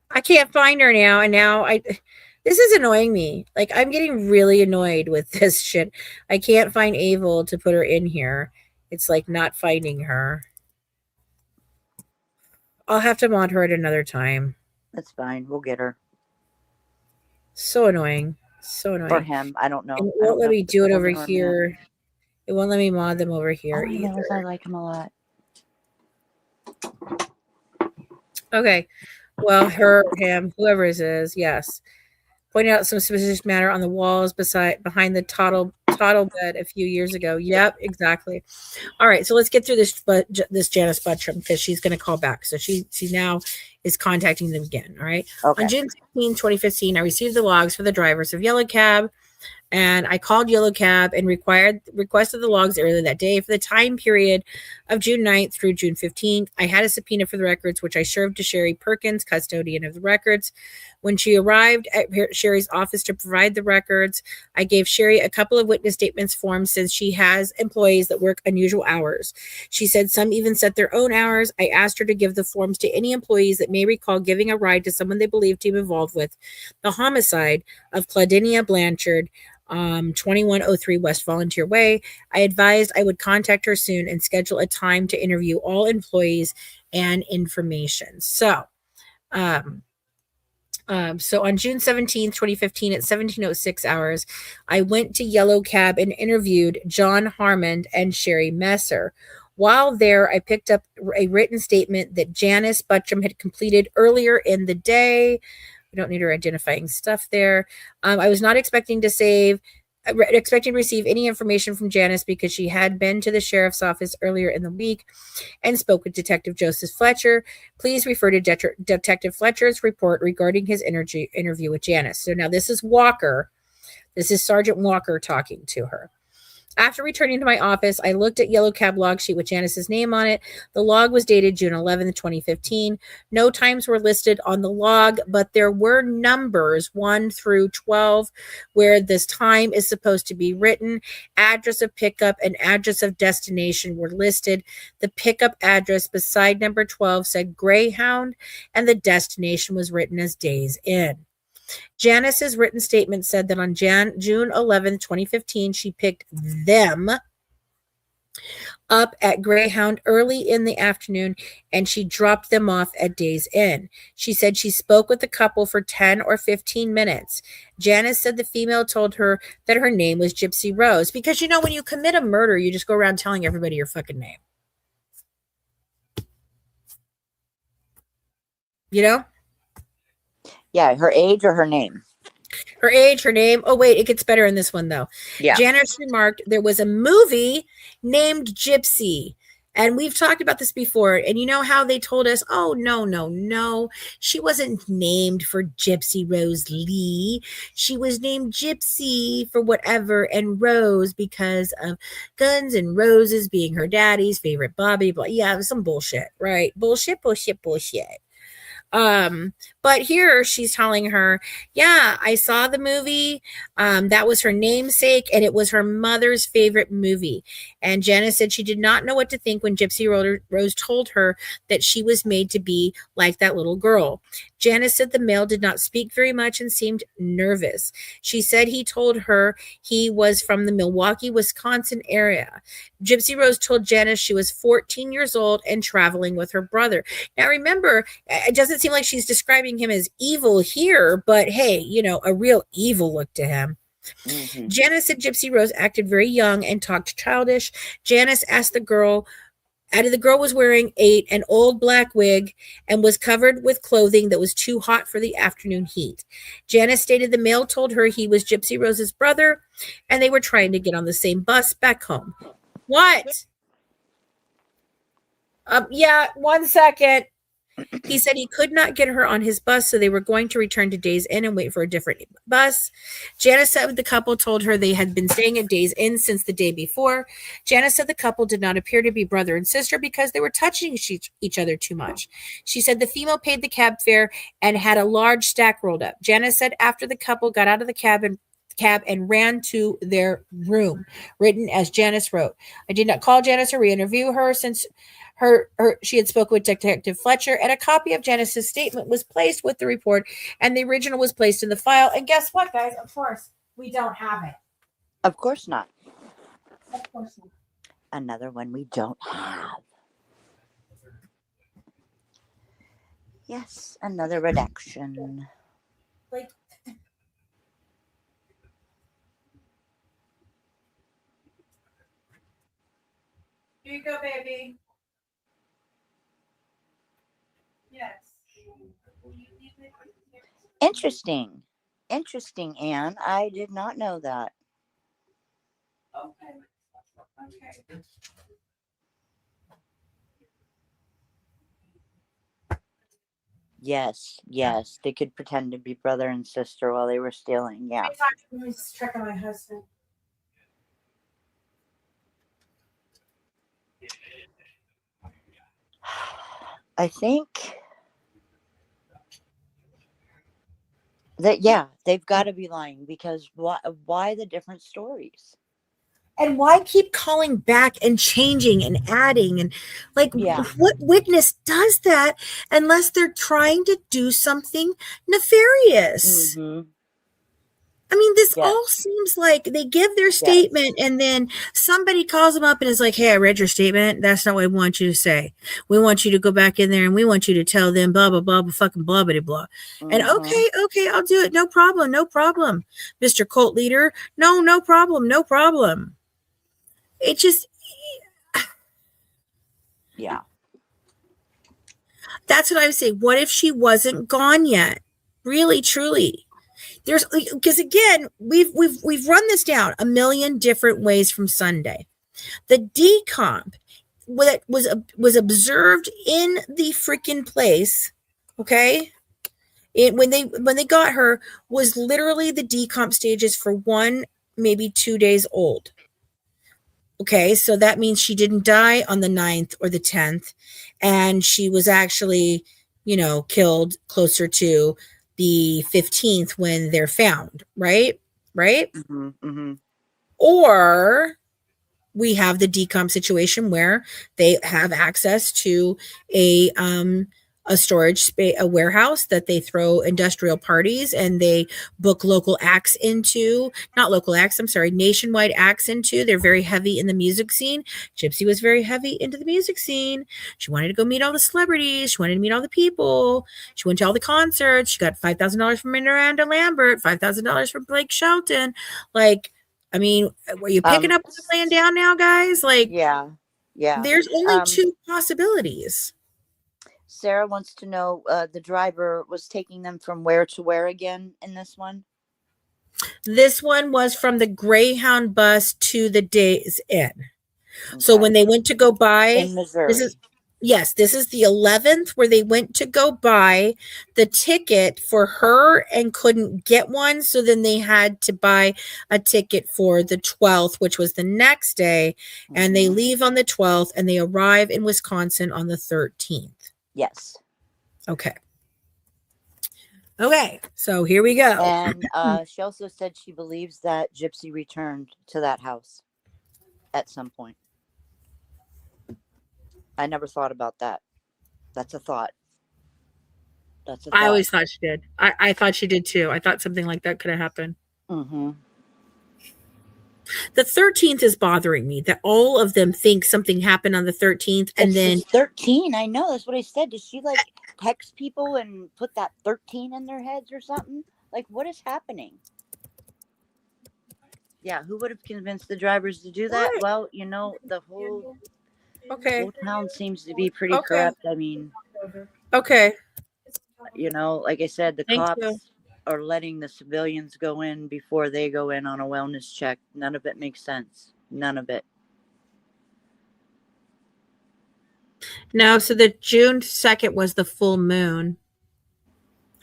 I can't find her now, and this is annoying me. Like, I'm getting really annoyed with this shit. I can't find Avel to put her in here. It's like not finding her. I'll have to mod her at another time. That's fine. We'll get her. So annoying. So annoying. Or him. I don't know. And it won't let me do it over here. It won't let me mod them over here All I know is I either. like him a lot. Okay. Well, her, him, whoever it is, yes. Pointed out some suspicious matter on the walls behind the toddle bed a few years ago. Yep, exactly. All right, so let's get through this Janice Buttram because she's going to call back. So she now is contacting them again. All right. Okay. On June 16, 2015, I received the logs for the drivers of Yellow Cab. And I called Yellow Cab and requested the logs earlier that day for the time period of June 9th through June 15th. I had a subpoena for the records, which I served to Sherry Perkins, custodian of the records. When she arrived at Sherry's office to provide the records, I gave Sherry a couple of witness statements forms since she has employees that work unusual hours. She said some even set their own hours. I asked her to give the forms to any employees that may recall giving a ride to someone they believed to be involved with the homicide of Claudinia Blanchard, 2103 West Volunteer Way. I advised I would contact her soon and schedule a time to interview all employees and information. So on June 17th, 2015 at 17:06 hours, I went to Yellow Cab and interviewed John Harmond and Sherry Messer. While there, I picked up a written statement that Janice Buttram had completed earlier in the day. We don't need her identifying stuff there. I was not expecting to receive any information from Janice because she had been to the sheriff's office earlier in the week and spoke with Detective Joseph Fletcher. Please refer to Detective Fletcher's report regarding his interview with Janice. So now this is Walker. This is Sergeant Walker talking to her. After returning to my office, I looked at Yellow Cab log sheet with Janice's name on it. The log was dated June 11th, 2015. No times were listed on the log, but there were numbers 1 through 12 where this time is supposed to be written. Address of pickup and address of destination were listed. The pickup address beside number 12 said Greyhound, and the destination was written as Days Inn. Janice's written statement said that on June 11th, 2015, she picked them up at Greyhound early in the afternoon and she dropped them off at Days Inn. She said she spoke with the couple for 10 or 15 minutes. Janice said the female told her that her name was Gypsy Rose because, when you commit a murder, you just go around telling everybody your fucking name. Yeah, her age or her name? Her age, her name. Oh, wait, it gets better in this one, though. Yeah. Janice remarked there was a movie named Gypsy. And we've talked about this before. And you know how they told us, oh, no. She wasn't named for Gypsy Rose Lee. She was named Gypsy for whatever and Rose because of Guns N' Roses being her daddy's favorite Bobby. But yeah, some bullshit, right? Bullshit. But here she's telling her, yeah, I saw the movie. That was her namesake, and it was her mother's favorite movie. And Janice said she did not know what to think when Gypsy Rose told her that she was made to be like that little girl. Janice said the male did not speak very much and seemed nervous. She said he told her he was from the Milwaukee, Wisconsin area. Gypsy Rose told Janice she was 14 years old and traveling with her brother. Now, remember, it doesn't seem like she's describing him as evil here, but hey, a real evil look to him. Mm-hmm. Janice said Gypsy Rose acted very young and talked childish. Janice asked the girl was wearing an old black wig and was covered with clothing that was too hot for the afternoon heat. Janice stated the male told her he was Gypsy Rose's brother and they were trying to get on the same bus back home. What? Yeah, 1 second. He said he could not get her on his bus, so they were going to return to Days Inn and wait for a different bus. Janice said the couple told her they had been staying at Days Inn since the day before. Janice said the couple did not appear to be brother and sister because they were touching each other too much. She said the female paid the cab fare and had a large stack rolled up. Janice said after the couple got out of the cab and ran to their room, written as Janice wrote. I did not call Janice or re-interview her since she had spoken with Detective Fletcher, and a copy of Janice's statement was placed with the report, and the original was placed in the file. And guess what, guys? Of course, we don't have it. Of course not. Of course not. Another one we don't have. Yes, another redaction. Like, here you go, baby. Yes. Interesting, Anne. I did not know that. Okay. Yes. They could pretend to be brother and sister while they were stealing. Yeah. Let me just check on my husband. I think that, yeah, they've got to be lying because why the different stories? And why keep calling back and changing and adding? And what witness does that unless they're trying to do something nefarious? Mm-hmm. I mean, this all seems like they give their statement and then somebody calls them up and is like, hey, I read your statement. That's not what I want you to say. We want you to go back in there and we want you to tell them blah, blah, blah, fucking blah, blah, blah. Mm-hmm. And okay, I'll do it. No problem. Mr. Cult Leader. No problem. It just, yeah. That's what I would say. What if she wasn't gone yet? Really, truly. Because again, we've run this down a million different ways from Sunday. The decomp was observed in the freaking place. Okay, when they got her was literally the decomp stages for 1, maybe 2 days old. Okay, so that means she didn't die on the 9th or the 10th, and she was actually, killed closer to the 15th when they're found, right? Mm-hmm, mm-hmm. Or we have the decomp situation where they have access to a a storage space, a warehouse that they throw industrial parties and they book local acts into, not local acts, I'm sorry, nationwide acts into. They're very heavy in the music scene. Gypsy was very heavy into the music scene. She wanted to go meet all the celebrities. She wanted to meet all the people. She went to all the concerts. She got $5,000 from Miranda Lambert, $5,000 from Blake Shelton. Like, I mean, were you picking up what I'm laying down now, guys? Like, Yeah. there's only two possibilities. Sarah wants to know, the driver was taking them from where to where again in this one? This one was from the Greyhound bus to the Days Inn. So Okay. when they went to go buy, In Missouri. this is the 11th where they went to go buy the ticket for her and couldn't get one. So then they had to buy a ticket for the 12th, which was the next day. And they leave on the 12th and they arrive in Wisconsin on the 13th. Yes. Okay. Okay. So here we go. And she also said she believes that Gypsy returned to that house at some point. I never thought about that. That's a thought. That's a thought. I always thought she did. I thought she did too. I thought something like that could have happened. Mm-hmm. The 13th is bothering me that all of them think something happened on the 13th. And then 13. I know. That's what I said. Did she like text people and put that 13 in their heads or something? Like, what is happening? Yeah. Who would have convinced the drivers to do that? What? Well, you know, the whole okay. town seems to be pretty Okay. corrupt. I mean, Okay. you know, like I said, the Thank cops you. are letting the civilians go in before they go in on a wellness check. None of it makes sense. None of it. No, so the June 2nd was the full moon.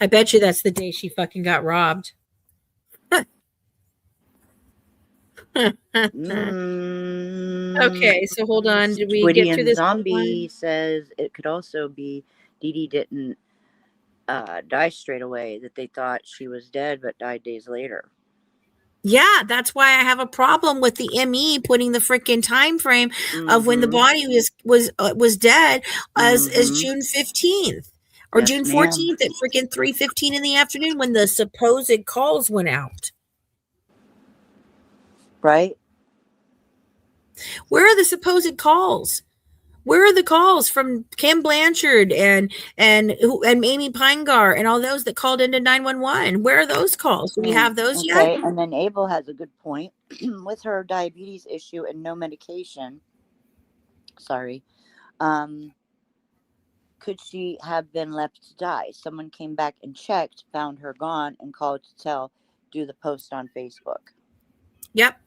I bet you that's the day she fucking got robbed. Okay, so hold on. Did we Twitty get through and this Zombie one? says it could also be Dee Dee didn't die straight away, that they thought she was dead but died days later. Yeah, that's why I have a problem with the ME putting the freaking time frame of when the body was dead as June 15th or Yes, June ma'am. 14th at freaking 3:15 in the afternoon when the supposed calls went out. Right? Where are the supposed calls? Where are the calls from Kim Blanchard and Amy Pinegar and all those that called into 911? Where are those calls? Do we have those yet? And then Abel has a good point. With her diabetes issue and no medication, could she have been left to die? Someone came back and checked, found her gone, and called to tell, do the post on Facebook. Yep.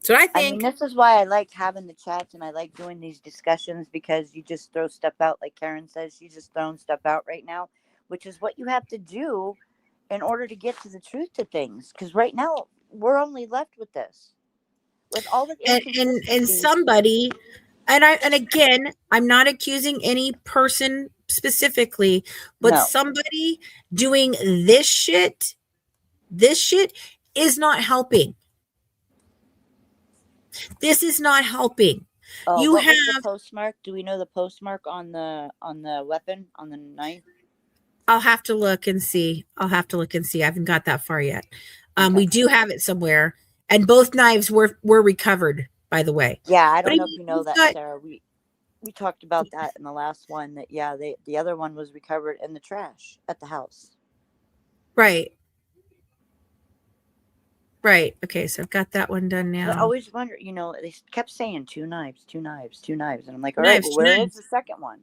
So I think. I mean, this is why I like having the chats and I like doing these discussions, because you just throw stuff out. Like Karen says, she's just throwing stuff out right now, which is what you have to do in order to get to the truth to things. Because right now we're only left with this, with all the and somebody, and again, I'm not accusing any person specifically, but somebody doing this shit is not helping. This is not helping. You what have was the postmark. Do we know the postmark on the weapon, on the knife? I'll have to look and see. I haven't got that far yet. We do have it somewhere, and both knives were recovered, by the way. Yeah, I don't know if you know that, Sarah. We talked about that in the last one. That the other one was recovered in the trash at the house. Right. Okay, so I've got that one done now. I always wonder, they kept saying two knives. And I'm like, all right, well, where is the second one?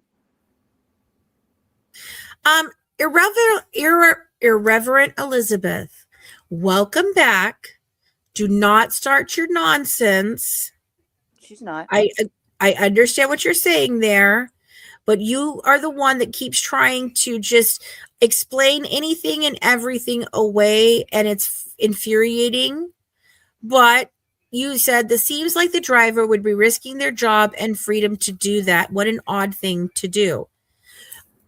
Irreverent Elizabeth, welcome back. Do not start your nonsense. She's not. I understand what you're saying there, but you are the one that keeps trying to just explain anything and everything away, and it's infuriating. But you said this seems like the driver would be risking their job and freedom to do that. What an odd thing to do.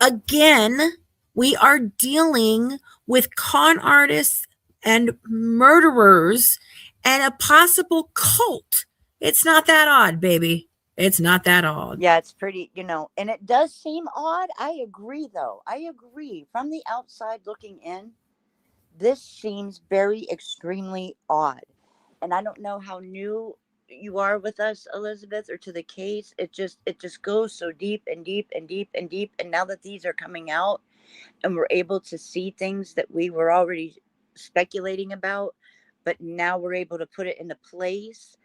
Again, we are dealing with con artists and murderers and a possible cult. It's not that odd, baby. It's not that odd. Yeah, it's pretty, and it does seem odd. I agree, though. I agree. From the outside looking in, this seems very extremely odd. And I don't know how new you are with us, Elizabeth, or to the case. It just goes so deep and deep and deep and deep. And now that these are coming out and we're able to see things that we were already speculating about, but now we're able to put it into place.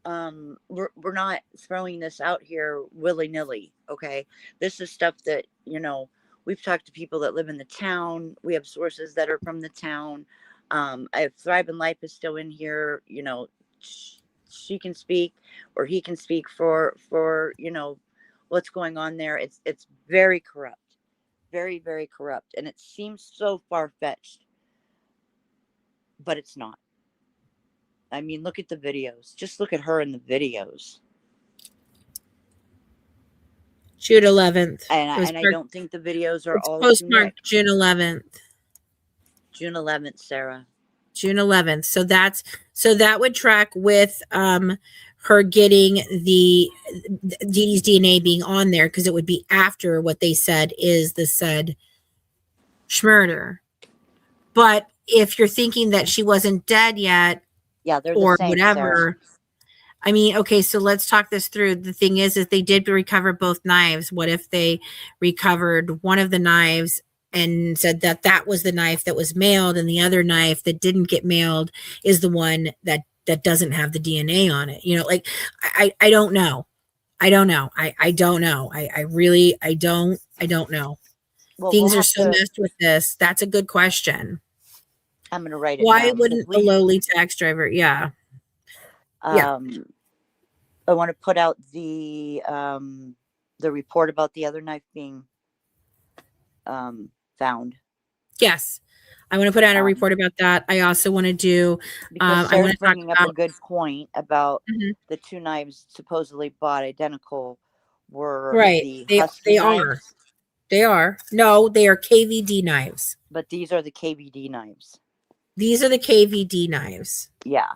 We're not throwing this out here willy-nilly. Okay, this is stuff that we've talked to people that live in the town. We have sources that are from the town. I have Thrive and Life is still in here. She can speak, or he can speak for what's going on there. It's very corrupt, very, very corrupt, and it seems so far-fetched, but it's not. I mean, look at the videos. Just look at her in the videos. June 11th. And I don't think the videos are all postmarked June 11th. June 11th, Sarah. June 11th. So that would track with her getting the Dee Dee's DNA being on there, because it would be after what they said is the said murder. But if you're thinking that she wasn't dead yet, yeah, they're or the same, whatever. Sarah. I mean, okay, so let's talk this through. The thing is they did recover both knives. What if they recovered one of the knives and said that that was the knife that was mailed, and the other knife that didn't get mailed is the one that doesn't have the DNA on it? Like, I don't know. I don't know. I don't know. I really don't know. Well, Things are so messed with this. That's a good question. I'm going to write it Why down. wouldn't the lowly tax driver? Yeah. I want to put out the report about the other knife being found. Yes, I want to put out a report about that. I also want to do. Because I want to bringing talk up about a good point about the two knives supposedly bought identical were right. the Husky knives. Are. They are. No, they are KVD knives. But these are the KVD knives. These are the KVD knives. Yeah.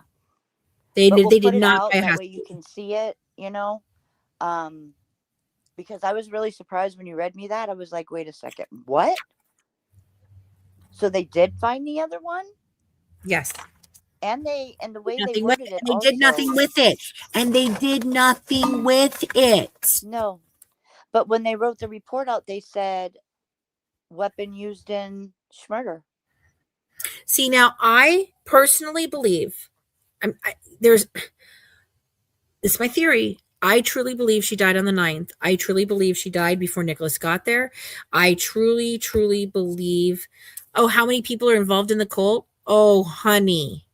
They we'll did not out, buy that Husky. way you can see it, because I was really surprised when you read me that. I was like, wait a second, what? So they did find the other one? Yes. And the way they worded it, they did nothing with it. And they did nothing with it. No. But when they wrote the report out, they said weapon used in murder. See, now I personally believe this is my theory. I truly believe she died on the 9th. I truly believe she died before Nicholas got there. I truly, truly believe. Oh, how many people are involved in the cult? Oh, honey.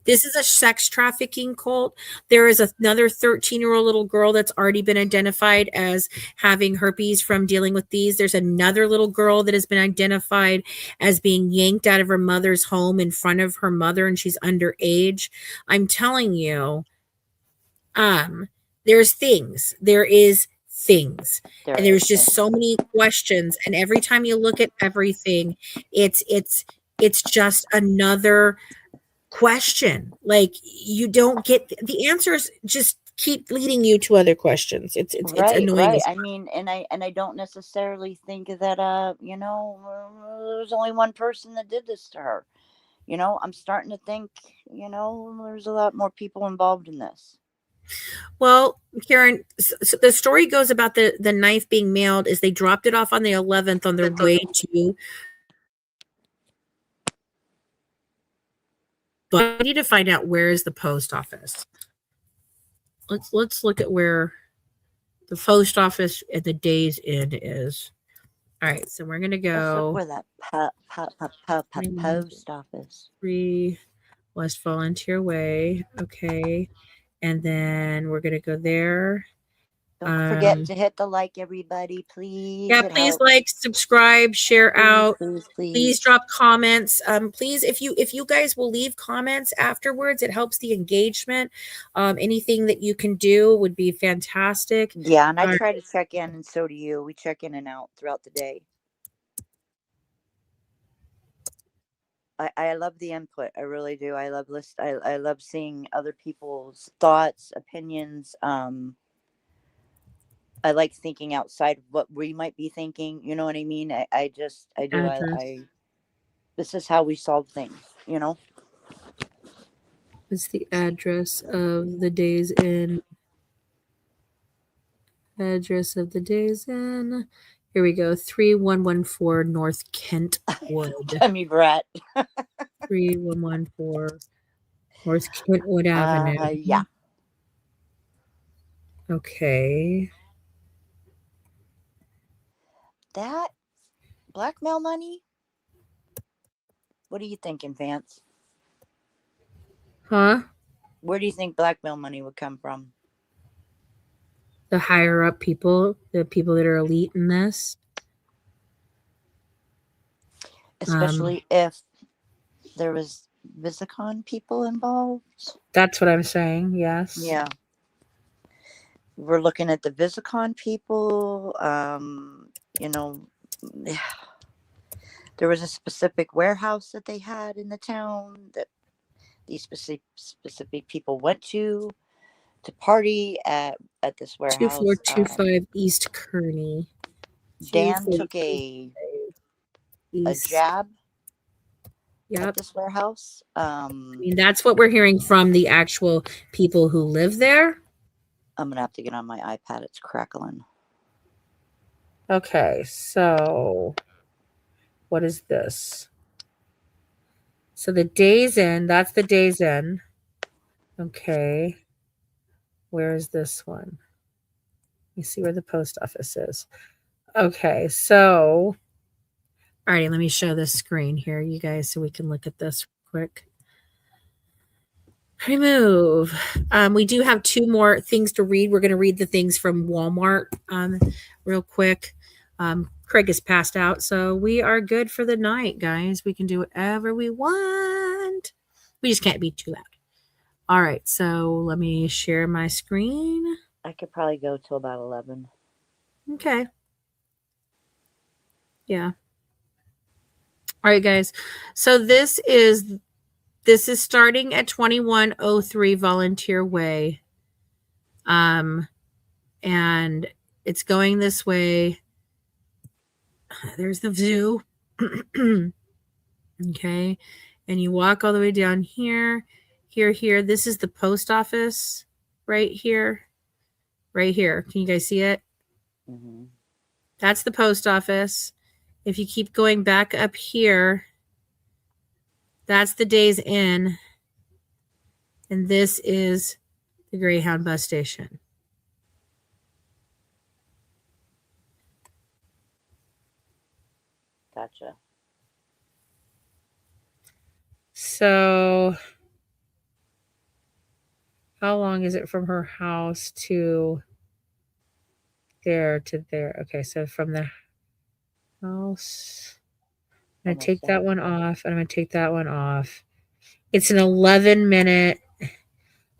This is a sex trafficking cult. There is another 13-year-old little girl that's already been identified as having herpes from dealing with these. There's another little girl that has been identified as being yanked out of her mother's home in front of her mother, and she's underage. I'm telling you, there's things. There is things. And there's just so many questions. And every time you look at everything, it's just another question. Like, you don't get the answers, just keep leading you to other questions. It's annoying. Right. I mean, and I don't necessarily think that there's only one person that did this to her. I'm starting to think, there's a lot more people involved in this. Well, Karen, so the story goes about the knife being mailed is they dropped it off on the 11th on their way to. But I need to find out where is the post office. Let's look at where the post office at the Days Inn is. All right, so we're gonna go where that post office. 3 West Volunteer Way. Okay, and then we're gonna go there. Don't forget to hit the like, everybody, please. Yeah, please like, subscribe, share out. Please drop comments. Please, if you guys will leave comments afterwards, it helps the engagement. Anything that you can do would be fantastic. Yeah, and I try to check in, and so do you. We check in and out throughout the day. I love the input. I really do. I love seeing other people's thoughts, opinions. I like thinking outside what we might be thinking. You know what I mean? I do. Address. This is how we solve things, you know? What's the address of the Days Inn? Address of the Days Inn. Here we go. 3114 North Kentwood. I mean, Brett. 3114 North Kentwood Avenue. Yeah. Okay. That blackmail money? What are you thinking, Vance? Huh? Where do you think blackmail money would come from? The higher up people, the people that are elite in this. Especially if there was Visicon people involved. That's what I'm saying. Yes. Yeah. We're looking at the Visicon people. You know, there was a specific warehouse that they had in the town that these specific people went to party at this warehouse. 2425 East Kearney. Dan took a jab at this warehouse. I mean, that's what we're hearing from the actual people who live there. I'm gonna have to get on my iPad. It's crackling. Okay, so what is this? So the Days Inn, that's the Days Inn. Okay. Where is this one? You see where the post office is. Okay, so all right, let me show this screen here, you guys, so we can look at this quick. Remove. We do have two more things to read. We're going to read the things from Walmart real quick. Craig is passed out, so we are good for the night, guys. We can do whatever we want. We just can't be too loud. All right, so let me share my screen. I could probably go till about 11. Okay. Yeah. All right, guys. So this is starting at 2103 Volunteer Way. And it's going this way. There's the zoo. Okay. And you walk all the way down here. This is the post office right here. Right here. Can you guys see it? Mm-hmm. That's the post office. If you keep going back up here, that's the Days Inn. And this is the Greyhound bus station. Gotcha. So how long is it from her house to there to there? Okay, so from the house, I'm going to take that one off, and I'm going to take that one off. It's an 11-minute.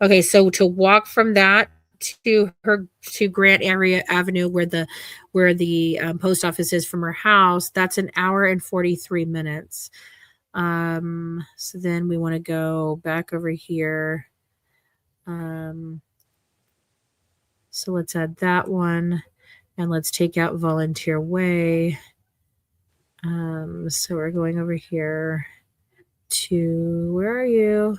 Okay, so to walk from that to Grant Area Avenue, where the post office is from her house, that's an hour and 43 minutes. So then we want to go back over here. So let's add that one, and let's take out Volunteer Way. So we're going over here to, where are you?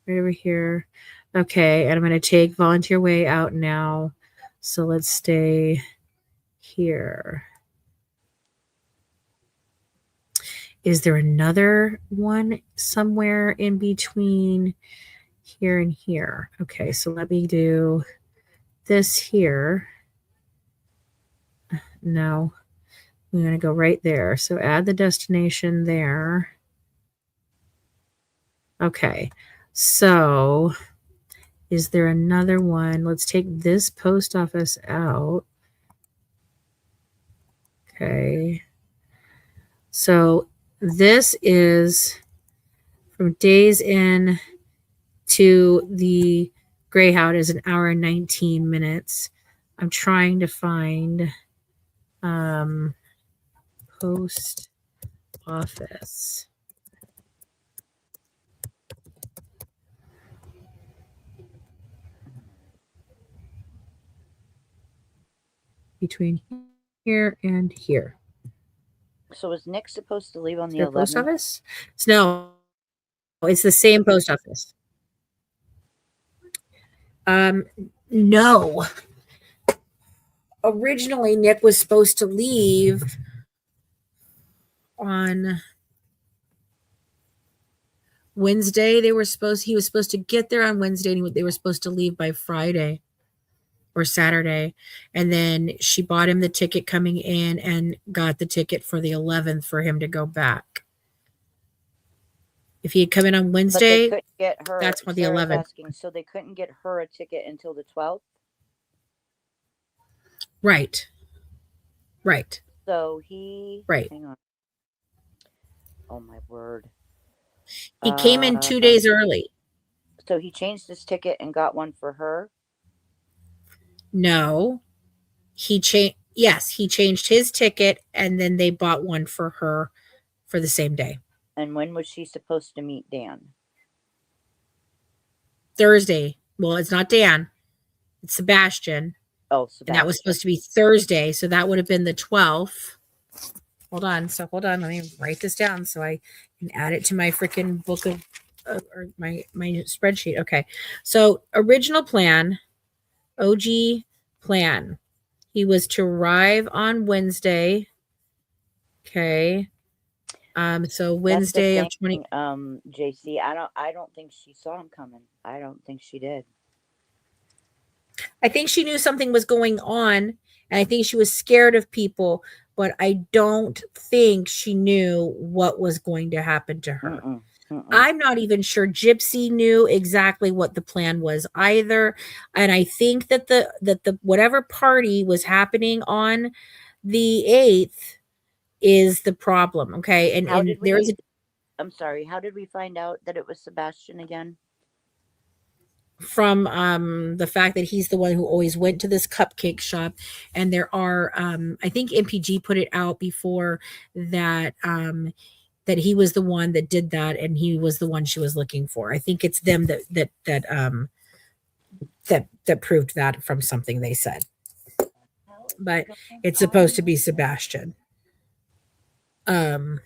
Right over here. Okay, and I'm going to take Volunteer Way out now. So let's stay here. Is there another one somewhere in between here and here? Okay, so let me do this here. No, we're going to go right there. So add the destination there. Okay, so is there another one? Let's take this post office out. Okay, so this is from Days Inn to the Greyhound is an hour and 19 minutes. I'm trying to find post office. between here and here. So was Nick supposed to leave on Is the there a post 11th? office? No, it's the same post office. No. Originally, Nick was supposed to leave on Wednesday. He was supposed to get there on Wednesday, and they were supposed to leave by Friday or Saturday. And then she bought him the ticket coming in and got the ticket for the 11th for him to go back. If he had come in on But they Wednesday, couldn't get her. that's what the Sarah's 11th. asking, so they couldn't get her a ticket until the 12th? Right. Right. So he. Right. Hang on. Oh, my word. He came in 2 days early. So he changed his ticket and got one for her? No. Yes, he changed his ticket, and then they bought one for her for the same day. And when was she supposed to meet Dan? Thursday. Well, it's not Dan. It's Sebastian. Oh, Sebastian. And that was supposed to be Thursday, so that would have been the 12th. Hold on. Let me write this down so I can add it to my freaking book of or my spreadsheet. Okay. So original plan, OG plan. He was to arrive on Wednesday. Okay. So Wednesday of 20. JC, I don't think she saw him coming. I don't think she did. I think she knew something was going on, and I think she was scared of people, but I don't think she knew what was going to happen to her. I'm not even sure Gypsy knew exactly what the plan was either. And I think that the whatever party was happening on the 8th is the problem. Okay. And I'm sorry, how did we find out that it was Sebastian again? From the fact that he's the one who always went to this cupcake shop, and there are I think MPG put it out before that that he was the one that did that, and he was the one she was looking for. I think it's them that proved that from something they said, but it's supposed to be Sebastian. And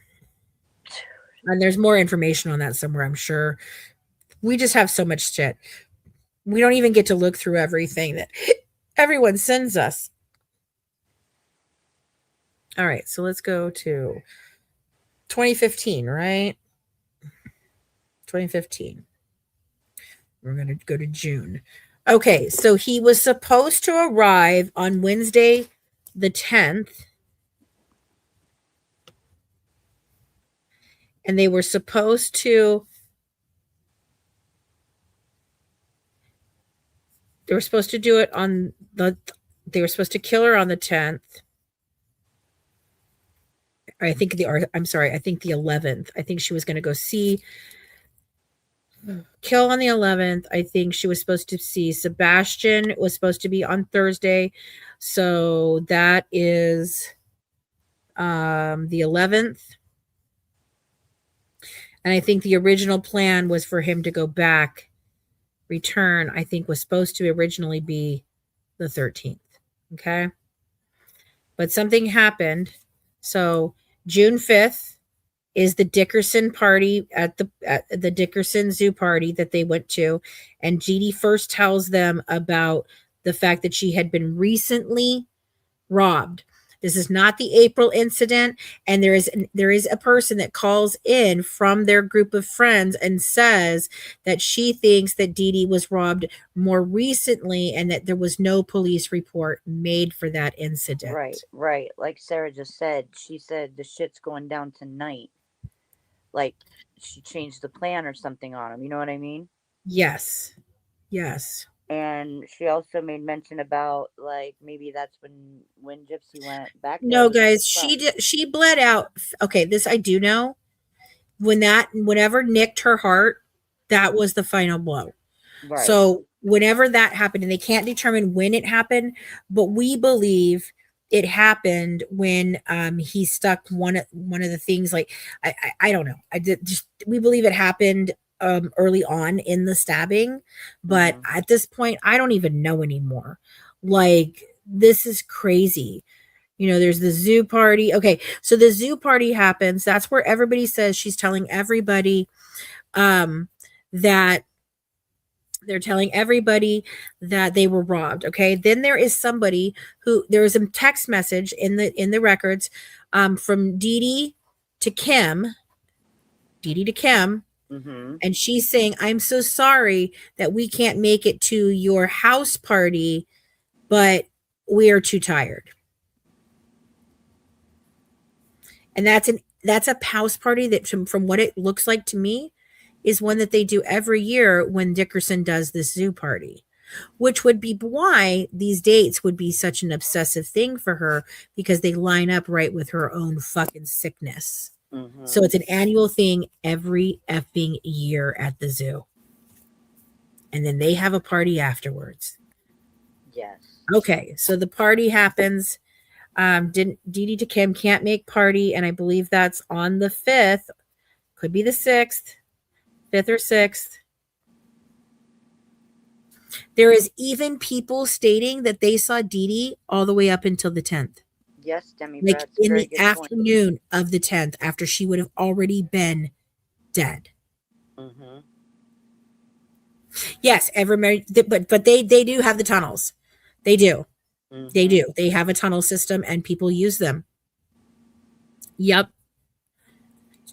there's more information on that somewhere, I'm sure. We just have so much shit. We don't even get to look through everything that everyone sends us. All right, so let's go to 2015, right? 2015. We're going to go to June. Okay, so he was supposed to arrive on Wednesday, the 10th. And they were supposed to do it on they were supposed to kill her on the 10th. I think the 11th. I think she was going to go kill on the 11th. I think she was supposed to see Sebastian was supposed to be on Thursday. So that is the 11th. And I think the original plan was for him to go back. Return, I think, was supposed to originally be the 13th. Okay. But something happened. So June 5th is the Dickerson party at the Dickerson Zoo party that they went to. And Dee first tells them about the fact that she had been recently robbed. This is not the April incident. And there is a person that calls in from their group of friends and says that she thinks that Dee was robbed more recently and that there was no police report made for that incident. Right. Like Sarah just said, she said the shit's going down tonight. Like she changed the plan or something on him. You know what I mean? Yes. And she also made mention about like maybe that's when Gypsy went back there. No, guys, she bled out. Okay, this I do know. Whenever nicked her heart, that was the final blow. Right. So whenever that happened, and they can't determine when it happened, but we believe it happened when he stuck one of the things. Like I don't know. We believe it happened early on in the stabbing, but at this point I don't even know anymore. Like this is crazy. You know, there's the zoo party. Okay, so the zoo party happens. That's where everybody says she's telling everybody that they're telling everybody that they were robbed. Okay, then there is somebody who there is a text message in the records from Dee Dee to Kim. Dee Dee to Kim. Mm-hmm. And she's saying, I'm so sorry that we can't make it to your house party, but we are too tired. And that's a house party that from what it looks like to me is one that they do every year when Dickerson does this zoo party, which would be why these dates would be such an obsessive thing for her, because they line up right with her own fucking sickness. Mm-hmm. So it's an annual thing every effing year at the zoo. And then they have a party afterwards. Yes. Okay, so the party happens. Dee Dee to Kim can't make party, and I believe that's on the 5th. Could be the 6th, 5th or 6th. There is even people stating that they saw Dee Dee all the way up until the 10th. Yes, Demi. Like Brad's in very the good afternoon of the 10th, after she would have already been dead. point. Mm-hmm. Yes, but they do have the tunnels. They do. Mm-hmm. They do. They have a tunnel system and people use them. Yep.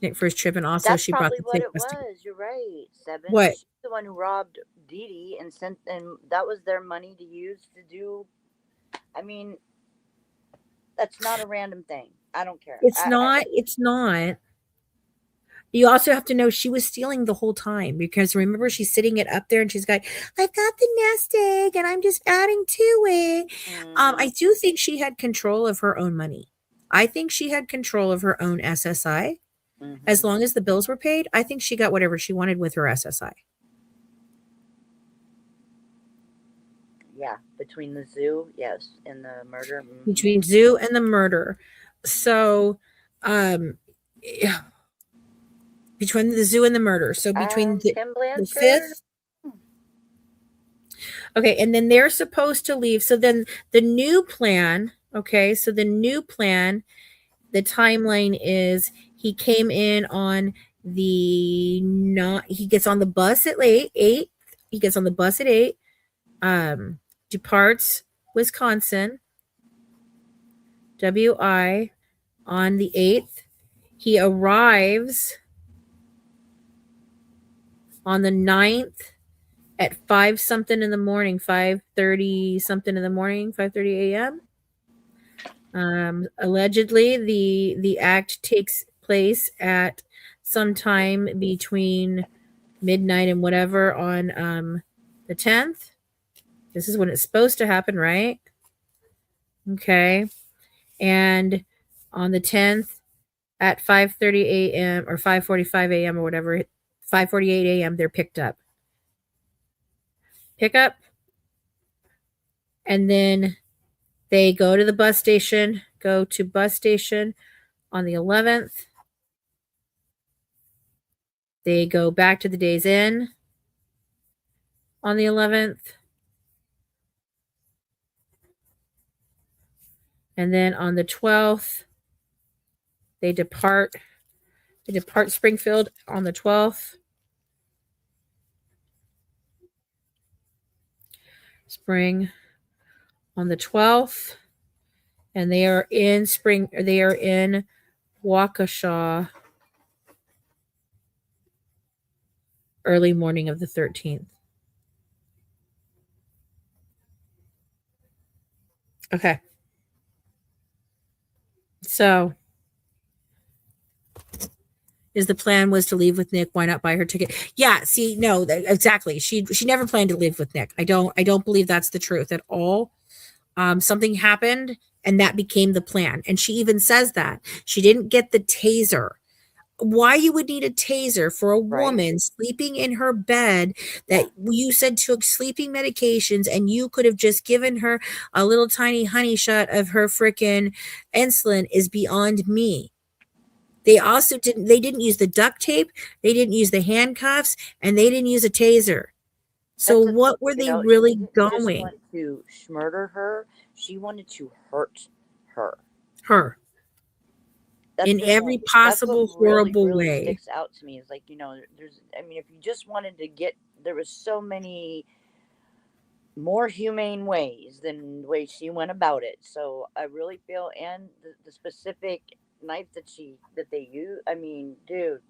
Nick for his trip, and also That's she brought probably the what it tickets. was. You're right, Seven. What? She's the one who robbed Dee Dee and sent, and that was their money to use to do. I mean, that's not a random thing. I don't care. It's not. It's not. You also have to know she was stealing the whole time, because remember, she's sitting it up there and she's got, I've got the nest egg and I'm just adding to it. Mm-hmm. I do think she had control of her own money. I think she had control of her own SSI. Mm-hmm. As long as the bills were paid, I think she got whatever she wanted with her SSI. Yeah, between the zoo, yes, and the murder. Mm-hmm. Between zoo and the murder. So, between the zoo and the murder. So between the Tim Blanchard? 5th. Okay, and then they're supposed to leave. So then the new plan, okay, so the new plan, the timeline is he came in on he gets on the bus at 8. He gets on the bus at 8. Departs Wisconsin, WI, on the 8th. He arrives on the 9th at 5 something in the morning, 5:30 something in the morning, 5:30 a.m. Allegedly, the act takes place at sometime between midnight and whatever on the 10th. This is when it's supposed to happen, right? Okay. And on the 10th at 5:30 a.m. or 5:45 a.m. or whatever, 5:48 a.m. they're picked up. Pick up. And then they go to the bus station, on the 11th. They go back to the Days Inn on the 11th. And then on the 12th, they depart Springfield on the 12th. Spring on the 12th. And they are in Waukesha early morning of the 13th. Okay. So, is the plan was to leave with Nick? Why not buy her ticket? Yeah, see, no, exactly. She never planned to leave with Nick. I don't believe that's the truth at all. Something happened and that became the plan. And she even says that she didn't get the taser. Why you would need a taser for a woman sleeping in her bed that you said took sleeping medications, and you could have just given her a little tiny honey shot of her freaking insulin is beyond me. They also didn't use the duct tape, they didn't use the handcuffs, and they didn't use a taser. So what were they really going? Just want to murder her. She wanted to hurt her. Her. That's In the every thing. That's what possible really, horrible really way. sticks out to me. Is like, there's. I mean, if you just wanted to get, there was so many more humane ways than the way she went about it. So I really feel, and the specific knife that they use. I mean, dude,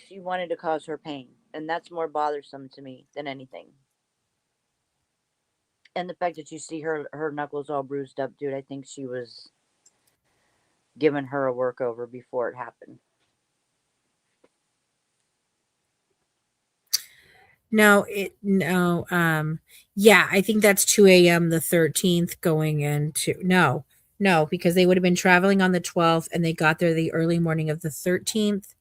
she wanted to cause her pain, and that's more bothersome to me than anything. And the fact that you see her knuckles all bruised up, dude, I think she was giving her a workover before it happened. No, yeah, I think that's 2 a.m. the 13th going into no, because they would have been traveling on the 12th and they got there the early morning of the 13th.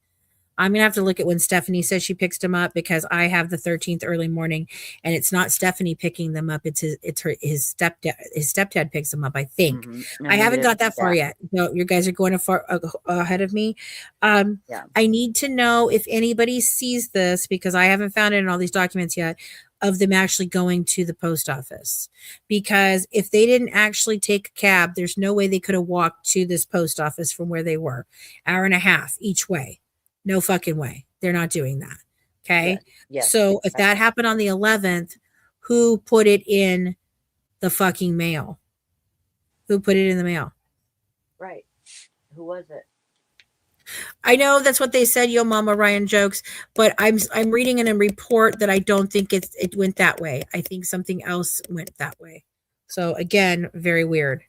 I'm gonna have to look at when Stephanie says she picks them up because I have the 13th early morning, and it's not Stephanie picking them up. It's his stepdad. His stepdad picks them up. I think. I haven't got that far yet. No, you guys are going far ahead of me. Yeah. I need to know if anybody sees this because I haven't found it in all these documents yet of them actually going to the post office. Because if they didn't actually take a cab, there's no way they could have walked to this post office from where they were. Hour and a half each way. No fucking way. They're not doing that. Okay. Yes. So if that happened on the 11th, who put it in the fucking mail? Who put it in the mail? Right. Who was it? I know that's what they said, Yo Mama Ryan jokes, but I'm reading in a report that I don't think it went that way. I think something else went that way. So again, very weird.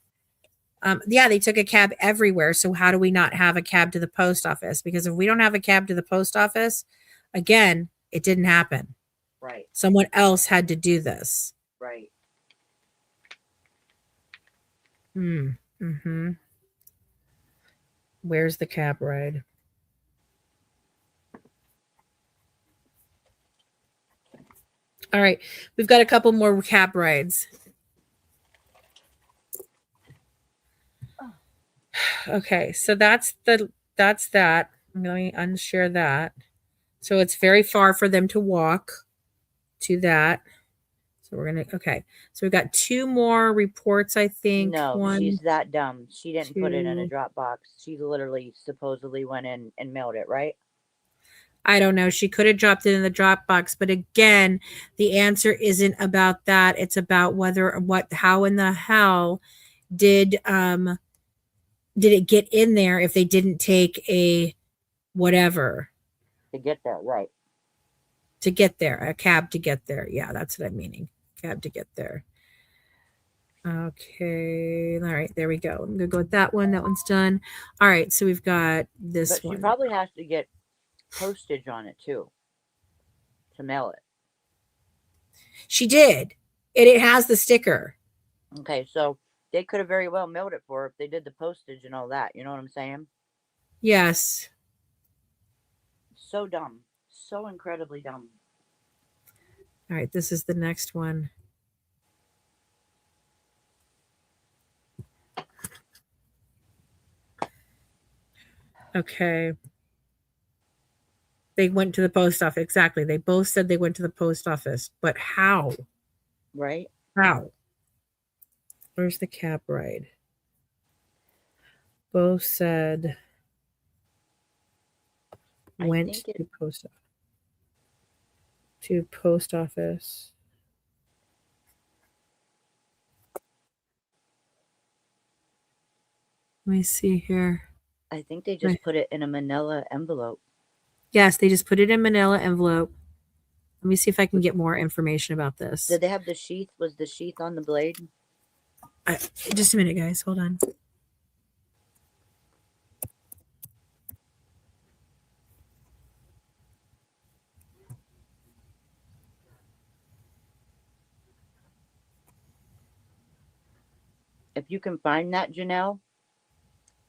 Yeah, they took a cab everywhere. So how do we not have a cab to the post office? Because if we don't have a cab to the post office, again, it didn't happen. Right. Someone else had to do this. Right. Mm-hmm. Where's the cab ride? All right, we've got a couple more cab rides. Okay, so that's that. I'm going to unshare that. So it's very far for them to walk to that. So we're gonna So we've got 2 more reports, I think. No, she's that dumb. She didn't put it in a 2. drop box. She literally supposedly went in and mailed it, right? I don't know. She could have dropped it in the Dropbox, but again, the answer isn't about that. It's about how in the hell did it get in there if they didn't take a whatever To get there, right? to get there, a cab to get there. Yeah, that's what I'm meaning. Cab to get there. Okay. All right, there we go. I'm gonna go with that one. That one's done. All right, so we've got this But one. she probably has to get postage on it too to mail it. She did. And it has the sticker. Okay, so they could have very well mailed it for her if they did the postage and all that. You know what I'm saying? Yes. So dumb. So incredibly dumb. All right, this is the next one. Okay. They went to the post office. Exactly. They both said they went to the post office. But how? Right? How? Where's the cab ride? Both said went to post office. To post office. Let me see here. I think they just put it in a manila envelope. Yes, they just put it in manila envelope. Let me see if I can get more information about this. Did they have the sheath? Was the sheath on the blade? Just a minute, guys. Hold on. If you can find that, Janelle,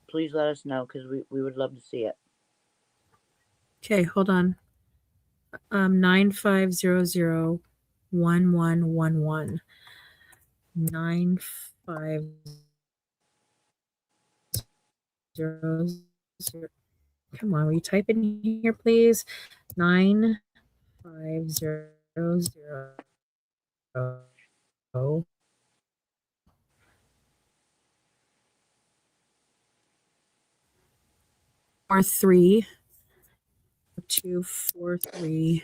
please let us know because we would love to see it. Okay, hold on. 9500 1111. 9500. Come on, will you type in here, please? 9500. 243 243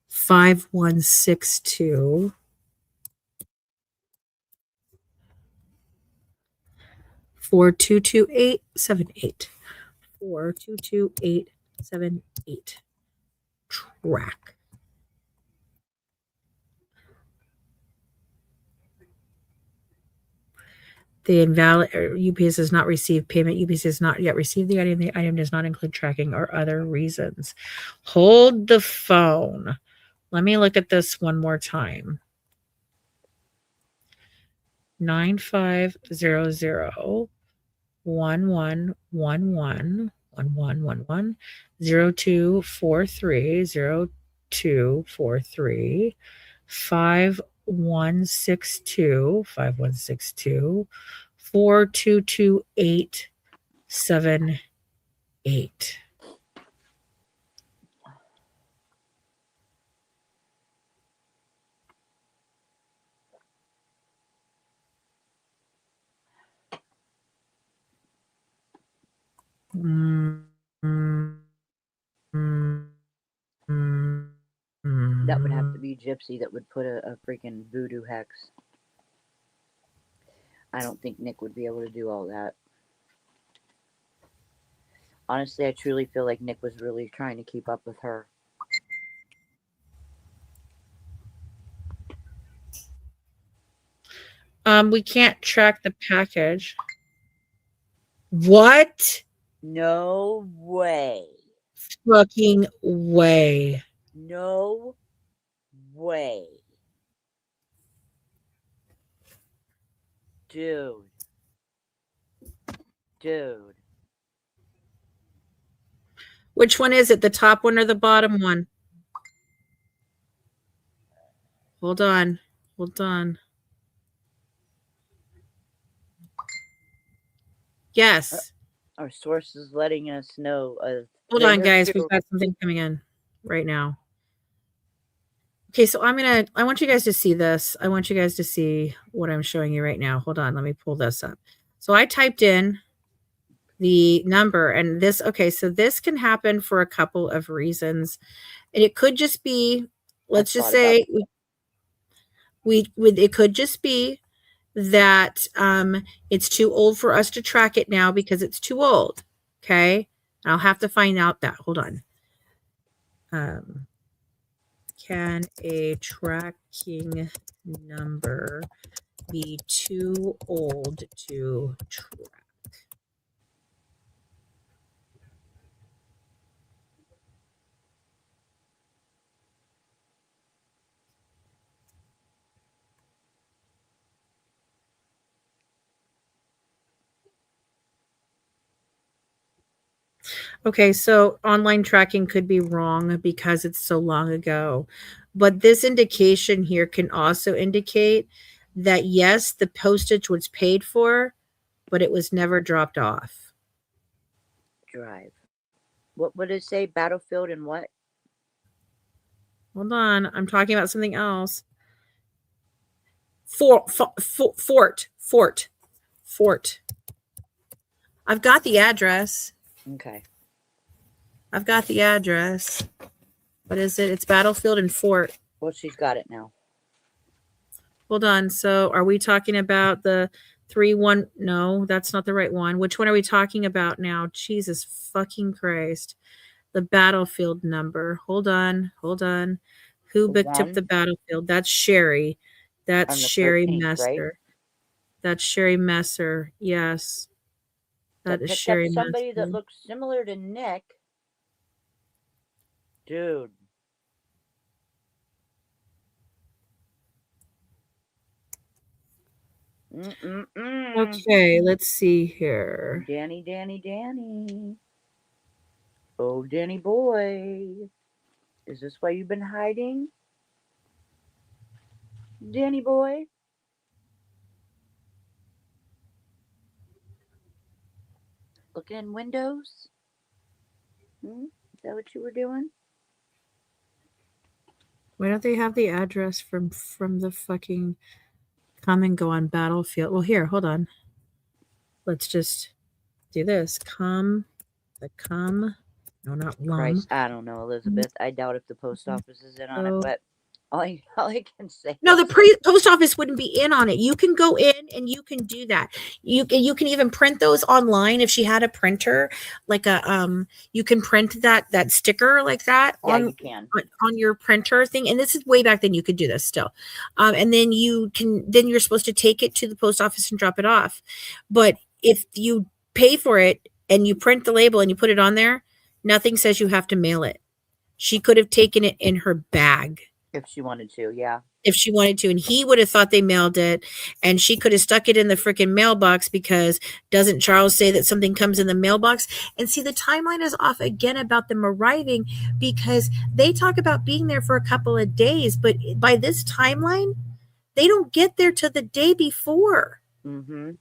5162 422878 422878 track. The invalid UPS has not received payment. UPS has not yet received the item. The item does not include tracking or other reasons. Hold the phone. Let me look at this one more time. 9500 1111 1111 0243 0243 5162 5162 422878. That would have to be Gypsy that would put a freaking voodoo hex. I don't think Nick would be able to do all that. Honestly, I truly feel like Nick was really trying to keep up with her. We can't track the package. What? No way. Fucking way. No way. Dude. Which one is it? The top one or the bottom one? Hold on. Yes. Our source is letting us know. Hold on, guys. We've got something coming in right now. Okay, so I want you guys to see this. I want you guys to see what I'm showing you right now. Hold on. Let me pull this up. So I typed in the number and this. Okay, so this can happen for a couple of reasons. And it could just be, let's just say it could just be that it's too old for us to track it now because it's too old. Okay. I'll have to find out that. Hold on. Can a tracking number be too old to track? Okay, so online tracking could be wrong because it's so long ago. But this indication here can also indicate that, yes, the postage was paid for, but it was never dropped off. Drive. What would it say? Battlefield and what? Hold on. I'm talking about something else. Fort. I've got the address. Okay. I've got the address. What is it? It's Battlefield and Fort. Well, she's got it now. Hold on. So are we talking about the 31? No, that's not the right one. Which one are we talking about now? Jesus fucking Christ. The Battlefield number. Hold on. Who picked up the Battlefield? That's Sherry. That's Sherry 13th, Messer. right? That's Sherry Messer. Yes. That is Sherry Messer. Somebody that looks similar to Nick. Dude. Okay, let's see here. Danny. Oh, Danny boy. Is this why you've been hiding? Danny boy? Looking in windows? Is that what you were doing? Why don't they have the address from the fucking come and go on Battlefield? Well, here, hold on. Let's just Do this. Come. No, not lum. Christ, I don't know, Elizabeth. I doubt if the post office is in on it, Oh. but all I can say No, is the post office wouldn't be in on it. You can go in and you can do that. You can even print those online if she had a printer, like you can print that sticker like that yeah, you can. on your printer thing. And this is way back then you could do this still. And then you're supposed to take it to the post office and drop it off. But if you pay for it and you print the label and you put it on there, nothing says you have to mail it. She could have taken it in her bag If she wanted to, yeah. if she wanted to, and he would have thought they mailed it, and she could have stuck it in the freaking mailbox, because doesn't Charles say that something comes in the mailbox? And see, the timeline is off again about them arriving, because they talk about being there for a couple of days, but by this timeline, they don't get there till the day before. Mm-hmm.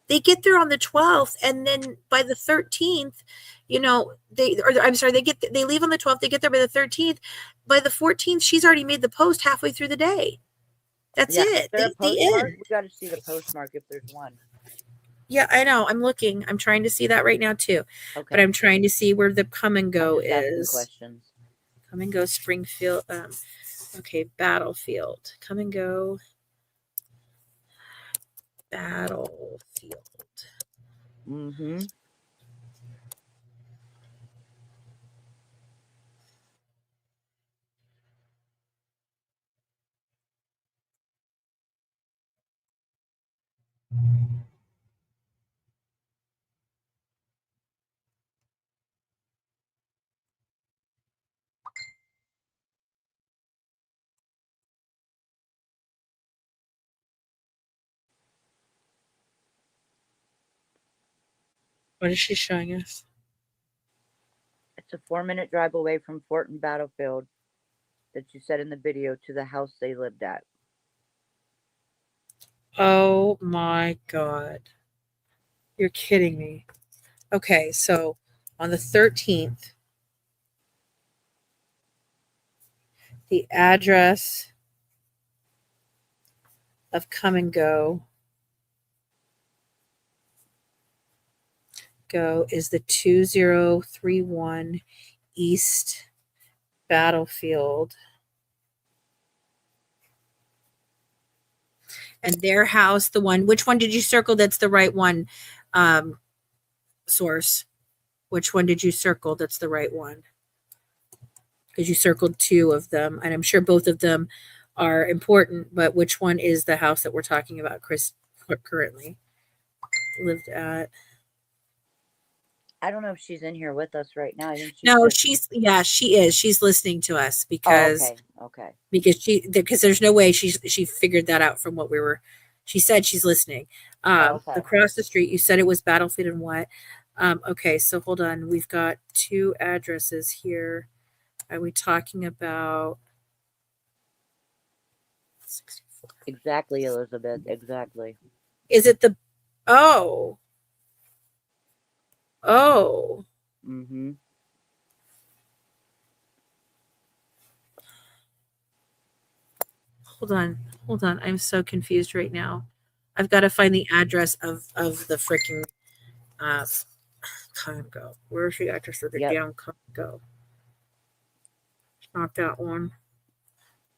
They get there on the 12th, and then by the 13th, they leave on the 12th, they get there by the 13th. By the 14th, she's already made the post halfway through the day. That's it. Is there a postmark? We got to see the postmark if there's one. Yeah, I know. I'm looking. I'm trying to see that right now too. Okay. But I'm trying to see where the come and go is. Questions. Come and go Springfield. Okay, Battlefield. Come and go. Battlefield. Mm-hmm. What is she showing us? It's a 4-minute drive away from Fort and Battlefield that you said in the video to the house they lived at. Oh my God. You're kidding me. Okay, so on the 13th, the address of come and go is the 2031 East Battlefield. And their house, which one did you circle? That's the right one. Source. Which one did you circle? That's the right one. Because you circled 2 of them, and I'm sure both of them are important, but which one is the house that we're talking about, Chris, currently lived at? I don't know if she's in here with us right now. I think she is. She's listening to us because okay. Because there's no way she figured that out from what she said she's listening. Across the street, you said it was Battlefield and what? Okay, so hold on. We've got 2 addresses here. Are we talking about 64? Exactly, Elizabeth. Exactly. Is it the Oh. Mm-hmm. Hold on. I'm so confused right now. I've got to find the address of the freaking Congo. Where's the address of the damn Congo? It's not that one.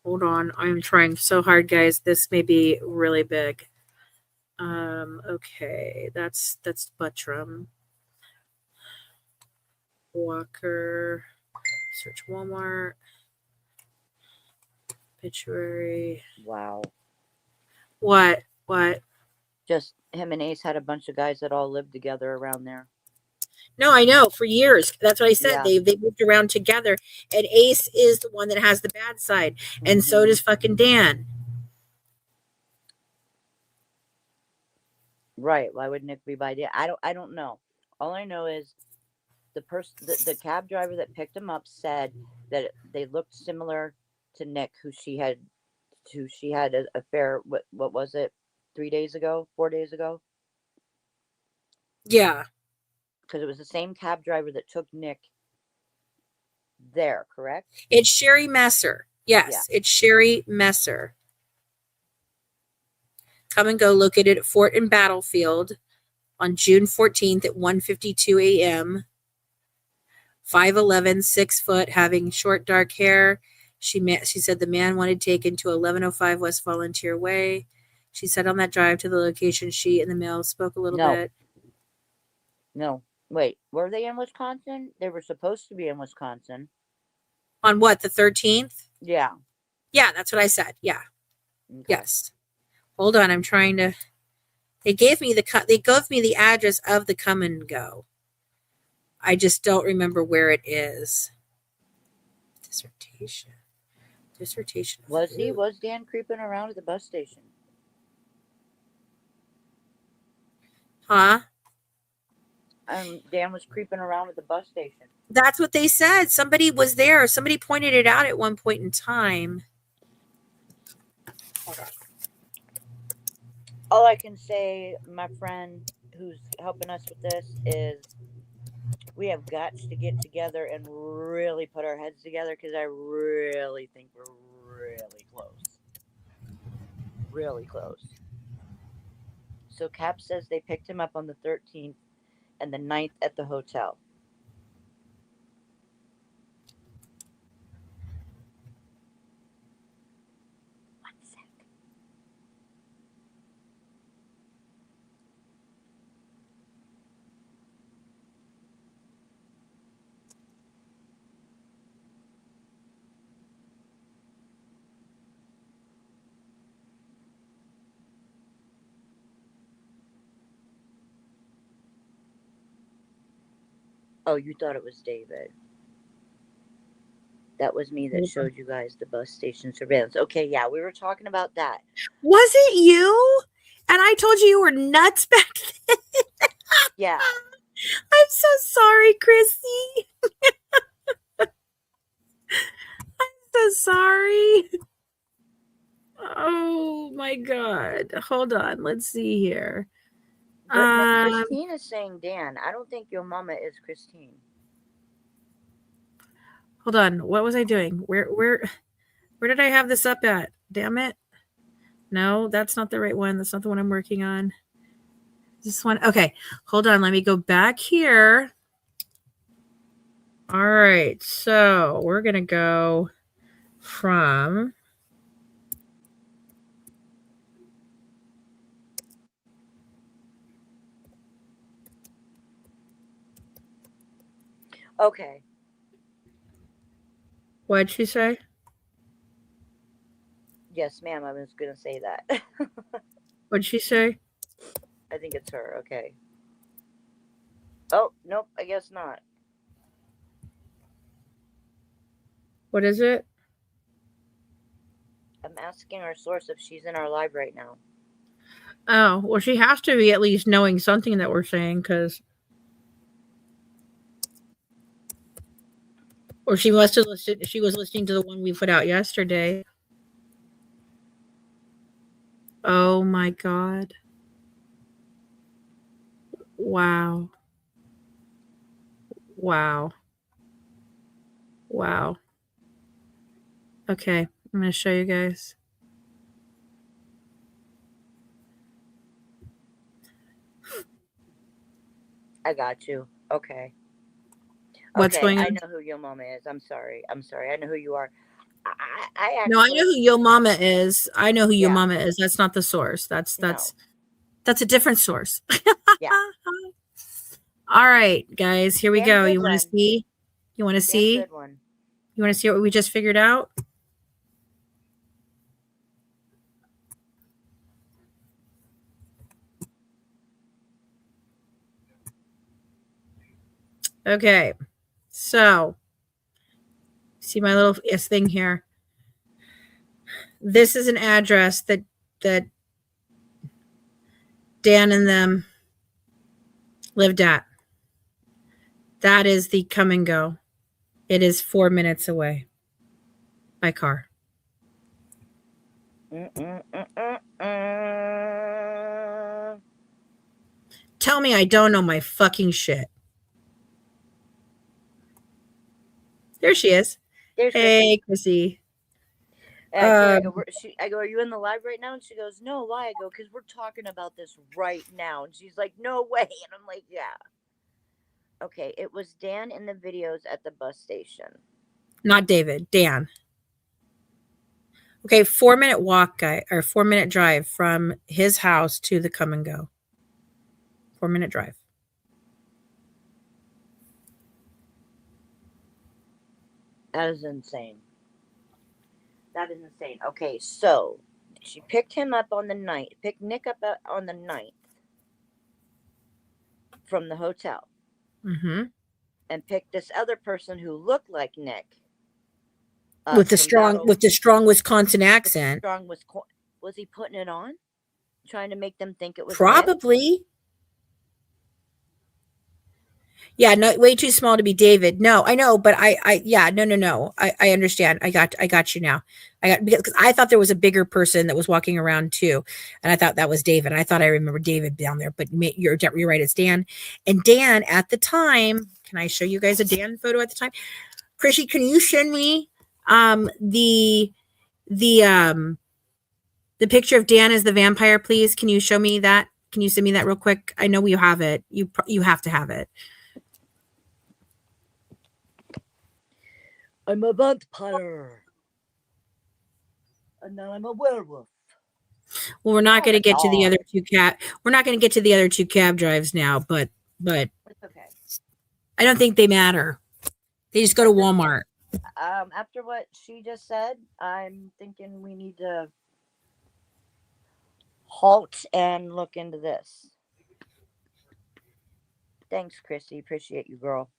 Hold on. I'm trying so hard, guys. This may be really big. Okay. That's Buttram. Walker. Search Walmart. Obituary. Wow. What? Just him and Ace had a bunch of guys that all lived together around there. No, I know, for years. That's what I said. Yeah. They moved around together, and Ace is the one that has the bad side, and so does fucking Dan. Right. Why would Nick be by Dan? I don't know. All I know is the cab driver that picked him up said that they looked similar to Nick, who she had an affair. What was it? 4 days ago? Yeah. Because it was the same cab driver that took Nick there, correct? It's Sherry Messer. Yes, It's Sherry Messer. Come and go located at Fort and Battlefield on June 14th at 1:52 a.m. 5'11", 6 foot, having short dark hair. She said the man wanted taken to 1105 West Volunteer Way. She said on that drive to the location, she and the male spoke a little bit. No. Wait, were they in Wisconsin? They were supposed to be in Wisconsin. On what, the 13th? Yeah. Yeah, that's what I said. Yeah. Okay. Yes. Hold on, I'm trying to. They gave me the address of the come and go. I just don't remember where it is. Dissertation. Was Dan creeping around at the bus station? Huh? Dan was creeping around at the bus station. That's what they said. Somebody was there. Somebody pointed it out at one point in time. Hold on. All I can say, my friend who's helping us with this, is we have got to get together and really put our heads together, because I really think we're really close. Really close. So Cap says they picked him up on the 13th and the 9th at the hotel. One sec. Oh, you thought it was David. That was me that showed you guys the bus station surveillance. Okay, yeah, we were talking about that. Was it you? And I told you were nuts back then. Yeah. I'm so sorry, Chrissy. I'm so sorry. Oh my God. Hold on. Let's see here. Christine is saying Dan. I don't think your mama is Christine. Hold on. What was I doing? Where did I have this up at? Damn it. No, that's not the right one. That's not the one I'm working on. This one. Okay. Hold on. Let me go back here. All right. So we're going to go from. Okay. What'd she say? Yes, ma'am. I was going to say that. What'd she say? I think it's her. Okay. Oh, nope. I guess not. What is it? I'm asking our source if she's in our live right now. Oh, well, she has to be at least knowing something that we're saying, because. Or she must have listened. She was listening to the one we put out yesterday. Oh my God. Wow. Wow. Wow. Okay, I'm going to show you guys. I got you. Okay. What's going on? I know who your mama is. I'm sorry. I know who you are. I actually. No, I know who Yo Mama is. I know who Yo Mama is. That's not the source. That's a different source. Yeah. All right, guys, here we go. You want to see? You want to see? Good one. You want to see what we just figured out? Okay. So, see my little thing here. This is an address that Dan and them lived at. That is the come and go. It is 4 minutes away by car. Tell me I don't know my fucking shit. There she is. Hey, Chrissy. And I told her, I go, are you in the live right now? And she goes, no, why? I go, because we're talking about this right now. And she's like, no way. And I'm like, yeah. Okay, it was Dan in the videos at the bus station. Not David, Dan. Okay, 4-minute walk, guy, or 4-minute drive from his house to the Come and Go. 4-minute drive. That is insane. That is insane. Okay, so she picked him up on the night, picked Nick up on the 9th from the hotel, Mm-hmm. and picked this other person who looked like Nick. With the strong Wisconsin accent. Was he putting it on? Trying to make them think it was probably Nick? Yeah, no, way too small to be David. No, I know, but no. I understand. I got you now. Because I thought there was a bigger person that was walking around too, and I thought that was David. I thought I remember David down there, but you're right. It's Dan. And Dan at the time. Can I show you guys a Dan photo at the time? Chrissy, can you send me the picture of Dan as the vampire, please? Can you show me that? Can you send me that real quick? I know you have it. You have to have it. I'm a vampire. And now I'm a werewolf. Well, we're not going to get to the other two We're not going to get to the other two cab drives now, but it's okay. I don't think they matter. They just go to Walmart. After what she just said, I'm thinking we need to halt and look into this. Thanks, Chrissy. Appreciate you, girl.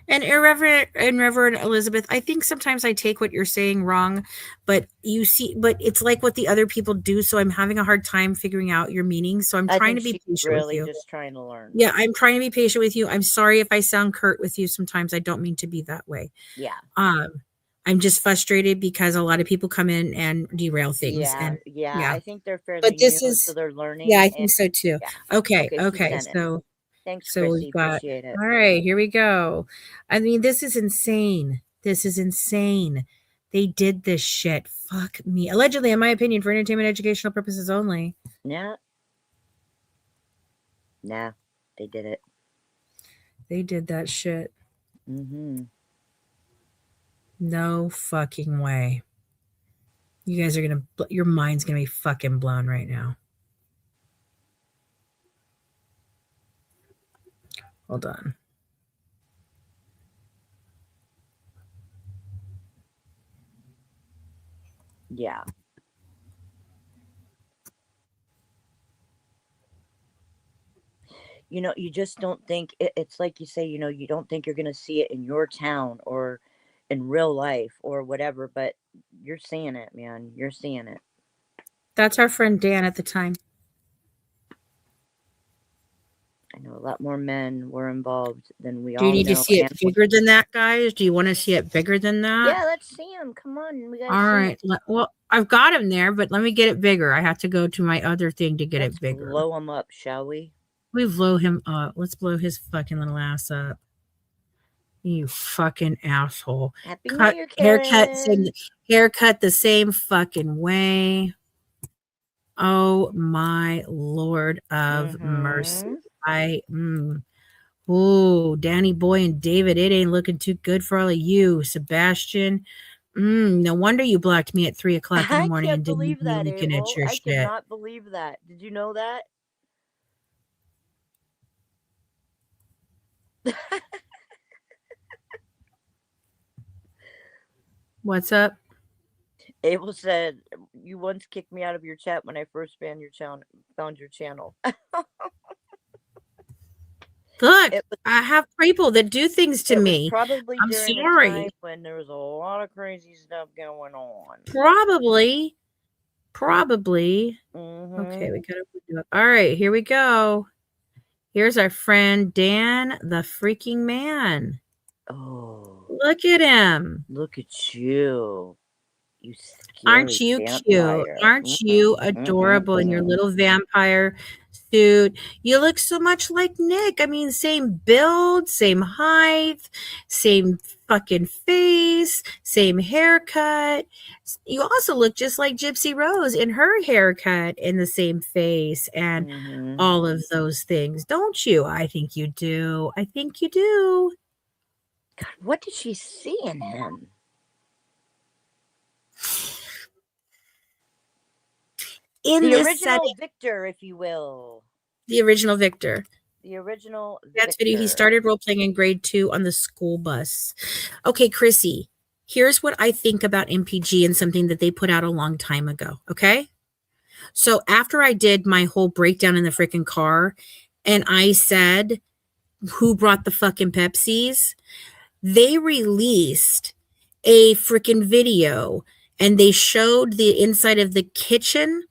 And Reverend Elizabeth, I think sometimes I take what you're saying wrong, but it's like what the other people do. So I'm having a hard time figuring out your meaning. So I'm trying to be patient with you. Just trying to learn. Yeah, I'm trying to be patient with you. I'm sorry if I sound curt with you. Sometimes I don't mean to be that way. Yeah. I'm just frustrated because a lot of people come in and derail things. Yeah. I think they're fairly new, so they're learning. Yeah, I think so too. Yeah. Okay. So thanks, so Chrissy. we've got, appreciate it. All right, here we go. I mean, this is insane. They did this shit. Fuck me. Allegedly, in my opinion, for entertainment, educational purposes only. Yeah. Nah, they did it. They did that shit. Mm-hmm. No fucking way. You guys are your mind's gonna be fucking blown right now. Hold on. Yeah. You just don't think it's like you say, you don't think you're going to see it in your town or in real life or whatever, but you're seeing it, man. You're seeing it. That's our friend Dan at the time. I know a lot more men were involved than we all know. Do you need to see it bigger than that, guys? Do you want to see it bigger than that? Yeah, let's see him. Come on. We gotta all right. Well, I've got him there, but let me get it bigger. I have to go to my other thing to get it bigger. Blow him up, shall we? We blow him up. Let's blow his fucking little ass up. You fucking asshole. Happy New Year, Karen. Haircut the same fucking way. Oh my Lord of mercy. Danny Boy and David, it ain't looking too good for all of you. Sebastian, no wonder you blocked me at 3:00 in the morning and didn't believe that, looking Abel. at your I shit. cannot believe that. Did you know that? What's up? Abel said, you once kicked me out of your chat when I first found your channel. Look, I have people that do things to me. Probably I'm during sorry. a time when there was a lot of crazy stuff going on. Probably. Mm-hmm. Okay, we gotta do it. All right, here we go. Here's our friend Dan, the freaking man. Oh, look at him! Look at you. You scary Aren't you vampire. cute? Aren't you adorable in your little vampire Dude, you look so much like Nick. I mean, same build, same height, same fucking face, same haircut. You also look just like Gypsy Rose in her haircut and the same face and Mm-hmm. all of those things, don't you? I think you do. I think you do. God, what did she see in him? In The this original setting, Victor, if you will. the original Victor. The original That's Victor. video. He started role playing in grade 2 on the school bus. Okay, Chrissy, here's what I think about MPG and something that they put out a long time ago. Okay. So after I did my whole breakdown in the freaking car and I said, who brought the fucking Pepsis? They released a freaking video and they showed the inside of the kitchen,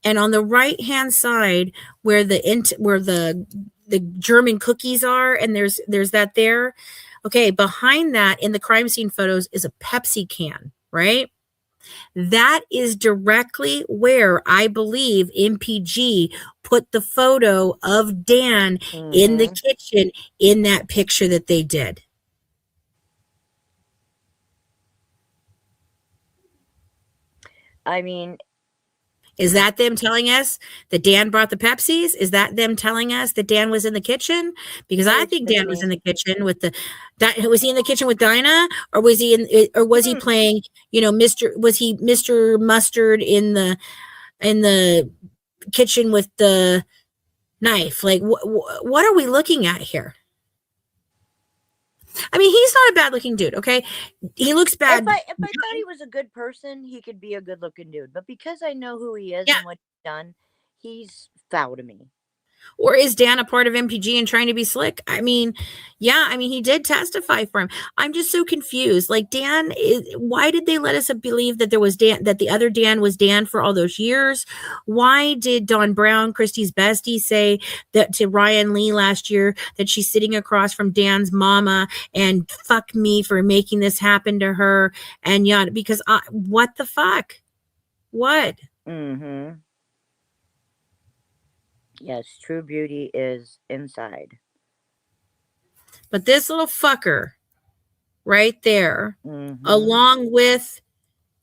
and on the right hand side where the German cookies are, and there's that there. Okay, behind that in the crime scene photos is a Pepsi can, right? That is directly where I believe MPG put the photo of Dan in the kitchen in that picture that they did. I mean, Is that them telling us that Dan brought the Pepsis? Is that them telling us that Dan was in the kitchen? Because I think Dan was in the kitchen with was he in the kitchen with Dinah, or was he playing, was he Mr. Mustard in the kitchen with the knife? Like, what are we looking at here? I mean, he's not a bad looking dude. Okay. He looks bad. If I thought he was a good person, he could be a good looking dude. But because I know who he is and what he's done, he's foul to me. Or is Dan a part of MPG and trying to be slick? I mean, yeah, I mean, he did testify for him. I'm just so confused. Like, why did they let us believe that that the other Dan was Dan for all those years? Why did Dawn Brown, Christy's bestie, say that to Ryan Lee last year that she's sitting across from Dan's mama and fuck me for making this happen to her? And yeah, because what the fuck? What? Mm-hmm. Yes, true beauty is inside. But this little fucker right there, along with,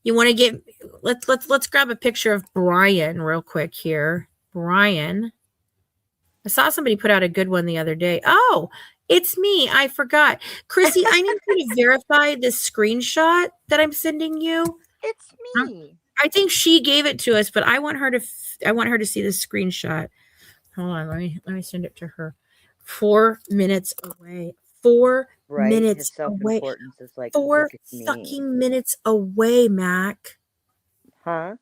you want to get, let's grab a picture of Brian real quick here. Brian. I saw somebody put out a good one the other day. Oh, it's me. I forgot. Chrissy, I need you to verify this screenshot that I'm sending you. It's me. I think she gave it to us, but I want her to see this screenshot. Hold on, let me send it to her. 4 minutes away. 4 minutes away. Is like 4 fucking minutes away, Mac. Huh?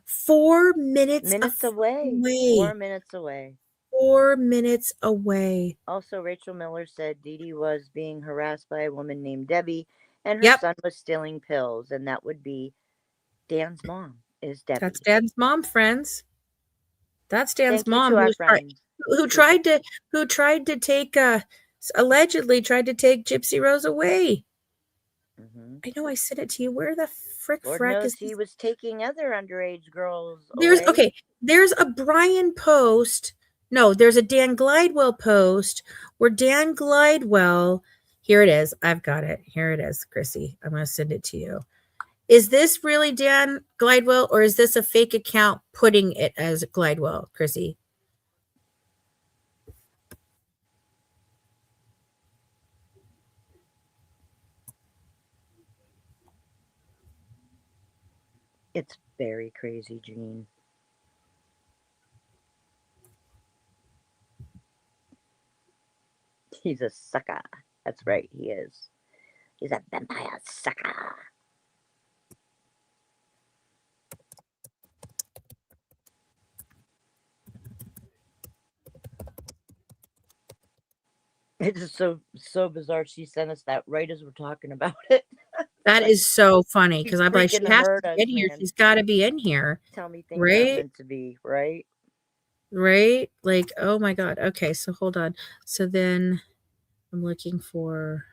4 minutes away. 4 minutes away. 4 minutes away. Also, Rachel Miller said Dee Dee was being harassed by a woman named Debbie, and her son was stealing pills, and that would be Dan's mom. Is Debbie? That's Dan's mom, friends. That's Dan's mom, who tried to take allegedly tried to take Gypsy Rose away. I know I sent it to you. Where the frick is he was taking other underage girls away? There's a Brian post. No, there's a Dan Glidewell post where Dan Glidewell, here it is. I've got it. Here it is, Chrissy. I'm going to send it to you. Is this really Dan Glidewell, or is this a fake account putting it as Glidewell, Chrissy? It's very crazy, Jean. He's a sucker. That's right, he is. He's a vampire sucker. It's just so bizarre. She sent us that right as we're talking about it. That is so funny, because I'm like, she has to be in here. She's got to be in here. Tell me things aren't meant to be, right? Right? Like, oh my God. Okay, so hold on. So then I'm looking for.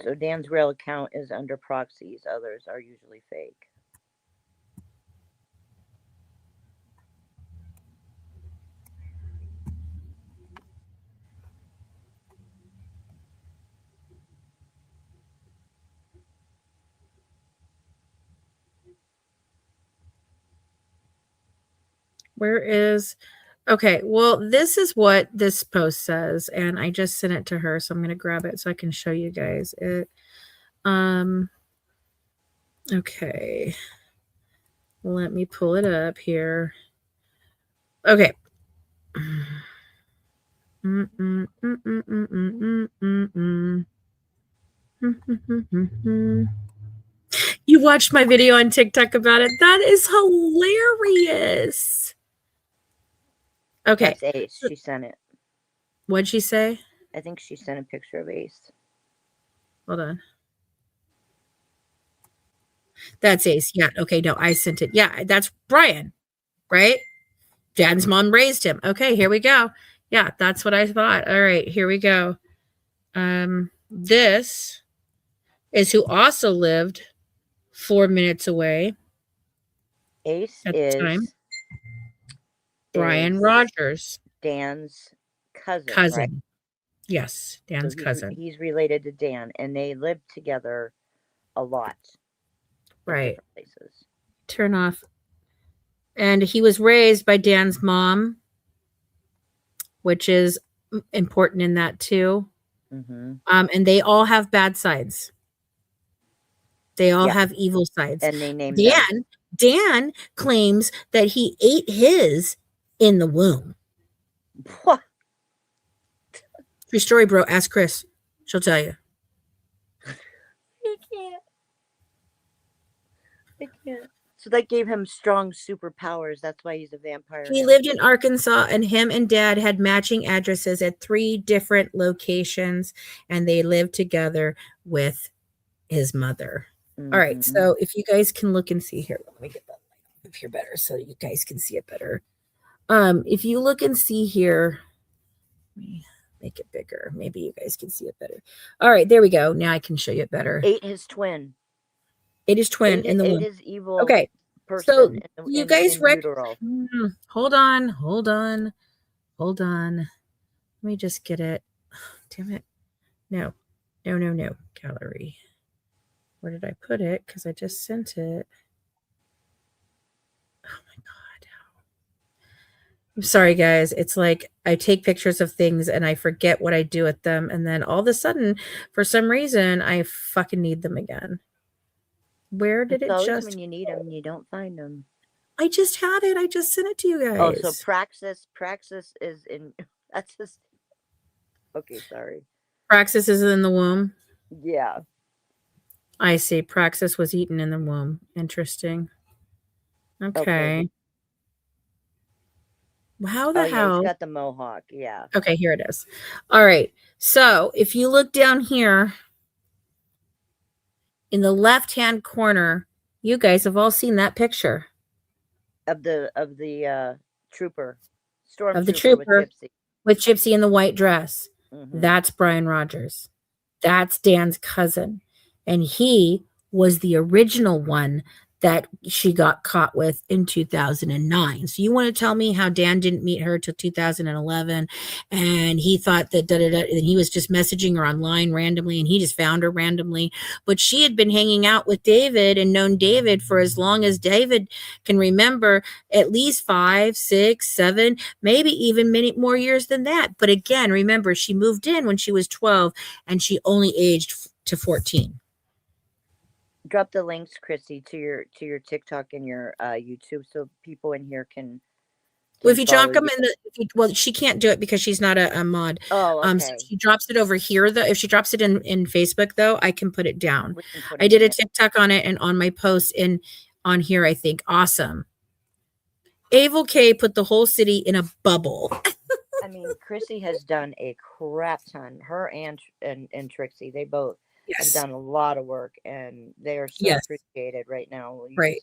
So Dan's real account is under proxies. Others are usually fake. Where is okay, well, this is what this post says, and I just sent it to her, so I'm gonna grab it so I can show you guys it. Okay. Let me pull it up here. Okay. You watched my video on TikTok about it. That is hilarious. Okay. That's Ace. She sent it. What'd she say? I think she sent a picture of Ace. Hold on. That's Ace. Yeah. Okay. No, I sent it. Yeah, that's Brian, right? Dan's mom raised him. Okay, here we go. Yeah, that's what I thought. All right, here we go. This is who also lived 4 minutes away Ace at the is time. Brian is Rogers. Dan's cousin. Cousin. Right? Yes, Dan's cousin. He's related to Dan, and they lived together a lot. Right. Places. Turn off. And he was raised by Dan's mom, which is important in that too. Mm-hmm. And they all have bad sides. They all have evil sides. And they named Dan claims that he ate his in the womb. What? True story, bro. Ask Chris. She'll tell you. I can't. So that gave him strong superpowers. That's why he's a vampire. He lived in Arkansas, and him and Dad had matching addresses at 3 different locations, and they lived together with his mother. Mm-hmm. All right, so if you guys can look and see here, let me get that light up here better so you guys can see it better. If you look and see here, let me make it bigger. Maybe you guys can see it better. All right, there we go. Now I can show you it better. Ate his twin. It is twin in the womb. It is evil. Okay. So you guys hold on. Let me just get it. Damn it. No. Gallery. Where did I put it? Because I just sent it. Oh my God. I'm sorry, guys. It's like I take pictures of things and I forget what I do with them. And then all of a sudden, for some reason, I fucking need them again. Where did it just... when you need them, you don't find them. I just had it. I just sent it to you guys. Oh, so Praxis is in... That's just... Okay, sorry. Praxis is in the womb? Yeah. I see. Praxis was eaten in the womb. Interesting. Okay. How the hell? He's got the mohawk. Yeah. Okay, here it is. All right. So if you look down here, in the left-hand corner, you guys have all seen that picture of the trooper, stormtrooper with Gypsy in the white dress. Mm-hmm. That's Brian Rogers. That's Dan's cousin, and he was the original one that she got caught with in 2009. So you want to tell me how Dan didn't meet her till 2011, and he thought that and he was just messaging her online randomly, and he just found her randomly. But she had been hanging out with David and known David for as long as David can remember, at least 5, 6, 7, maybe even many more years than that. But again, remember, she moved in when she was 12, and she only aged to 14. Drop the links, Chrissy, to your TikTok and your YouTube, so people in here can well, if you drop them in well, she can't do it because she's not a mod. Oh, okay. So she drops it over here though. If she drops it in Facebook though, I can put it down. I did a TikTok on it and on my post on here, I think. Awesome. Evil K put the whole city in a bubble. I mean, Chrissy has done a crap ton. Her and Trixie, they both have done a lot of work, and they are so appreciated right now. Right.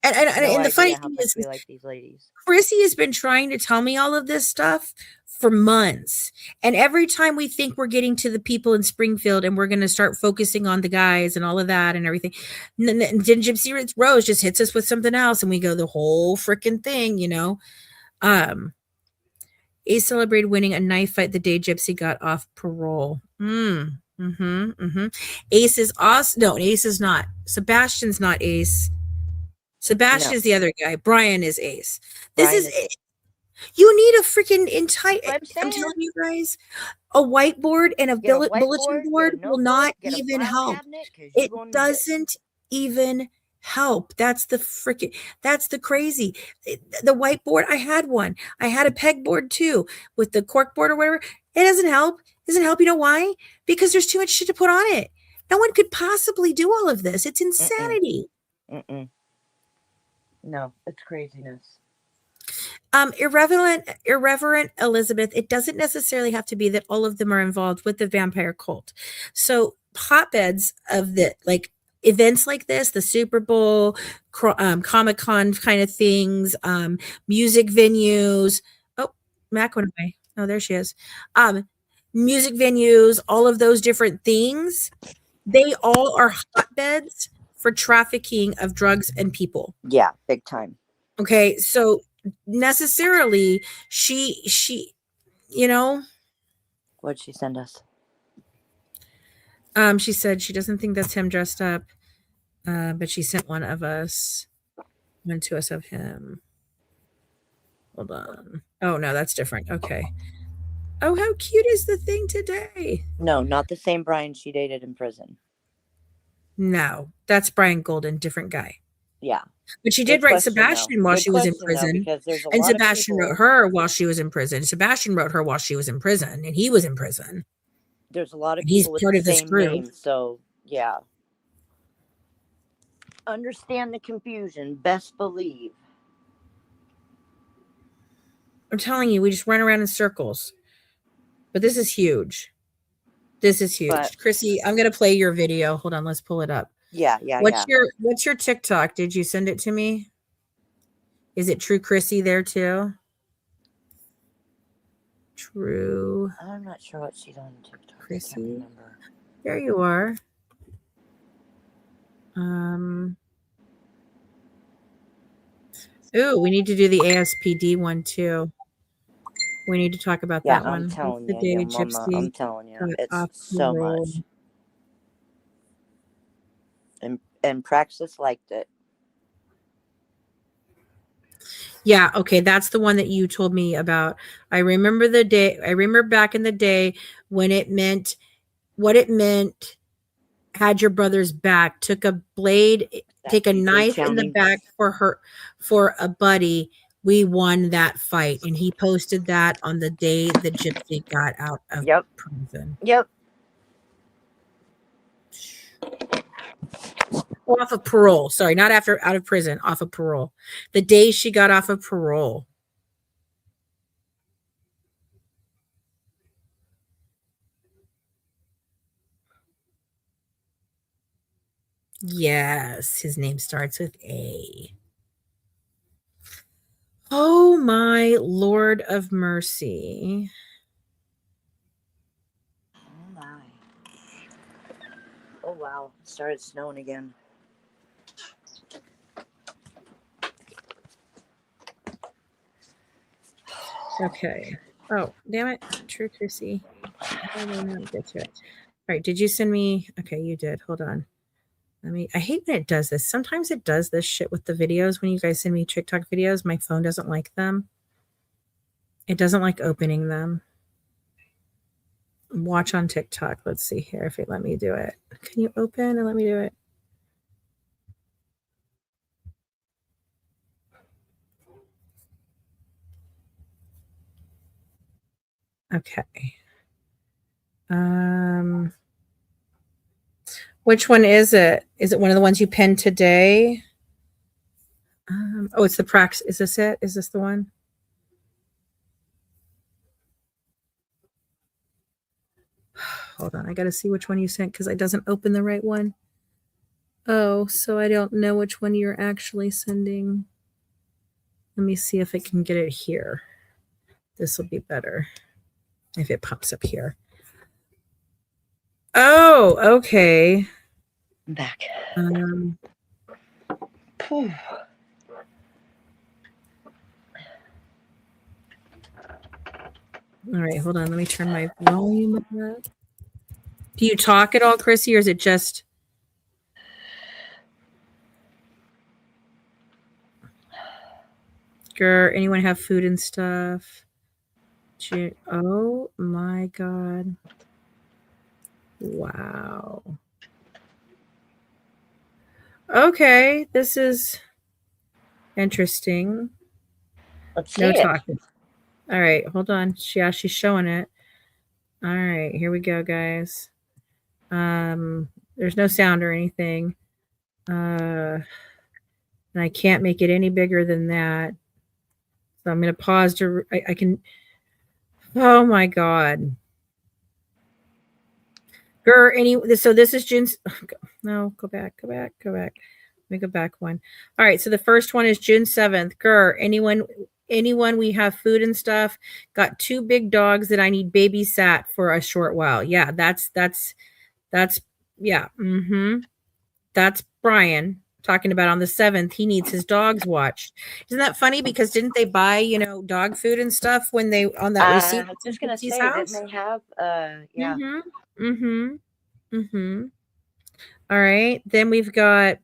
And the funny thing is, we like these ladies. Chrissy has been trying to tell me all of this stuff for months. And every time we think we're getting to the people in Springfield and we're going to start focusing on the guys and all of that and everything, then Gypsy Rose just hits us with something else, and we go the whole freaking thing, you know. Ace celebrated winning a knife fight the day Gypsy got off parole. Ace is awesome. No, Ace is not. Sebastian's not Ace. Sebastian No. is the other guy. Brian is Ace. This Brian is is it. You need a freaking entire. What I'm I'm saying. telling you guys, a whiteboard and a Get a bulletin whiteboard, get a board will not notebook, get a even file help. cabinet, because It you're gonna need it. doesn't even help. That's the freaking. That's the crazy. The whiteboard. I had one. I had a pegboard too with the cork board or whatever. It doesn't help. It doesn't help. You know why? Because there's too much shit to put on it. No one could possibly do all of this. It's insanity. No, it's craziness. Irreverent Elizabeth, it doesn't necessarily have to be that all of them are involved with the vampire cult. So hotbeds of the like events like this, the Super Bowl, Comic-Con kind of things, music venues. Oh, Mac went away. Oh, there she is. Music venues, all of those different things, they all are hotbeds for trafficking of drugs and people. Yeah, big time. Okay, so necessarily she What'd she send us? she said she doesn't think that's him dressed up, but she sent one to us of him. Hold on. Oh no, that's different. Okay. Oh, how cute is the thing today? No, not the same Brian she dated in prison. No, that's Brian Golden, different guy. Yeah. But she did write Sebastian while she was in prison. And Sebastian wrote her while she was in prison. Sebastian wrote her while she was in prison, and he was in prison. There's a lot of He's people with part the of this same group. name, so yeah. Understand the confusion. Best believe. I'm telling you, we just run around in circles. But this is huge. This is huge. But, Chrissy, I'm gonna play your video. Hold on, let's pull it up. Yeah. What's your TikTok? Did you send it to me? Is it True Chrissy there too? True. I'm not sure what she's on TikTok. Chrissy. I can't remember. There you are. Ooh, we need to do the ASPD one too. We need to talk about that one. I'm telling the you, day Mama, Gypsy I'm telling you, got it's so parole. much. And Praxis liked it. Yeah, okay, that's the one that you told me about. I remember back in the day when it meant what it meant. Had your brother's back, took a blade, take a knife in the back for a buddy. We won that fight, and he posted that on the day the Gypsy got out of prison. Yep. Off of parole. Sorry, not out of prison, off of parole. The day she got off of parole. Yes, his name starts with A. Oh my Lord of mercy. Oh my. Oh wow. It started snowing again. Okay. Oh, damn it. True Chrissy. I will not get to it. All right. Did you send me? Okay, you did. Hold on. I hate when it does this. Sometimes it does this shit with the videos. When you guys send me TikTok videos, my phone doesn't like them. It doesn't like opening them. Watch on TikTok. Let's see here if it let me do it. Can you open and let me do it? Okay. Which one is it? Is it one of the ones you pinned today? Oh, it's the Prax. Is this it? Is this the one? Hold on. I got to see which one you sent because it doesn't open the right one. Oh, so I don't know which one you're actually sending. Let me see if I can get it here. This will be better if it pops up here. Oh, okay. I'm back. All right, hold on. Let me turn my volume up. Do you talk at all, Chrissy, or is it just? Grr, anyone have food and stuff? Oh my God. Wow. Okay, this is interesting. Let's see No it. talking. All right, hold on. Yeah, she's showing it. All right, here we go, guys. There's no sound or anything. And I can't make it any bigger than that. So I'm going to pause to, I can, oh my God. So this is June. No, go back. Let me go back one. All right. So the first one is June 7th. Anyone we have food and stuff. Got 2 big dogs that I need babysat for a short while. Yeah, that's yeah. That's Brian talking about on the 7th. He needs his dogs watched. Isn't that funny? Because didn't they buy, dog food and stuff when they on that receipt? I was just gonna Gypsy's say, house? didn't they have yeah. All right. Then we've got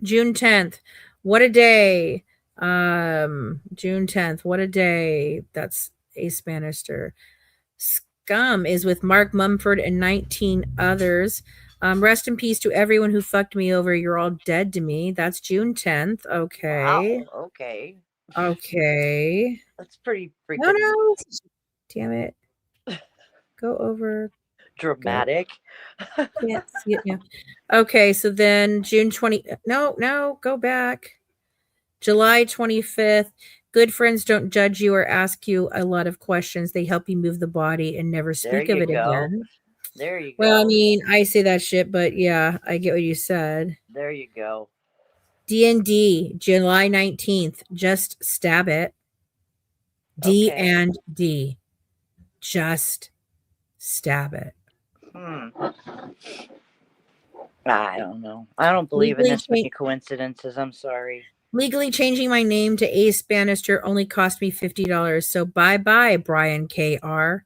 June 10th. What a day. June 10th. What a day. That's Ace Bannister. Scum is with Mark Mumford and 19 others. Rest in peace to everyone who fucked me over. You're all dead to me. That's June 10th. Okay. Wow, okay. Okay. That's pretty freaking No. Damn it. Go over. dramatic. Can't see it now. Okay, so then June 20. No, go back. July 25th. Good friends don't judge you or ask you a lot of questions. They help you move the body and never speak of it again. There you go. Well, I mean, I say that shit, but yeah, I get what you said. There you go. D&D, July 19th. Just stab it. D Okay. and D. Just stab it. I don't know. I don't believe in this many coincidences. I'm sorry. Legally changing my name to Ace Bannister only cost me $50. So bye-bye, Brian K.R.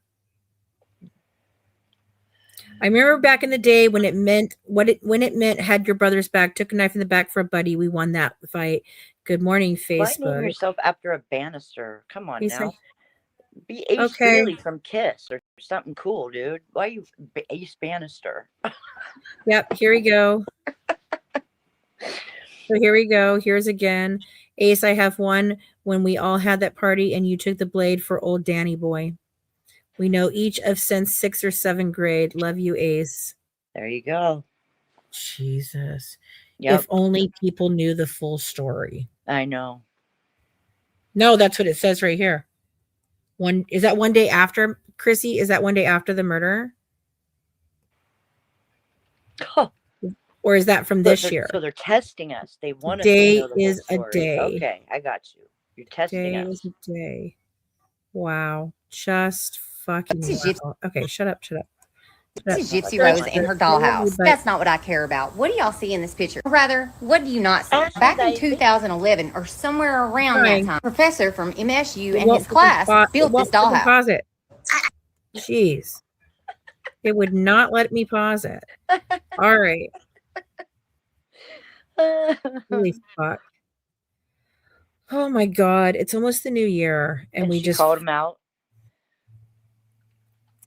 I remember back in the day when it meant had your brother's back, took a knife in the back for a buddy. We won that fight. Good morning, Facebook. Why name yourself after a Bannister? Come on He's now. like, be Ace okay. Frehley from Kiss or something cool, dude. Why are you Ace Bannister? Yep, here we go. So here we go. Here's again. Ace, I have one when we all had that party and you took the blade for old Danny boy. We know each of since 6th or 7th grade. Love you, Ace. There you go. Jesus. Yep. If only people knew the full story. I know. No, that's what it says right here. Is that one day after, Chrissy? Is that one day after the murder? Huh. Or is that from this year? So they're testing us. They want us day to know the whole is story. A day. Okay, I got you. You're testing day us. Is a day. Wow. Just fucking wow. Okay, shut up. This is Gypsy Rose in her dollhouse. That's not what I care about. What do y'all see in this picture? Or rather, what do you not see? Back in 2011 or somewhere around that time, a professor from MSU and his class built this dollhouse. Pause it. Jeez. It would not let me pause it. All right. Holy fuck. Oh my God. It's almost the new year. And we just called him out.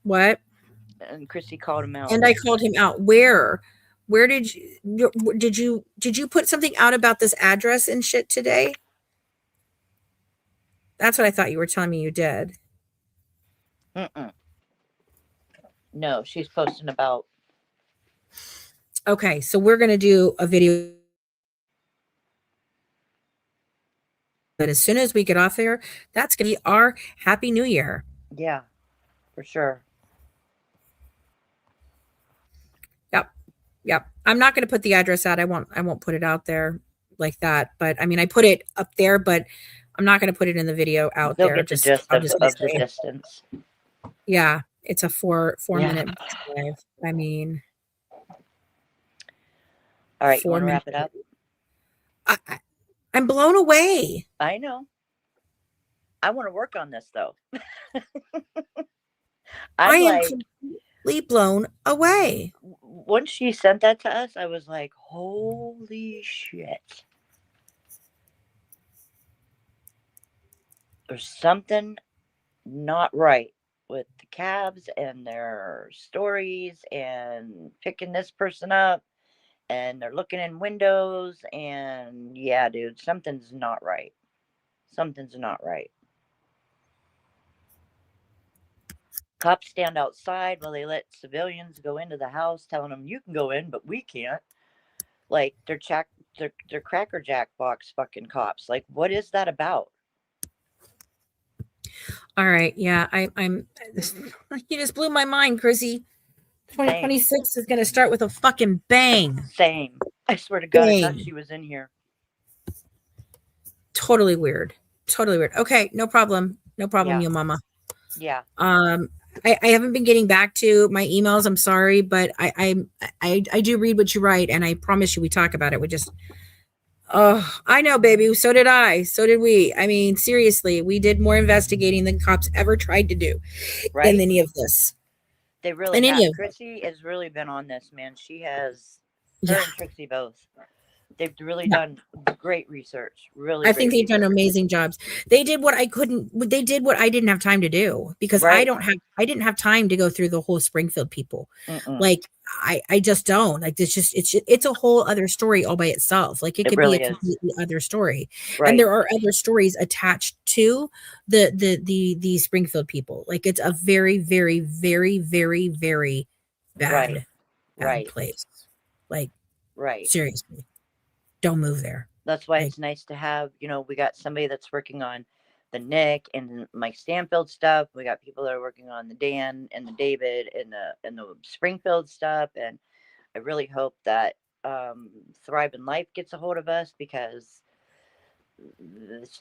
What? And Christy called him out. And I called him out. Where did you put something out about this address and shit today? That's what I thought you were telling me you did. No, she's posting about. Okay, so we're gonna do a video. But as soon as we get off there, that's gonna be our Happy New Year. Yeah, for sure. Yep. I'm not going to put the address out. I won't put it out there like that. But I mean, I put it up there, but I'm not going to put it in the video out there. I'll just the distance. Yeah, it's a 4 minute drive. I mean, all right, you want to wrap it up? I'm blown away. I know. I want to work on this though. I am completely blown away. Once she sent that to us, I was like, holy shit. There's something not right with the cabs and their stories and picking this person up and they're looking in windows and yeah, dude, something's not right. Something's not right. Cops stand outside while they let civilians go into the house, telling them you can go in, but we can't. Like they're Cracker Jack box fucking cops. Like, what is that about? All right. Yeah. I'm, you just blew my mind, Chrissy. 2026 is going to start with a fucking bang. Same. I swear to God, I thought Bang. she was in here. Totally weird. Totally weird. Okay. No problem. No problem, Yeah. yo mama. Yeah. I haven't been getting back to my emails. I'm sorry, but I do read what you write, and I promise you we talk about it. We just, oh, I know, baby. So did I. So did we. I mean, seriously, we did more investigating than cops ever tried to do in any of this. They really have. Chrissy has really been on this, man. She has, her and Trixie both. They've really done great research. Really, I think they've done amazing jobs. They did what I couldn't. They did what I didn't have time to do because I didn't have time to go through the whole Springfield people. Like I just don't. Like it's a whole other story all by itself. Like it could really be a completely other story. Right. And there are other stories attached to the Springfield people. Like it's a very, very, very, very, very bad place. Like seriously. Don't move there. That's why it's nice to have, we got somebody that's working on the Nick and Mike Stanfield stuff. We got people that are working on the Dan and the David and the Springfield stuff. And I really hope that Thrive in Life gets a hold of us because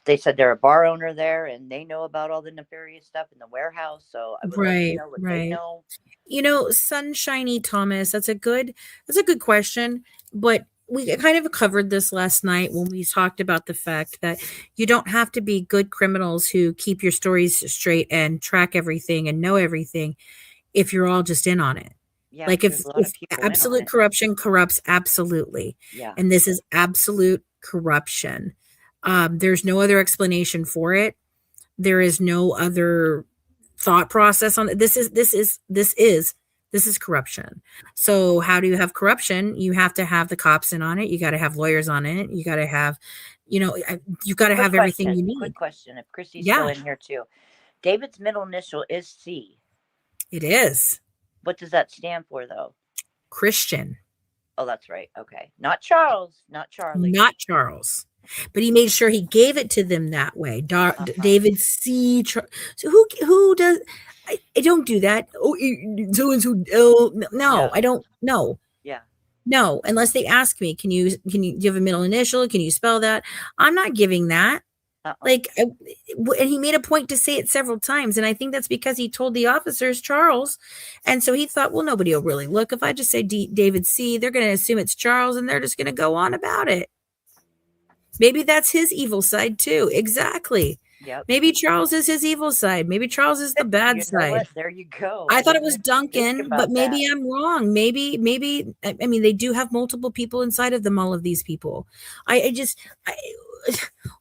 they said they're a bar owner there and they know about all the nefarious stuff in the warehouse. So I would like to know what they know. Sunshiny Thomas, that's a good question, but we kind of covered this last night when we talked about the fact that you don't have to be good criminals who keep your stories straight and track everything and know everything if you're all just in on it. Yeah, like if absolute corruption corrupts absolutely. Yeah. And this is absolute corruption. There's no other explanation for it. There is no other thought process on it. This is corruption. So how do you have corruption? You have to have the cops in on it. You got to have lawyers on it. You got to have, you've got to have everything you need. Quick question. If Chrissy's still in here too. David's middle initial is C. It is. What does that stand for though? Christian. Oh, that's right. Okay. Not Charles. Not Charlie. Not Charles. But he made sure he gave it to them that way. David C. So who does? I don't do that. Oh, so and so. No, I don't know. Yeah. No, unless they ask me, do you have a middle initial? Can you spell that? I'm not giving that. Like, and he made a point to say it several times, and I think that's because he told the officers Charles, and so he thought, well, nobody will really look if I just say David C. They're going to assume it's Charles, and they're just going to go on about it. Maybe that's his evil side too. Exactly. Yep. Maybe Charles is his evil side. Maybe Charles is the bad side. There you go. I thought it was Duncan, but maybe I'm wrong. Maybe, I mean, they do have multiple people inside of them, all of these people.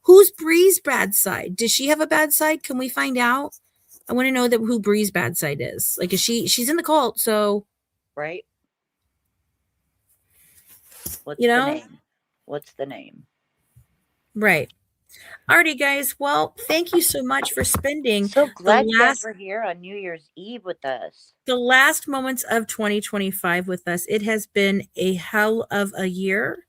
Who's Bree's bad side? Does she have a bad side? Can we find out? I want to know who Bree's bad side is. Like, she's in the cult, so. Right. What's the name? What's the name? Right. Alrighty, guys. Well, thank you so much for spending. So glad you guys were here on New Year's Eve with us. The last moments of 2025 with us. It has been a hell of a year.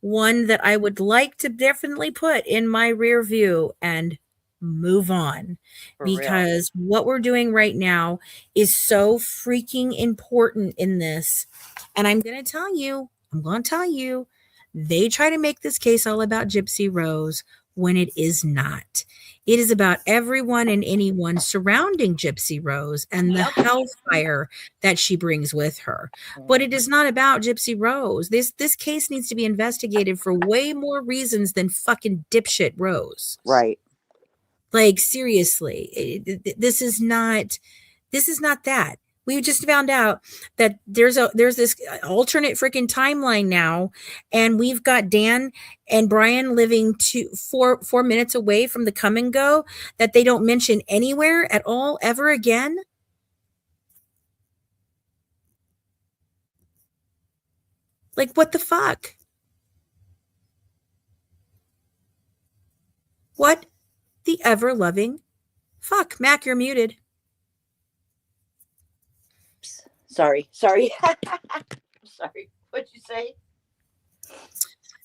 One that I would like to definitely put in my rear view and move on. Because what we're doing right now is so freaking important in this. And I'm going to tell you, they try to make this case all about Gypsy Rose when it is not. It is about everyone and anyone surrounding Gypsy Rose and the hellfire that she brings with her. But it is not about Gypsy Rose. This case needs to be investigated for way more reasons than fucking dipshit Rose. Right. Like, seriously, this is not that. We just found out that there's this alternate freaking timeline now, and we've got Dan and Brian living 4 minutes away from the come and go that they don't mention anywhere at all ever again. Like, what the fuck? What the ever loving fuck? Mac, you're muted. Sorry. Sorry. What'd you say?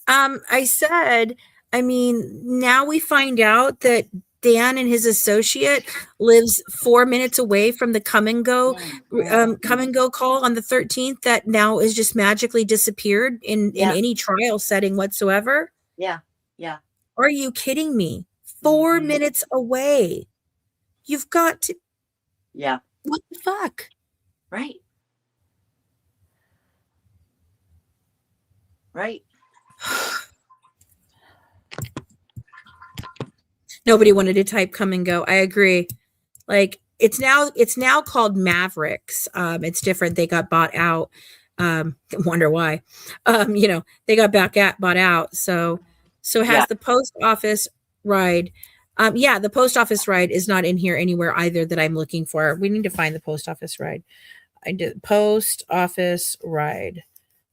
I said, I mean, now we find out that Dan and his associate lives 4 minutes away from the come and go call on the 13th that now is just magically disappeared in any trial setting whatsoever. Yeah. Are you kidding me? 4 minutes away. You've got to. Yeah. What the fuck? Right. Nobody wanted to type come and go. I agree. Like, it's now called Mavericks. It's different. They got bought out. Wonder why. They got bought out. So has the post office ride. The post office ride is not in here anywhere either that I'm looking for. We need to find the post office ride. I did post office ride.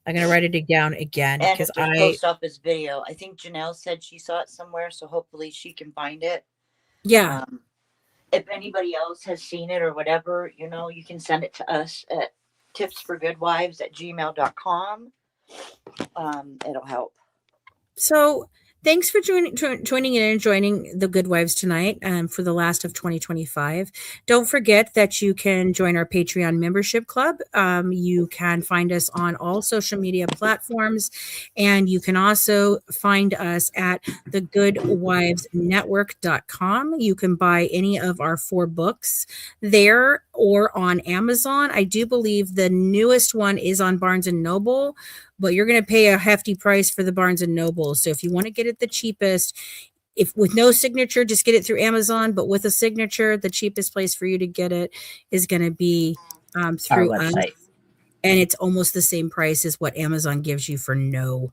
I'm gonna write it down again because post office video. I think Janelle said she saw it somewhere, so hopefully she can find it. Yeah. If anybody else has seen it or whatever, you can send it to us at tipsforgoodwives@gmail.com. It'll help. So thanks for joining in and joining the Good Wives tonight for the last of 2025. Don't forget that you can join our Patreon membership club. You can find us on all social media platforms, and you can also find us at thegoodwivesnetwork.com. You can buy any of our 4 books there or on Amazon. I do believe the newest one is on Barnes & Noble, but you're going to pay a hefty price for the Barnes & Noble. So if you want to get it the cheapest, if with no signature, just get it through Amazon. But with a signature, the cheapest place for you to get it is going to be through our website. And it's almost the same price as what Amazon gives you for no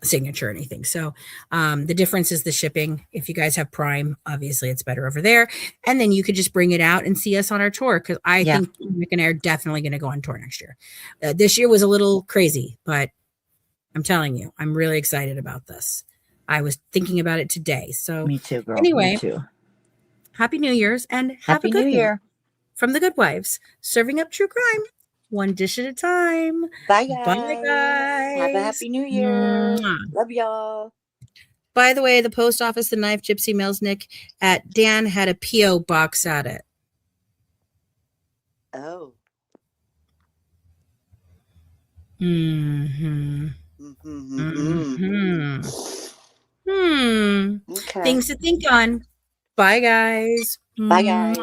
signature or anything. So the difference is the shipping. If you guys have Prime, obviously it's better over there. And then you could just bring it out and see us on our tour, because I think Nick and I are definitely going to go on tour next year. This year was a little crazy, but I'm telling you, I'm really excited about this. I was thinking about it today. So me too, girl. Anyway, me too. Happy New Year's and Happy have a good New Year. From the Good Wives, serving up true crime, one dish at a time. Bye, guys. Bye, guys. Have a happy New Year. Mwah. Love y'all. By the way, the post office, the knife Gypsy mails Nick at Dan had a P.O. box at it. Oh. Okay. Things to think on. Bye, guys. Bye, guys.